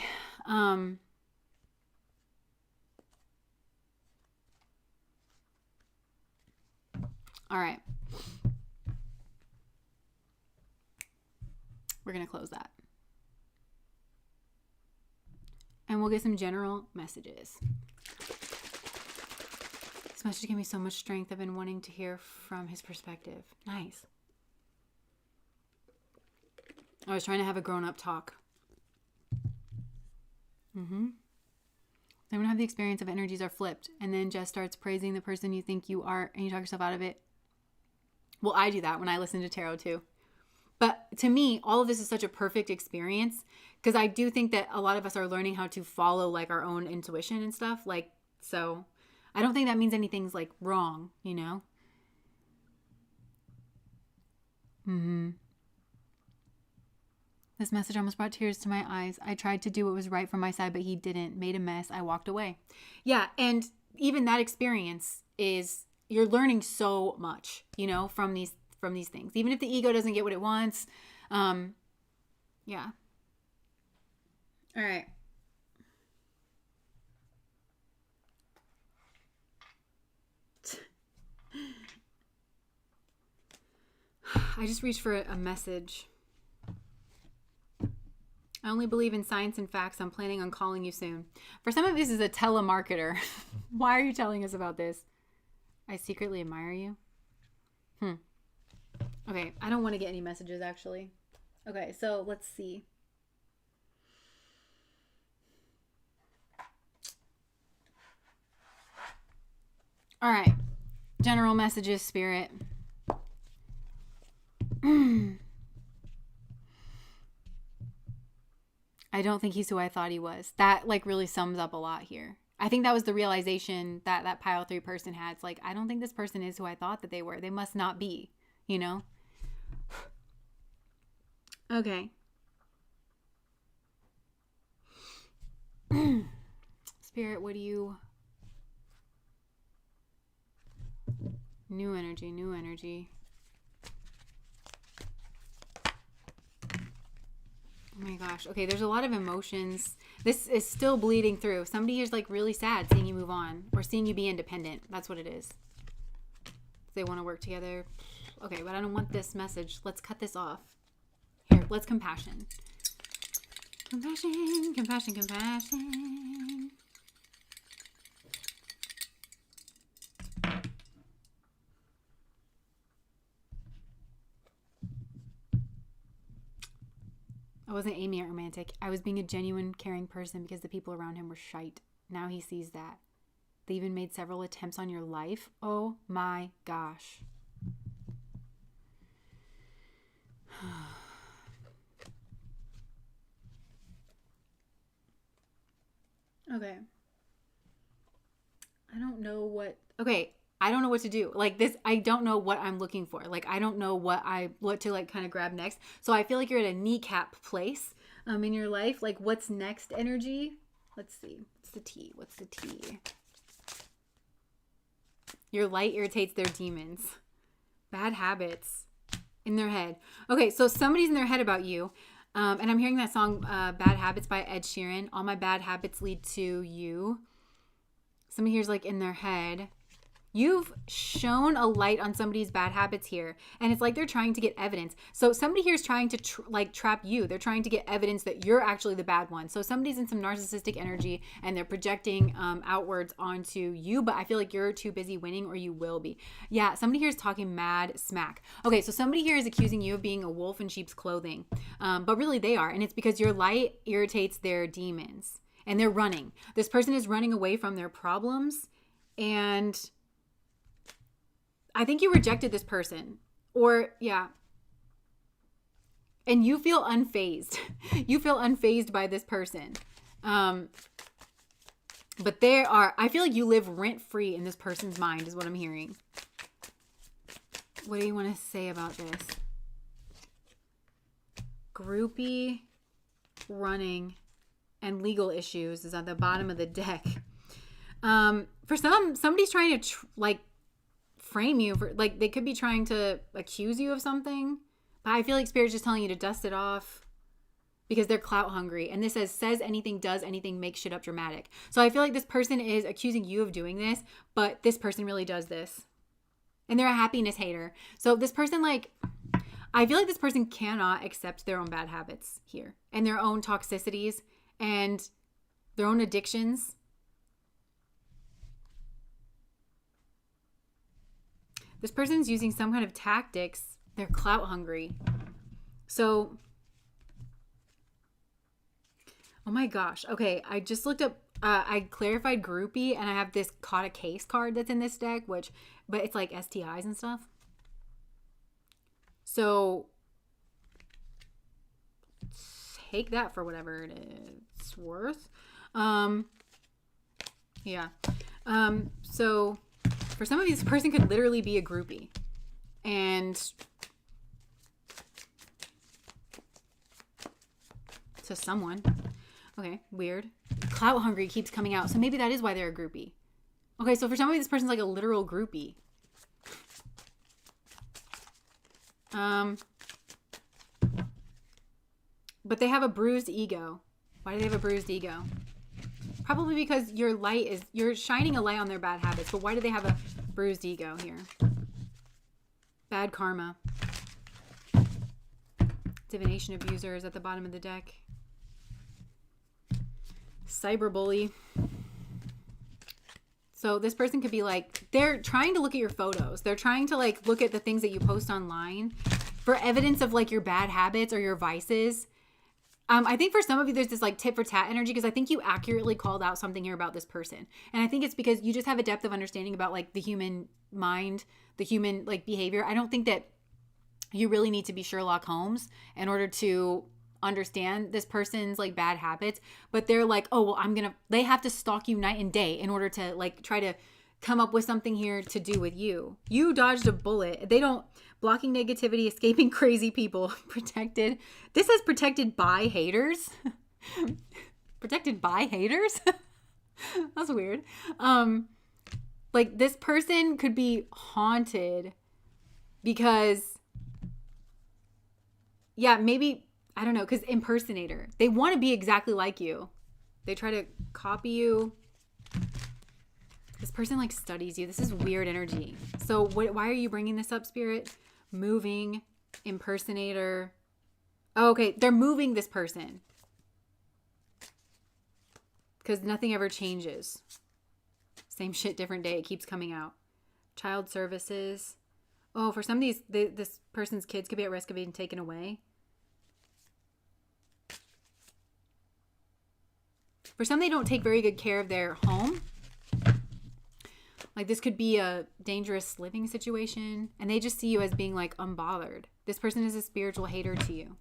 All right. We're going to close that. And we'll get some general messages. This message gave me so much strength. I've been wanting to hear from his perspective. Nice. I was trying to have a grown-up talk. Then we have the experience of energies are flipped, and then Jess starts praising the person you think you are, and you talk yourself out of it. Well, I do that when I listen to tarot too. But to me, all of this is such a perfect experience, because I do think that a lot of us are learning how to follow like our own intuition and stuff. Like, so I don't think that means anything's like wrong, you know? This message almost brought tears to my eyes. I tried to do what was right for my side, but he didn't. Made a mess. I walked away. Yeah, and even that experience is, you're learning so much, you know, from these things. Even if the ego doesn't get what it wants. Yeah. All right. I just reached for a message. I only believe in science and facts. I'm planning on calling you soon. For some of this is a telemarketer. Why are you telling us about this? I secretly admire you. Okay, I don't want to get any messages actually. Okay, so let's see. All right. General messages, Spirit. I don't think he's who I thought he was. That like really sums up a lot here. I think that was the realization that that pile 3 person had. It's like, I don't think this person is who I thought that they were. They must not be, you know? Okay. Spirit, what do you... New energy, new energy. Oh my gosh. Okay, there's a lot of emotions. This is still bleeding through. Somebody here's like really sad seeing you move on or seeing you be independent. That's what it is. They want to work together. Okay, but I don't want this message. Let's cut this off. Here, let's compassion. Compassion, compassion, compassion. I wasn't aiming at romantic. I was being a genuine, caring person because the people around him were shite. Now he sees that. They even made several attempts on your life. Oh my gosh. Okay. I don't know what... Okay, I don't know what to do. Like this, I don't know what I'm looking for. Like I don't know what to like kind of grab next. So I feel like you're at a kneecap place in your life. Like what's next energy? Let's see. What's the T? What's the T? Your light irritates their demons. Bad habits in their head. Okay, so somebody's in their head about you. And I'm hearing that song, Bad Habits by Ed Sheeran. All my bad habits lead to you. Somebody here's like in their head. You've shown a light on somebody's bad habits here. And it's like they're trying to get evidence. So somebody here is trying to trap you. They're trying to get evidence that you're actually the bad one. So somebody's in some narcissistic energy and they're projecting outwards onto you. But I feel like you're too busy winning or you will be. Yeah, somebody here is talking mad smack. Okay, so somebody here is accusing you of being a wolf in sheep's clothing. But really they are. And it's because your light irritates their demons. And they're running. This person is running away from their problems. And I think you rejected this person. Or, yeah. And you feel unfazed. You feel unfazed by this person. But I feel like you live rent-free in this person's mind is what I'm hearing. What do you want to say about this? Groupie, running, and legal issues is at the bottom of the deck. For somebody's trying to frame you for, like, they could be trying to accuse you of something, but I feel like Spirit's just telling you to dust it off because they're clout hungry. And this says anything, does anything, makes shit up dramatic. So I feel like this person is accusing you of doing this, but this person really does this. And they're a happiness hater. So this person, I feel like this person cannot accept their own bad habits here and their own toxicities and their own addictions. This person's using some kind of tactics. They're clout hungry. So, oh my gosh. Okay, I just looked up, I clarified groupie, and I have this caught a case card that's in this deck, but it's like STIs and stuff. So, take that for whatever it's worth. Yeah. So for some of you, this person could literally be a groupie. And to someone. Okay, weird. Clout hungry keeps coming out. So maybe that is why they're a groupie. Okay, so for some of you, this person's like a literal groupie. But they have a bruised ego. Why do they have a bruised ego? Probably because you're shining a light on their bad habits. But why do they have a bruised ego here? Bad karma. Divination abuser is at the bottom of the deck. Cyberbully. So this person could be like, they're trying to look at your photos. They're trying to like look at the things that you post online for evidence of like your bad habits or your vices. I think for some of you, there's this like tit for tat energy because I think you accurately called out something here about this person. And I think it's because you just have a depth of understanding about like the human mind, the human like behavior. I don't think that you really need to be Sherlock Holmes in order to understand this person's like bad habits. But they're like, oh, well, they have to stalk you night and day in order to like try to come up with something here to do with you. You dodged a bullet. They don't. Blocking negativity, escaping crazy people, protected. This is protected by haters. Protected by haters? That's weird. Like this person could be haunted because, yeah, maybe, I don't know, because impersonator. They want to be exactly like you. They try to copy you. This person like studies you. This is weird energy. So why are you bringing this up, Spirit? Moving, impersonator. Oh, okay, they're moving this person because nothing ever changes. Same shit, different day. It keeps coming out. Child services. Oh, for some of these, this person's kids could be at risk of being taken away. For some, they don't take very good care of their home. Like this could be a dangerous living situation and they just see you as being like unbothered. This person is a spiritual hater to you.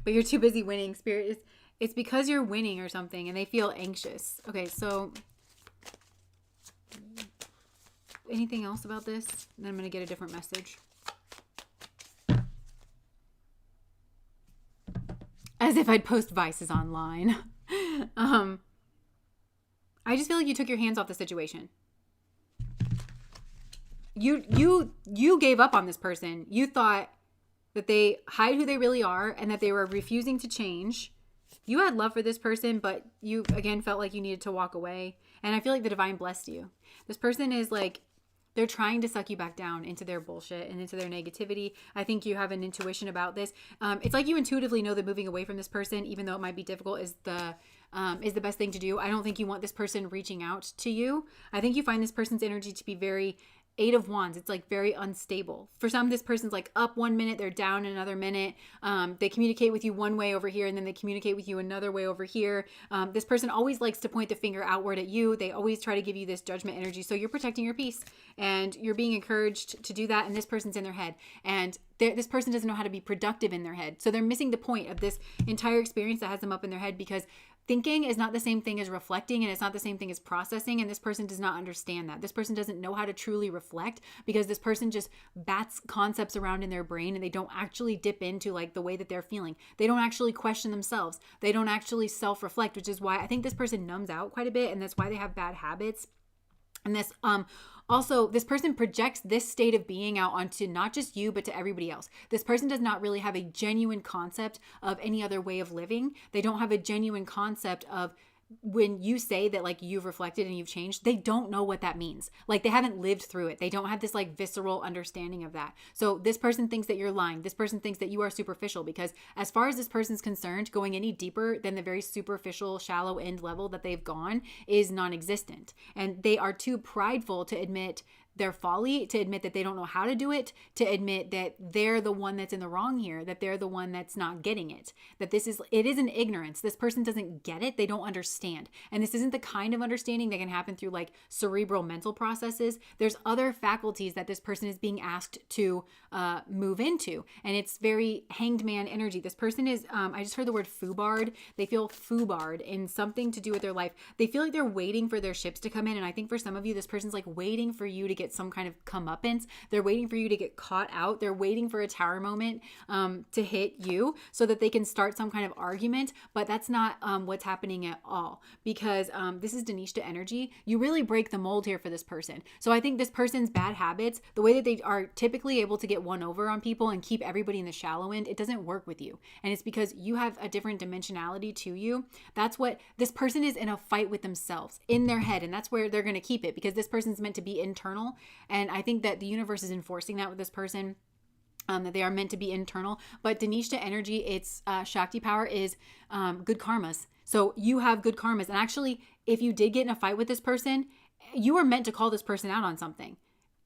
But you're too busy winning. Spirit, it's because you're winning or something and they feel anxious. Okay, so anything else about this? Then I'm going to get a different message. As if I'd post vices online. I just feel like you took your hands off the situation. You gave up on this person. You thought that they hide who they really are and that they were refusing to change. You had love for this person, but you again felt like you needed to walk away. And I feel like the divine blessed you. This person is like, they're trying to suck you back down into their bullshit and into their negativity. I think you have an intuition about this. It's like you intuitively know that moving away from this person, even though it might be difficult, is the best thing to do. I don't think you want this person reaching out to you. I think you find this person's energy to be very 8 of Wands. It's like very unstable. For some, this person's like up 1 minute, they're down another minute. They communicate with you one way over here and then they communicate with you another way over here. This person always likes to point the finger outward at you. They always try to give you this judgment energy. So you're protecting your peace and you're being encouraged to do that. And this person's in their head and this person doesn't know how to be productive in their head. So they're missing the point of this entire experience that has them up in their head because thinking is not the same thing as reflecting and it's not the same thing as processing. And this person does not understand that. This person doesn't know how to truly reflect because this person just bats concepts around in their brain and they don't actually dip into like the way that they're feeling. They don't actually question themselves. They don't actually self-reflect, which is why I think this person numbs out quite a bit. And that's why they have bad habits. And this, also, this person projects this state of being out onto not just you, but to everybody else. This person does not really have a genuine concept of any other way of living. They don't have a genuine concept of when you say that like you've reflected and you've changed, they don't know what that means. Like they haven't lived through it. They don't have this like visceral understanding of that. So this person thinks that you're lying. This person thinks that you are superficial because as far as this person's concerned, going any deeper than the very superficial, shallow end level that they've gone is non-existent. And they are too prideful to admit their folly, to admit that they don't know how to do it, to admit that they're the one that's in the wrong here, that they're the one that's not getting it, that it is an ignorance. This person doesn't get it. They don't understand. And this isn't the kind of understanding that can happen through like cerebral mental processes. There's other faculties that this person is being asked to move into. And it's very hanged man energy. This person is, I just heard the word foobarred. They feel foobarred in something to do with their life. They feel like they're waiting for their ships to come in. And I think for some of you, this person's like waiting for you to get some kind of comeuppance. They're waiting for you to get caught out. They're waiting for a tower moment to hit you so that they can start some kind of argument. But that's not what's happening at all, because this is Danishta energy. You really break the mold here for this person. So I think this person's bad habits, the way that they are typically able to get one over on people and keep everybody in the shallow end, it doesn't work with you. And it's because you have a different dimensionality to you. That's what this person is, in a fight with themselves in their head. And that's where they're going to keep it, because this person's meant to be internal. And I think that the universe is enforcing that with this person. That they are meant to be internal. But Danishta energy, its Shakti power is good karmas. So you have good karmas. And actually, if you did get in a fight with this person, you were meant to call this person out on something.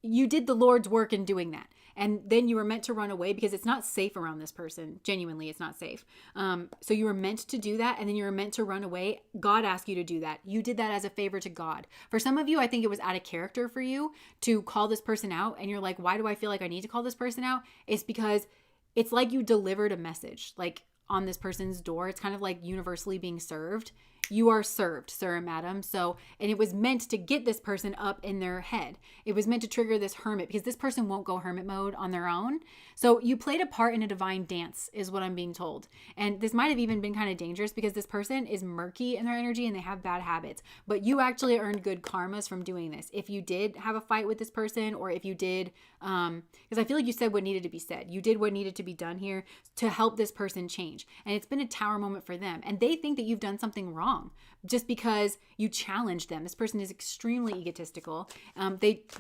You did the Lord's work in doing that. And then you were meant to run away because it's not safe around this person. Genuinely, it's not safe. So you were meant to do that, and then you were meant to run away. God asked you to do that. You did that as a favor to God. For some of you, I think it was out of character for you to call this person out. And you're like, why do I feel like I need to call this person out? It's because it's like you delivered a message, like on this person's door. It's kind of like universally being served. You are served, sir and madam. So, and it was meant to get this person up in their head. It was meant to trigger this hermit, because this person won't go hermit mode on their own. So you played a part in a divine dance, is what I'm being told. And this might have even been kind of dangerous, because this person is murky in their energy and they have bad habits. But you actually earned good karmas from doing this. If you did have a fight with this person, or if you did, because I feel like you said what needed to be said. You did what needed to be done here to help this person change. And it's been a tower moment for them. And they think that you've done something wrong just because you challenged them. This person is extremely egotistical.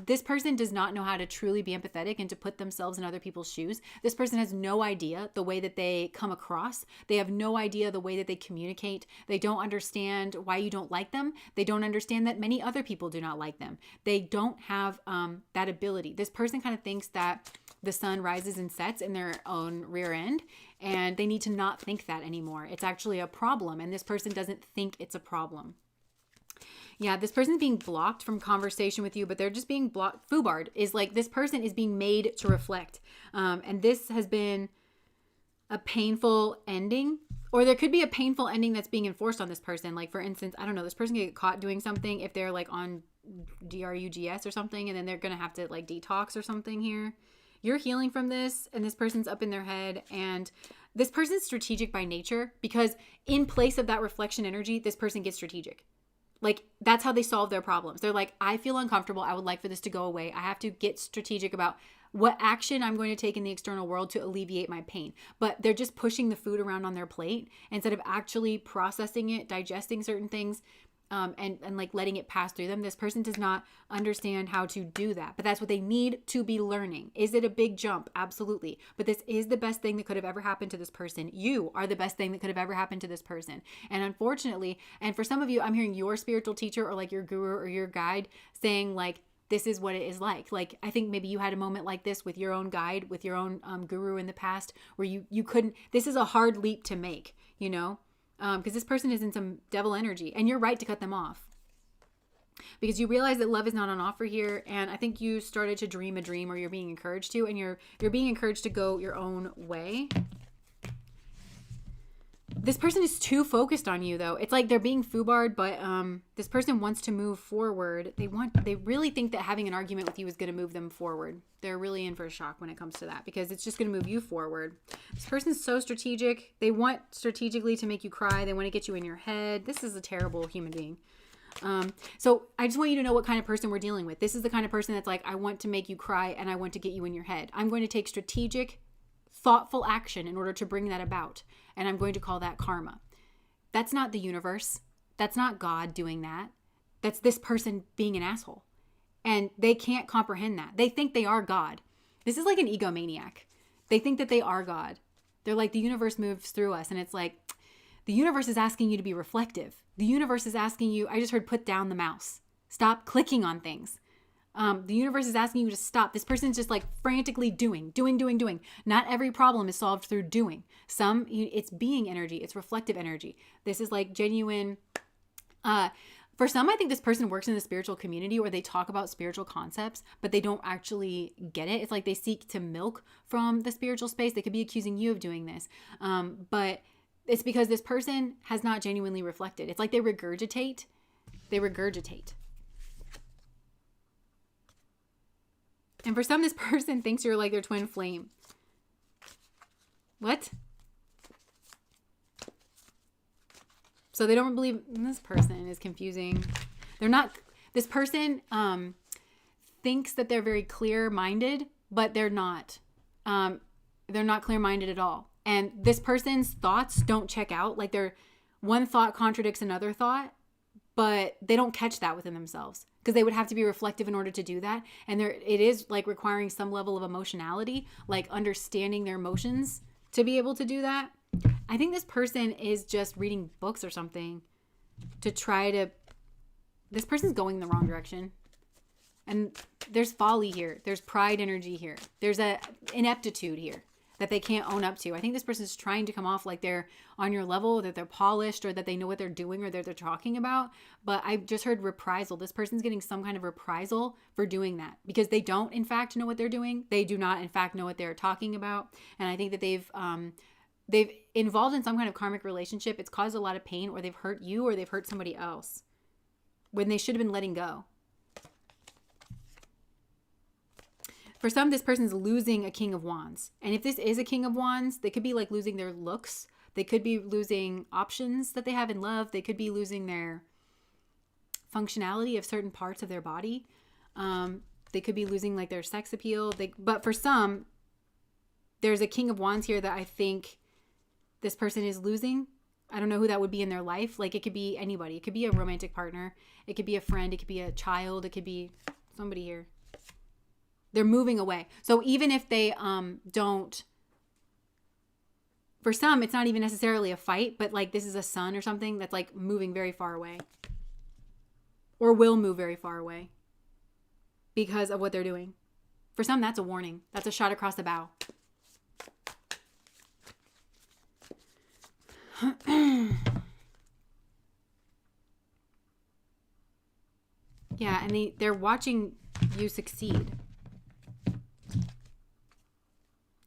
This person does not know how to truly be empathetic and to put themselves in other people's shoes. This person has no idea the way that they come across. They have no idea the way that they communicate. They don't understand why you don't like them. They don't understand that many other people do not like them. They don't have that ability. This person kind of thinks that the sun rises and sets in their own rear end, and they need to not think that anymore. It's actually a problem, and this person doesn't think it's a problem. Yeah, this person's being blocked from conversation with you, but they're just being blocked. Foobarred is like, this person is being made to reflect. And this has been a painful ending, or there could be a painful ending that's being enforced on this person. Like, for instance, I don't know, this person can get caught doing something if they're like on drugs or something, and then they're going to have to like detox or something here. You're healing from this, and this person's up in their head, and this person's strategic by nature, because in place of that reflection energy, this person gets strategic. Like, that's how they solve their problems. They're like, I feel uncomfortable. I would like for this to go away. I have to get strategic about what action I'm going to take in the external world to alleviate my pain. But they're just pushing the food around on their plate instead of actually processing it, digesting certain things, and like letting it pass through them. This person does not understand how to do that, but that's what they need to be learning. Is it a big jump? Absolutely. But this is the best thing that could have ever happened to this person. You are the best thing that could have ever happened to this person. And unfortunately, and for some of you, I'm hearing your spiritual teacher or like your guru or your guide saying like, this is what it is like. Like, I think maybe you had a moment like this with your own guide, with your own guru in the past, where you couldn't, this is a hard leap to make, you know? Because this person is in some devil energy, and you're right to cut them off, because you realize that love is not on offer here. And I think you started to dream a dream, or you're being encouraged to, and you're being encouraged to go your own way. This person is too focused on you, though. It's like they're being foobarred, but this person wants to move forward. They really think that having an argument with you is going to move them forward. They're really in for a shock when it comes to that, because it's just going to move you forward. This person's so strategic. They want strategically to make you cry. They want to get you in your head. This is a terrible human being. So I just want you to know what kind of person we're dealing with. This is the kind of person that's like, I want to make you cry and I want to get you in your head. I'm going to take strategic, thoughtful action in order to bring that about. And I'm going to call that karma. That's not the universe. That's not God doing that. That's this person being an asshole. And they can't comprehend that. They think they are God. This is like an egomaniac. They think that they are God. They're like, the universe moves through us. And it's like, the universe is asking you to be reflective. The universe is asking you, I just heard, put down the mouse. Stop clicking on things. The universe is asking you to stop. This person's just like frantically doing. Not every problem is solved through doing. It's being energy. It's reflective energy. This is like genuine. For some, I think this person works in the spiritual community where they talk about spiritual concepts, but they don't actually get it. It's like they seek to milk from the spiritual space. They could be accusing you of doing this. But it's because this person has not genuinely reflected. It's like they regurgitate. And for some, this person thinks you're like their twin flame. What? So they don't believe this person is confusing. This person thinks that they're very clear-minded, but they're not. They're not clear-minded at all. And this person's thoughts don't check out. Like one thought contradicts another thought, but they don't catch that within themselves because they would have to be reflective in order to do that. And it is like requiring some level of emotionality, like understanding their emotions to be able to do that. I think this person is just reading books or something to try to... This person's going the wrong direction. And there's folly here. There's pride energy here. There's an ineptitude here that they can't own up to. I think this person's trying to come off like they're on your level, that they're polished, or that they know what they're doing, or that they're talking about. But I just heard reprisal. This person's getting some kind of reprisal for doing that because they don't, in fact, know what they're doing. They do not, in fact, know what they're talking about. And I think that they've involved in some kind of karmic relationship. It's caused a lot of pain, or they've hurt you, or they've hurt somebody else when they should have been letting go. For some, this person's losing a King of Wands. And if this is a King of Wands, they could be like losing their looks. They could be losing options that they have in love. They could be losing their functionality of certain parts of their body. They could be losing like their sex appeal. But for some, there's a King of Wands here that I think this person is losing. I don't know who that would be in their life. Like it could be anybody. It could be a romantic partner. It could be a friend. It could be a child. It could be somebody here. They're moving away. So even if they don't, for some, it's not even necessarily a fight, but like this is a sun or something that's like moving very far away or will move very far away because of what they're doing. For some, that's a warning. That's a shot across the bow. Yeah, and they're watching you succeed.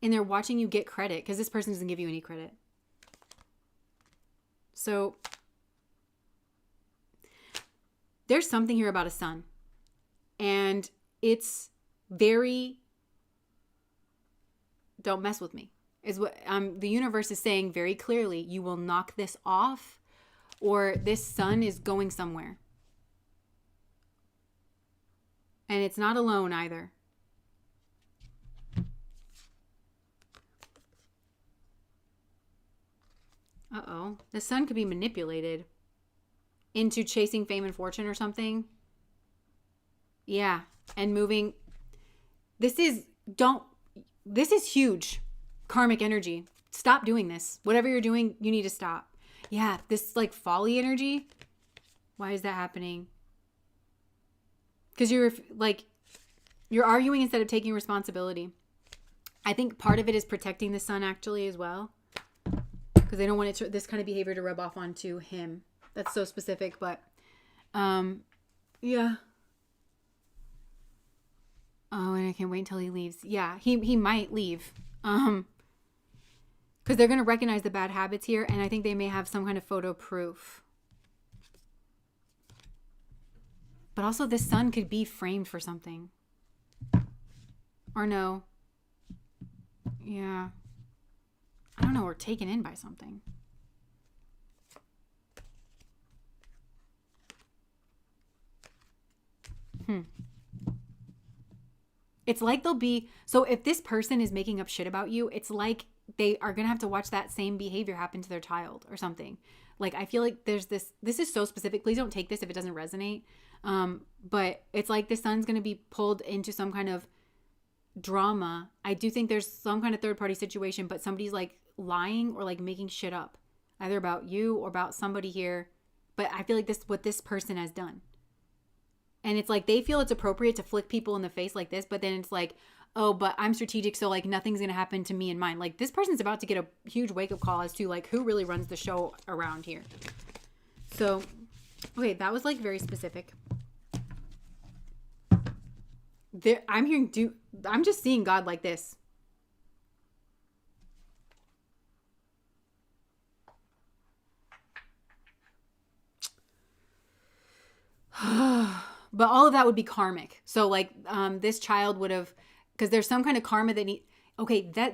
And they're watching you get credit because this person doesn't give you any credit. So there's something here about a sun. And it's very, don't mess with me. Is what the universe is saying very clearly. You will knock this off, or this sun is going somewhere. And it's not alone either. Uh-oh. The sun could be manipulated into chasing fame and fortune or something. Yeah. And moving. This is huge karmic energy. Stop doing this. Whatever you're doing, you need to stop. Yeah. This like folly energy. Why is that happening? Because you're arguing instead of taking responsibility. I think part of it is protecting the sun actually as well. Because they don't want this kind of behavior to rub off onto him. That's so specific, but yeah. Oh, and I can't wait until he leaves. Yeah, he might leave. Because they're going to recognize the bad habits here, and I think they may have some kind of photo proof. But also this sun could be framed for something. Or no. Yeah. I don't know, or taken in by something. It's like they'll be, so if this person is making up shit about you, it's like they are going to have to watch that same behavior happen to their child or something. Like, I feel like there's this is so specific. Please don't take this if it doesn't resonate. But it's like the son's going to be pulled into some kind of drama. I do think there's some kind of third party situation, but somebody's like lying or like making shit up either about you or about somebody here. But I feel like what this person has done. And it's like they feel it's appropriate to flick people in the face like this, but then it's like, oh, but I'm strategic, so like nothing's gonna happen to me and mine. Like this person's about to get a huge wake-up call as to like who really runs the show around here. So, okay, that was like very specific. I'm just seeing God like this. But all of that would be karmic. So like this child would have, because there's some kind of karma that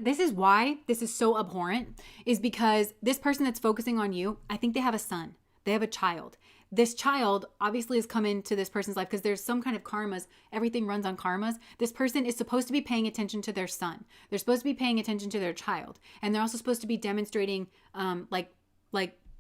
this is why this is so abhorrent, is because this person that's focusing on you, I think they have a son, they have a child. This child obviously has come into this person's life because there's some kind of karmas. Everything runs on karmas. This person is supposed to be paying attention to their son. They're supposed to be paying attention to their child. And they're also supposed to be demonstrating like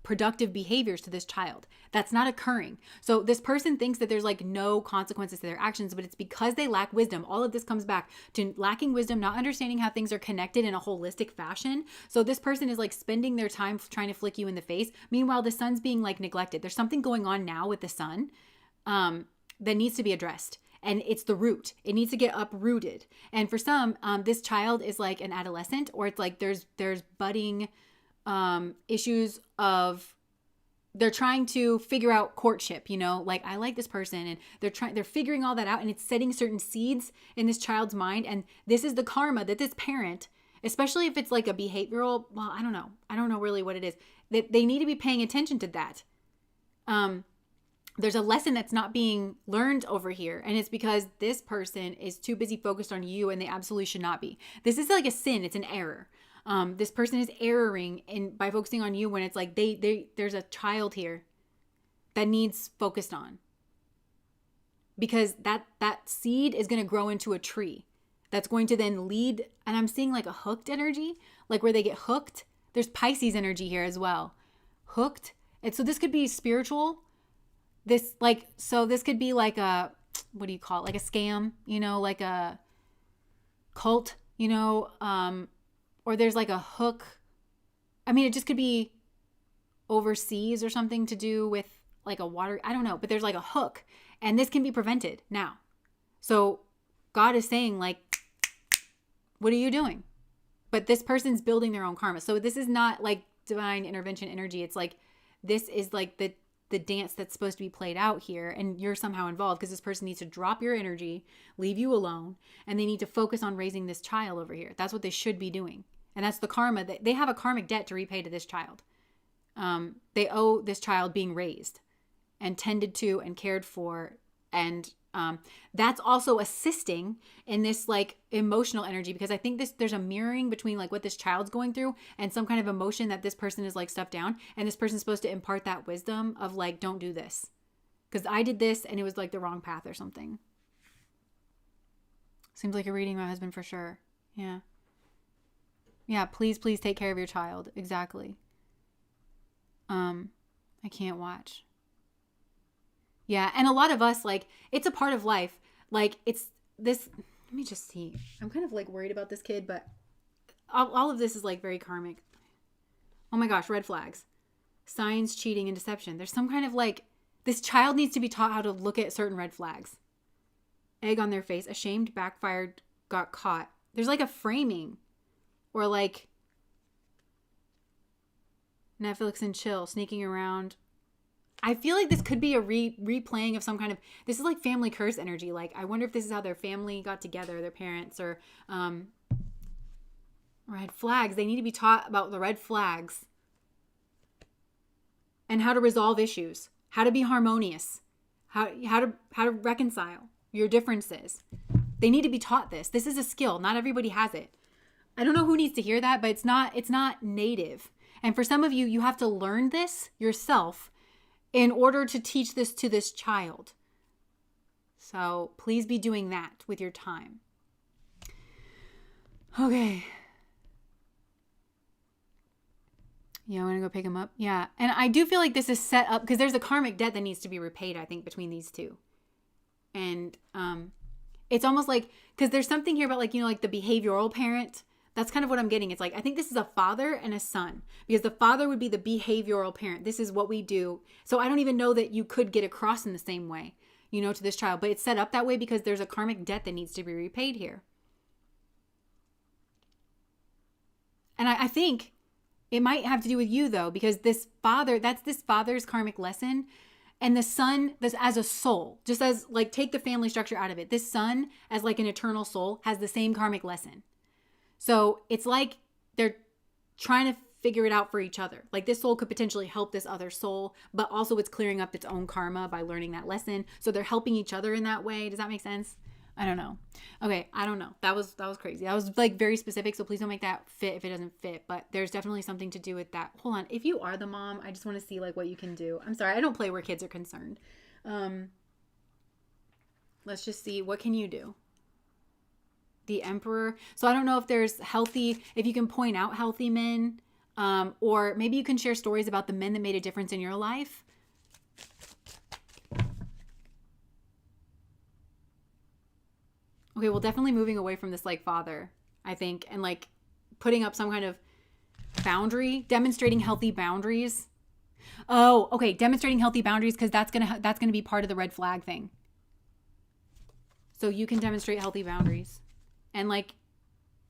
productive behaviors to this child. That's not occurring. So this person thinks that there's like no consequences to their actions, but it's because they lack wisdom. All of this comes back to lacking wisdom, not understanding how things are connected in a holistic fashion. So this person is like spending their time trying to flick you in the face. Meanwhile, the son's being like neglected. There's something going on now with the son that needs to be addressed. And it's the root. It needs to get uprooted. And for some, this child is like an adolescent, or it's like there's budding issues of they're trying to figure out courtship, like I like this person, and they're figuring all that out, and it's setting certain seeds in this child's mind. And this is the karma that this parent, especially if it's like a behavioral, well, I don't know really what it is, that they need to be paying attention to that. There's a lesson that's not being learned over here, and it's because this person is too busy focused on you, and they absolutely should not be. This is like a sin. It's an error. This person is erroring by focusing on you when it's like there's a child here that needs focused on, because that seed is going to grow into a tree that's going to then lead. And I'm seeing like a hooked energy, like where they get hooked. There's Pisces energy here as well. Hooked. And so this could be spiritual. This could be like a, what do you call it? Like a scam, like a cult, or there's like a hook. I mean, it just could be overseas or something to do with like a water. I don't know, but there's like a hook, and this can be prevented now. So God is saying like, what are you doing? But this person's building their own karma. So this is not like divine intervention energy. It's like, this is like the dance that's supposed to be played out here, and you're somehow involved because this person needs to drop your energy, leave you alone, and they need to focus on raising this child over here. That's what they should be doing. And that's the karma that they have, a karmic debt to repay to this child. They owe this child being raised and tended to and cared for. And that's also assisting in this like emotional energy, because I think there's a mirroring between like what this child's going through and some kind of emotion that this person is like stuffed down. And this person's supposed to impart that wisdom of like, don't do this because I did this and it was like the wrong path or something. Seems like you're reading my husband for sure. Yeah. Yeah, please take care of your child. Exactly. I can't watch. Yeah, and a lot of us, like, it's a part of life. Like, it's this, let me just see. I'm kind of, like, worried about this kid, but all of this is, like, very karmic. Oh my gosh, red flags. Signs, cheating, and deception. There's some kind of, like, this child needs to be taught how to look at certain red flags. Egg on their face. Ashamed, backfired, got caught. There's, like, a framing. Or, like, Netflix and chill, sneaking around. I feel like this could be a replaying of some kind of, this is like family curse energy. Like, I wonder if this is how their family got together, their parents, or red flags. They need to be taught about the red flags and how to resolve issues, how to be harmonious, how to reconcile your differences. They need to be taught this. This is a skill. Not everybody has it. I don't know who needs to hear that, but it's not native. And for some of you, you have to learn this yourself in order to teach this to this child. So please be doing that with your time. Okay. Yeah, I'm going to go pick him up. Yeah. And I do feel like this is set up because there's a karmic debt that needs to be repaid, I think, between these two. And it's almost like, because there's something here about like, like the behavioral parent. That's kind of what I'm getting. It's like, I think this is a father and a son, because the father would be the behavioral parent. This is what we do. So I don't even know that you could get across in the same way. to this child. But it's set up that way because there's a karmic debt that needs to be repaid here. And I think it might have to do with you, though, because this father's karmic lesson. And the son, this as a soul, just as like take the family structure out of it. This son as like an eternal soul has the same karmic lesson. So it's like they're trying to figure it out for each other. Like this soul could potentially help this other soul, but also it's clearing up its own karma by learning that lesson. So they're helping each other in that way. Does that make sense? I don't know. Okay, I don't know. That was crazy. That was like very specific, so please don't make that fit if it doesn't fit. But there's definitely something to do with that. Hold on. If you are the mom, I just want to see like what you can do. I'm sorry, I don't play where kids are concerned. Let's just see, what can you do? The Emperor. So I don't know if there's if you can point out healthy men, or maybe you can share stories about the men that made a difference in your life. Okay, well, definitely moving away from this like father, I think, and like putting up some kind of boundary, demonstrating healthy boundaries. Oh, okay, demonstrating healthy boundaries, because that's gonna be part of the red flag thing. So you can demonstrate healthy boundaries, and like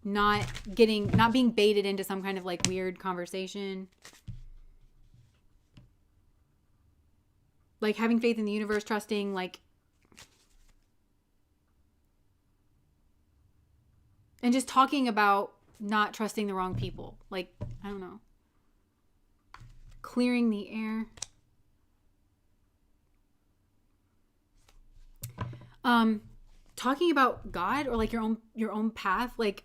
not being baited into some kind of like weird conversation. Like having faith in the universe, trusting, like, and just talking about not trusting the wrong people. Like, I don't know. Clearing the air. Talking about God or like your own path. Like,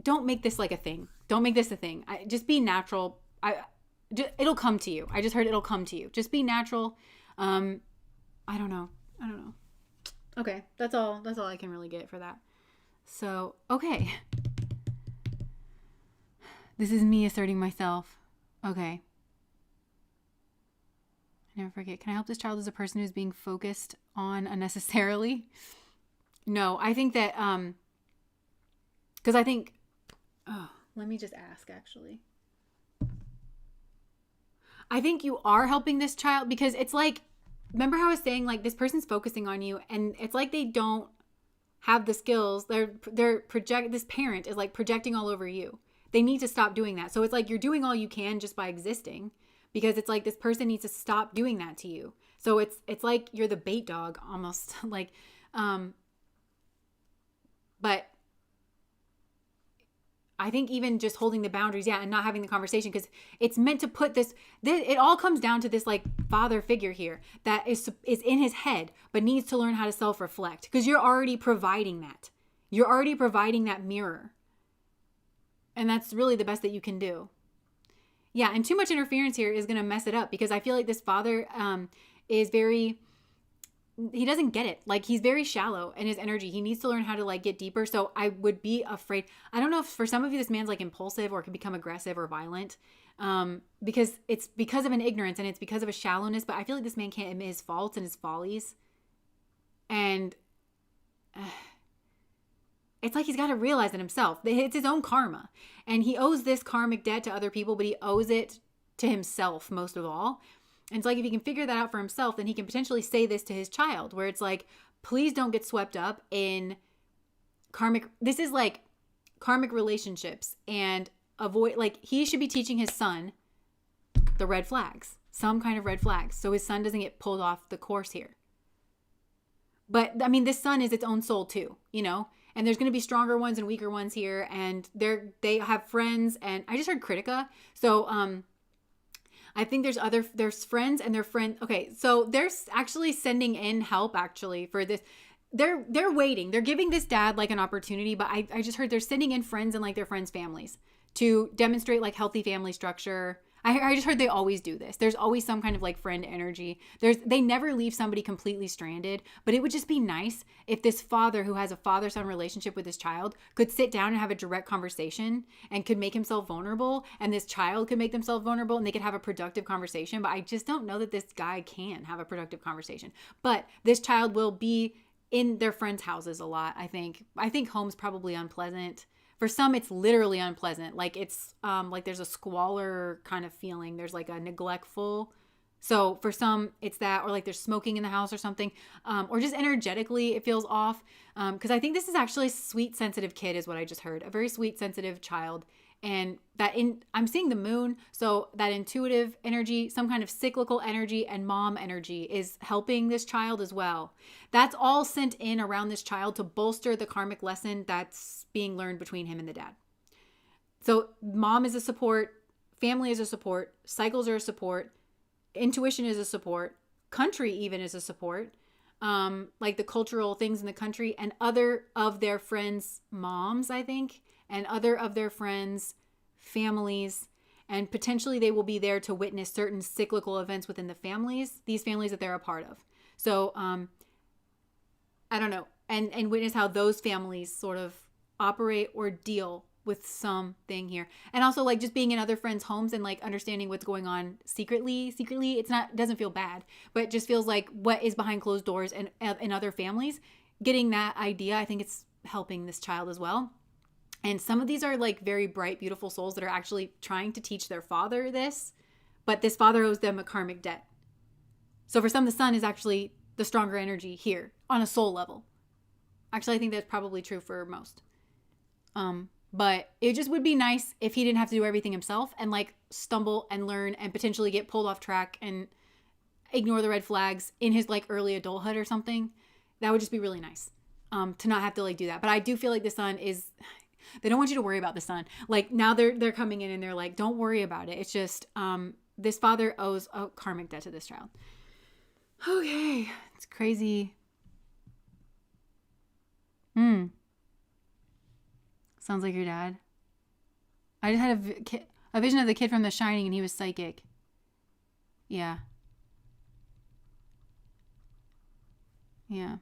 don't make this like a thing. Don't make this a thing. Just be natural. It'll come to you. I just heard it'll come to you. Just be natural. I don't know. Okay, that's all I can really get for that. So, okay. This is me asserting myself. Okay. I never forget. Can I help this child as a person who's being focused on unnecessarily? No, I think that, because I think, let me just ask actually. I think you are helping this child because it's like, remember how I was saying like this person's focusing on you and it's like they don't have the skills. This parent is like projecting all over you. They need to stop doing that. So it's like you're doing all you can just by existing, because it's like this person needs to stop doing that to you. So it's like you're the bait dog almost. Like, but I think even just holding the boundaries, and not having the conversation, because it's meant to put this, it all comes down to this like father figure here that is in his head, but needs to learn how to self-reflect, because you're already providing that. You're already providing that mirror. And that's really the best that you can do. Yeah, and too much interference here is going to mess it up, because I feel like this father he doesn't get it. Like, he's very shallow in his energy. He needs to learn how to like get deeper. So I would be afraid. I don't know if for some of you this man's like impulsive or can become aggressive or violent, because it's because of an ignorance and it's because of a shallowness. But I feel like this man can't admit his faults and his follies. And it's like he's got to realize it himself. It's his own karma. And he owes this karmic debt to other people, but he owes it to himself most of all. And it's like if he can figure that out for himself, then he can potentially say this to his child, where it's like, please don't get swept up in karmic. This is like karmic relationships, and avoid, like, he should be teaching his son the red flags, some kind of red flags, so his son doesn't get pulled off the course here. But I mean, this son is its own soul too, and there's going to be stronger ones and weaker ones here. And they have friends, and I just heard Critica. So, I think there's friends and their friend. Okay. So they're actually sending in help actually for this. They're waiting. They're giving this dad like an opportunity, but I just heard they're sending in friends and like their friends' families to demonstrate like healthy family structure. I just heard they always do this. There's always some kind of like friend energy. They never leave somebody completely stranded, but it would just be nice if this father who has a father-son relationship with his child could sit down and have a direct conversation and could make himself vulnerable, and this child could make themselves vulnerable, and they could have a productive conversation. But I just don't know that this guy can have a productive conversation. But this child will be in their friends' houses a lot, I think. I think home's probably unpleasant. For some, it's literally unpleasant. Like, it's like there's a squalor kind of feeling. There's like a neglectful So for some, it's that, or like there's smoking in the house or something, or just energetically it feels off. Because I think this is actually a sweet, sensitive kid, is what I just heard. A very sweet, sensitive child. And I'm seeing the moon. So that intuitive energy, some kind of cyclical energy and mom energy is helping this child as well. That's all sent in around this child to bolster the karmic lesson that's being learned between him and the dad. So mom is a support, family is a support, cycles are a support, intuition is a support, country even is a support, like the cultural things in the country, and other of their friends' moms, I think, and other of their friends' families, and potentially they will be there to witness certain cyclical events within the families, these families that they're a part of. So I don't know, and witness how those families sort of operate or deal with something here. And also like just being in other friends' homes and like understanding what's going on secretly. It doesn't feel bad, but it just feels like what is behind closed doors and in other families. Getting that idea, I think it's helping this child as well. And some of these are like very bright, beautiful souls that are actually trying to teach their father this, but this father owes them a karmic debt. So for some, the son is actually the stronger energy here on a soul level. Actually, I think that's probably true for most. But it just would be nice if he didn't have to do everything himself and like stumble and learn and potentially get pulled off track and ignore the red flags in his like early adulthood or something. That would just be really nice, to not have to like do that. But I do feel like the son is, they don't want you to worry about the son. Like now they're coming in and they're like, don't worry about it. It's just, this father owes a karmic debt to this child. Okay. It's crazy. Sounds like your dad. I just had a vision of the kid from The Shining, and he was psychic. Yeah. Yeah.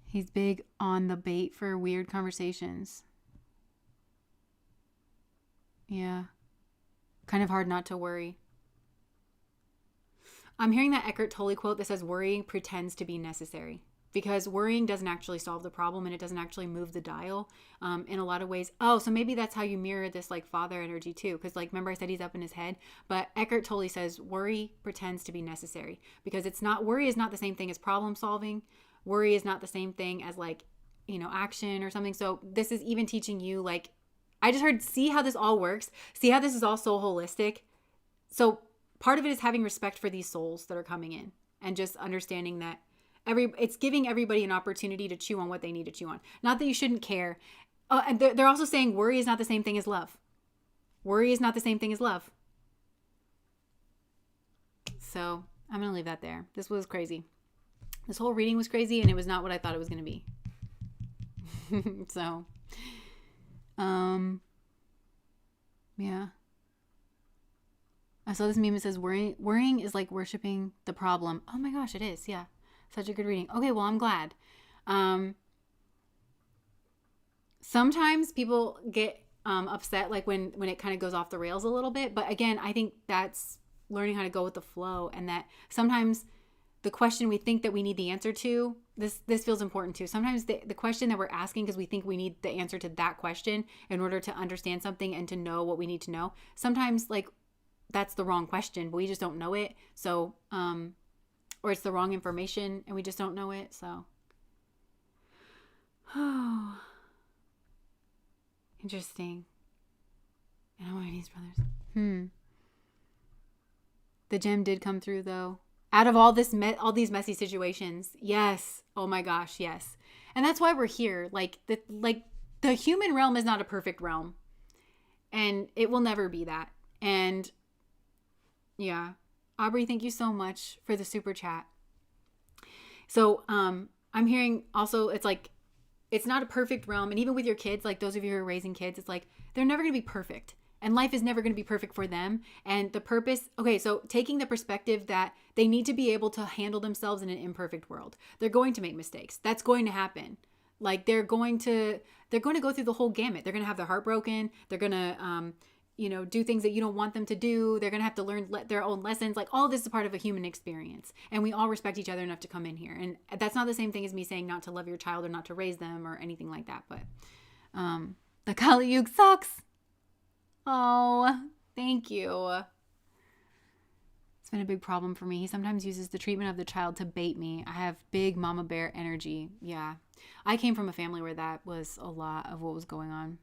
He's big on the bait for weird conversations. Yeah. Kind of hard not to worry. I'm hearing that Eckhart Tolle quote that says worrying pretends to be necessary. Because worrying doesn't actually solve the problem, and it doesn't actually move the dial in a lot of ways. Oh, so maybe that's how you mirror this like father energy too. Because like, remember I said he's up in his head, but Eckhart Tolle says worry pretends to be necessary, because worry is not the same thing as problem solving. Worry is not the same thing as like, action or something. So this is even teaching you like, I just heard, see how this all works. See how this is all so holistic. So part of it is having respect for these souls that are coming in and just understanding that it's giving everybody an opportunity to chew on what they need to chew on. Not that you shouldn't care. And they're also saying worry is not the same thing as love. Worry is not the same thing as love. So I'm going to leave that there. This was crazy. This whole reading was crazy, and it was not what I thought it was going to be. So, yeah. I saw this meme that says worrying is like worshiping the problem. Oh my gosh, it is. Yeah. Such a good reading. Okay, well, I'm glad. Sometimes people get upset like when it kind of goes off the rails a little bit. But again, I think that's learning how to go with the flow, and that sometimes the question we think that we need the answer to, this feels important too. Sometimes the question that we're asking because we think we need the answer to that question in order to understand something and to know what we need to know. Sometimes like that's the wrong question, but we just don't know it. So, or it's the wrong information and we just don't know it. So, oh, interesting. And Harmonious Brothers. The gem did come through though. Out of all these messy situations. Yes. Oh my gosh. Yes. And that's why we're here. Like the human realm is not a perfect realm, and it will never be that. And yeah, Aubrey, thank you so much for the super chat. So, I'm hearing also, it's like, it's not a perfect realm. And even with your kids, like those of you who are raising kids, it's like, they're never going to be perfect. And life is never going to be perfect for them. And the purpose, okay, so taking the perspective that they need to be able to handle themselves in an imperfect world. They're going to make mistakes. That's going to happen. Like they're going to go through the whole gamut. They're going to have their heart broken. They're going to, do things that you don't want them to do. They're going to have to learn their own lessons. Like all this is part of a human experience. And we all respect each other enough to come in here. And that's not the same thing as me saying not to love your child or not to raise them or anything like that. But the Kali Yuga sucks. Oh, thank you. It's been a big problem for me. He sometimes uses the treatment of the child to bait me. I have big mama bear energy. Yeah. I came from a family where that was a lot of what was going on.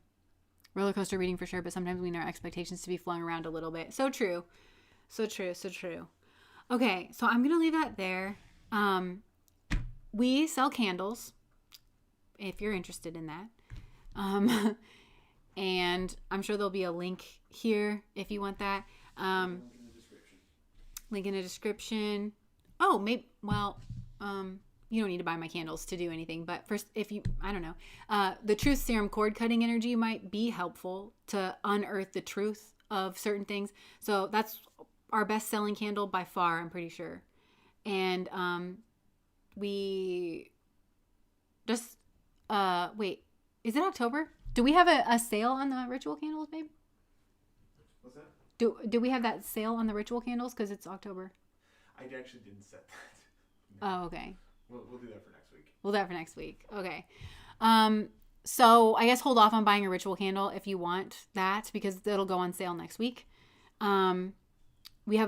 Roller coaster reading for sure, but sometimes we need our expectations to be flung around a little bit. So true. So true. So true. Okay, so I'm going to leave that there. We sell candles, if you're interested in that. And I'm sure there'll be a link here if you want that. Link in the description. Oh, maybe, well, you don't need to buy my candles to do anything. But first, if you, I don't know, the truth serum cord cutting energy might be helpful to unearth the truth of certain things. So that's our best selling candle by far, I'm pretty sure. And we just, wait, is it October? Do we have a sale on the ritual candles, babe? What's that? Do we have that sale on the ritual candles? Because it's October. I actually didn't set that. No. Oh, okay. We'll do that for next week. We'll do that for next week. Okay. So I guess hold off on buying a ritual candle if you want that, because it'll go on sale next week. We have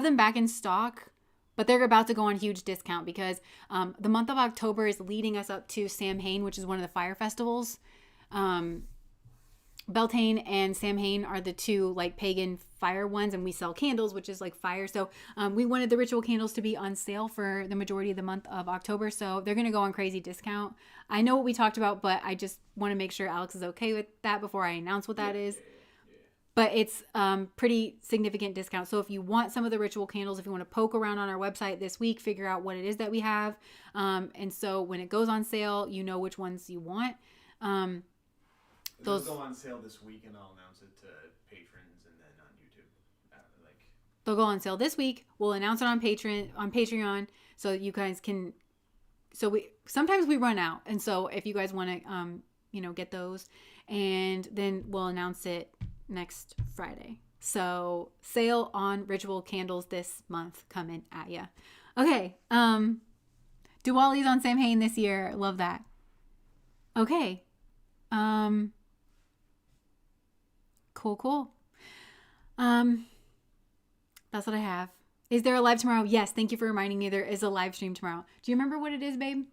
them back in stock, but they're about to go on huge discount because the month of October is leading us up to Samhain, which is one of the fire festivals. Beltane and Samhain are the two like pagan fire ones, and we sell candles, which is like fire. So we wanted the ritual candles to be on sale for the majority of the month of October. So they're going to go on crazy discount. I know what we talked about, but I just want to make sure Alex is okay with that before I announce what that is. But it's pretty significant discount. So if you want some of the ritual candles, if you want to poke around on our website this week, figure out what it is that we have. And so when it goes on sale, you know which ones you want. Those go on sale this week, and I'll announce it to patrons and then on YouTube. They'll go on sale this week. We'll announce it on Patreon, so you guys can. So sometimes we run out, and so if you guys want to, get those, and then we'll announce it next Friday. So sale on ritual candles this month coming at ya. Okay. Diwali's on Samhain this year. Love that. Okay. Cool. That's what I have. Is there a live tomorrow? Yes. Thank you for reminding me there is a live stream tomorrow. Do you remember what it is, babe?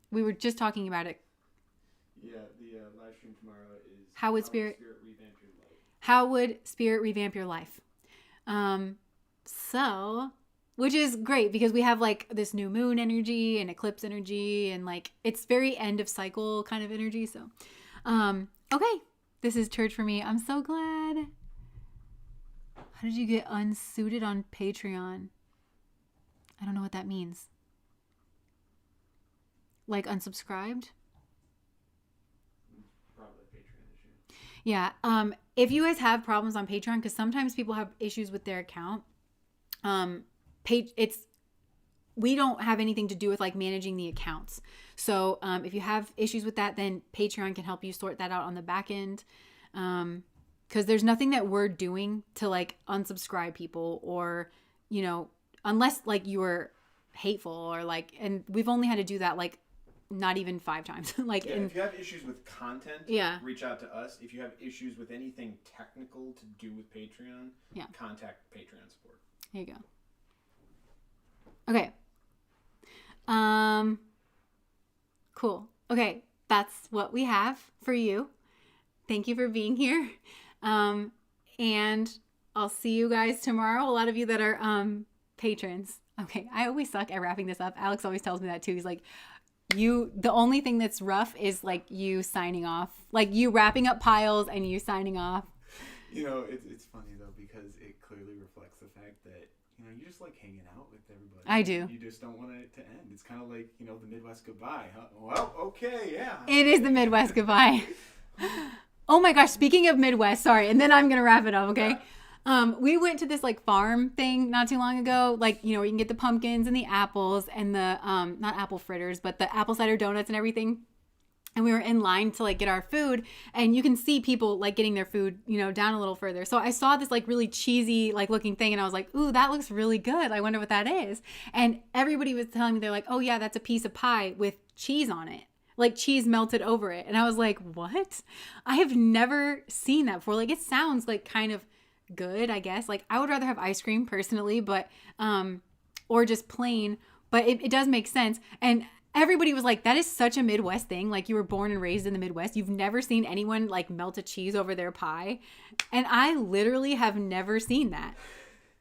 We were just talking about it. Yeah, the live stream tomorrow is How would Spirit revamp your life? How would Spirit revamp your life? Which is great because we have like this new moon energy and eclipse energy, and like it's very end of cycle kind of energy. So, okay. This is church for me. I'm so glad. How did you get unsuited on Patreon? I don't know what that means. Like unsubscribed? Probably a Patreon issue. Yeah. If you guys have problems on Patreon, because sometimes people have issues with their account, we don't have anything to do with like managing the accounts. So if you have issues with that, then Patreon can help you sort that out on the back end. Because there's nothing that we're doing to like unsubscribe people or, unless like you were hateful or like, and we've only had to do that like not even 5 times. If you have issues with content, reach out to us. If you have issues with anything technical to do with Patreon, contact Patreon support. There you go. Okay. Cool. Okay. That's what we have for you. Thank you for being here. And I'll see you guys tomorrow. A lot of you that are, patrons. Okay. I always suck at wrapping this up. Alex always tells me that too. He's like, the only thing that's rough is like you signing off, like you wrapping up piles and you signing off. It's funny though, because it clearly reflects the fact that, you just like hanging out with everybody. I do. You just don't want it to end. It's kind of like, the Midwest goodbye. Huh? Well, okay, yeah. It is the Midwest goodbye. Oh my gosh, speaking of Midwest, sorry, and then I'm going to wrap it up, okay? We went to this like farm thing not too long ago, like, where you can get the pumpkins and the apples and the, not apple fritters, but the apple cider donuts and everything. And we were in line to like get our food, and you can see people like getting their food, down a little further. So I saw this like really cheesy like looking thing, and I was like, ooh, that looks really good. I wonder what that is. And everybody was telling me, they're like, oh yeah, that's a piece of pie with cheese on it. Like cheese melted over it. And I was like, what? I have never seen that before. Like it sounds like kind of good, I guess. Like, I would rather have ice cream personally, but, or just plain, but it does make sense. And everybody was like, that is such a Midwest thing. Like, you were born and raised in the Midwest. You've never seen anyone like melt a cheese over their pie. And I literally have never seen that.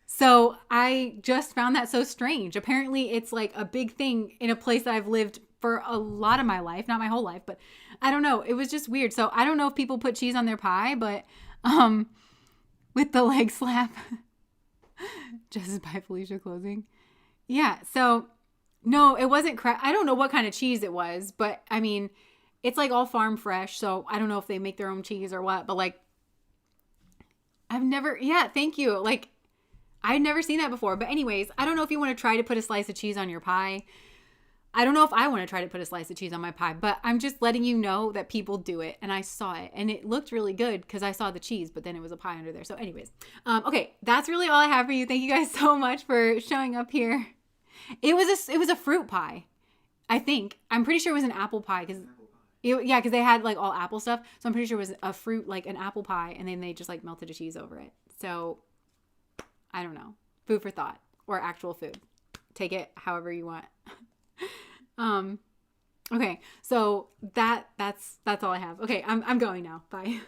So I just found that so strange. Apparently it's like a big thing in a place that I've lived for a lot of my life, not my whole life, but I don't know. It was just weird. So I don't know if people put cheese on their pie, but with the leg slap, just by Felicia closing. Yeah. So no, it wasn't I don't know what kind of cheese it was, but I mean, it's like all farm fresh. So I don't know if they make their own cheese or what, but like, thank you. Like, I'd never seen that before. But anyways, I don't know if you want to try to put a slice of cheese on your pie. I don't know if I want to try to put a slice of cheese on my pie, but I'm just letting you know that people do it. And I saw it and it looked really good because I saw the cheese, but then it was a pie under there. So anyways, okay, that's really all I have for you. Thank you guys so much for showing up here. It was a fruit pie, I think. I'm pretty sure it was an apple pie because they had like all apple stuff. So I'm pretty sure it was a fruit, like an apple pie, and then they just like melted a cheese over it. So I don't know. Food for thought, or actual food. Take it however you want. Okay, so that's all I have. Okay, I'm going now. Bye.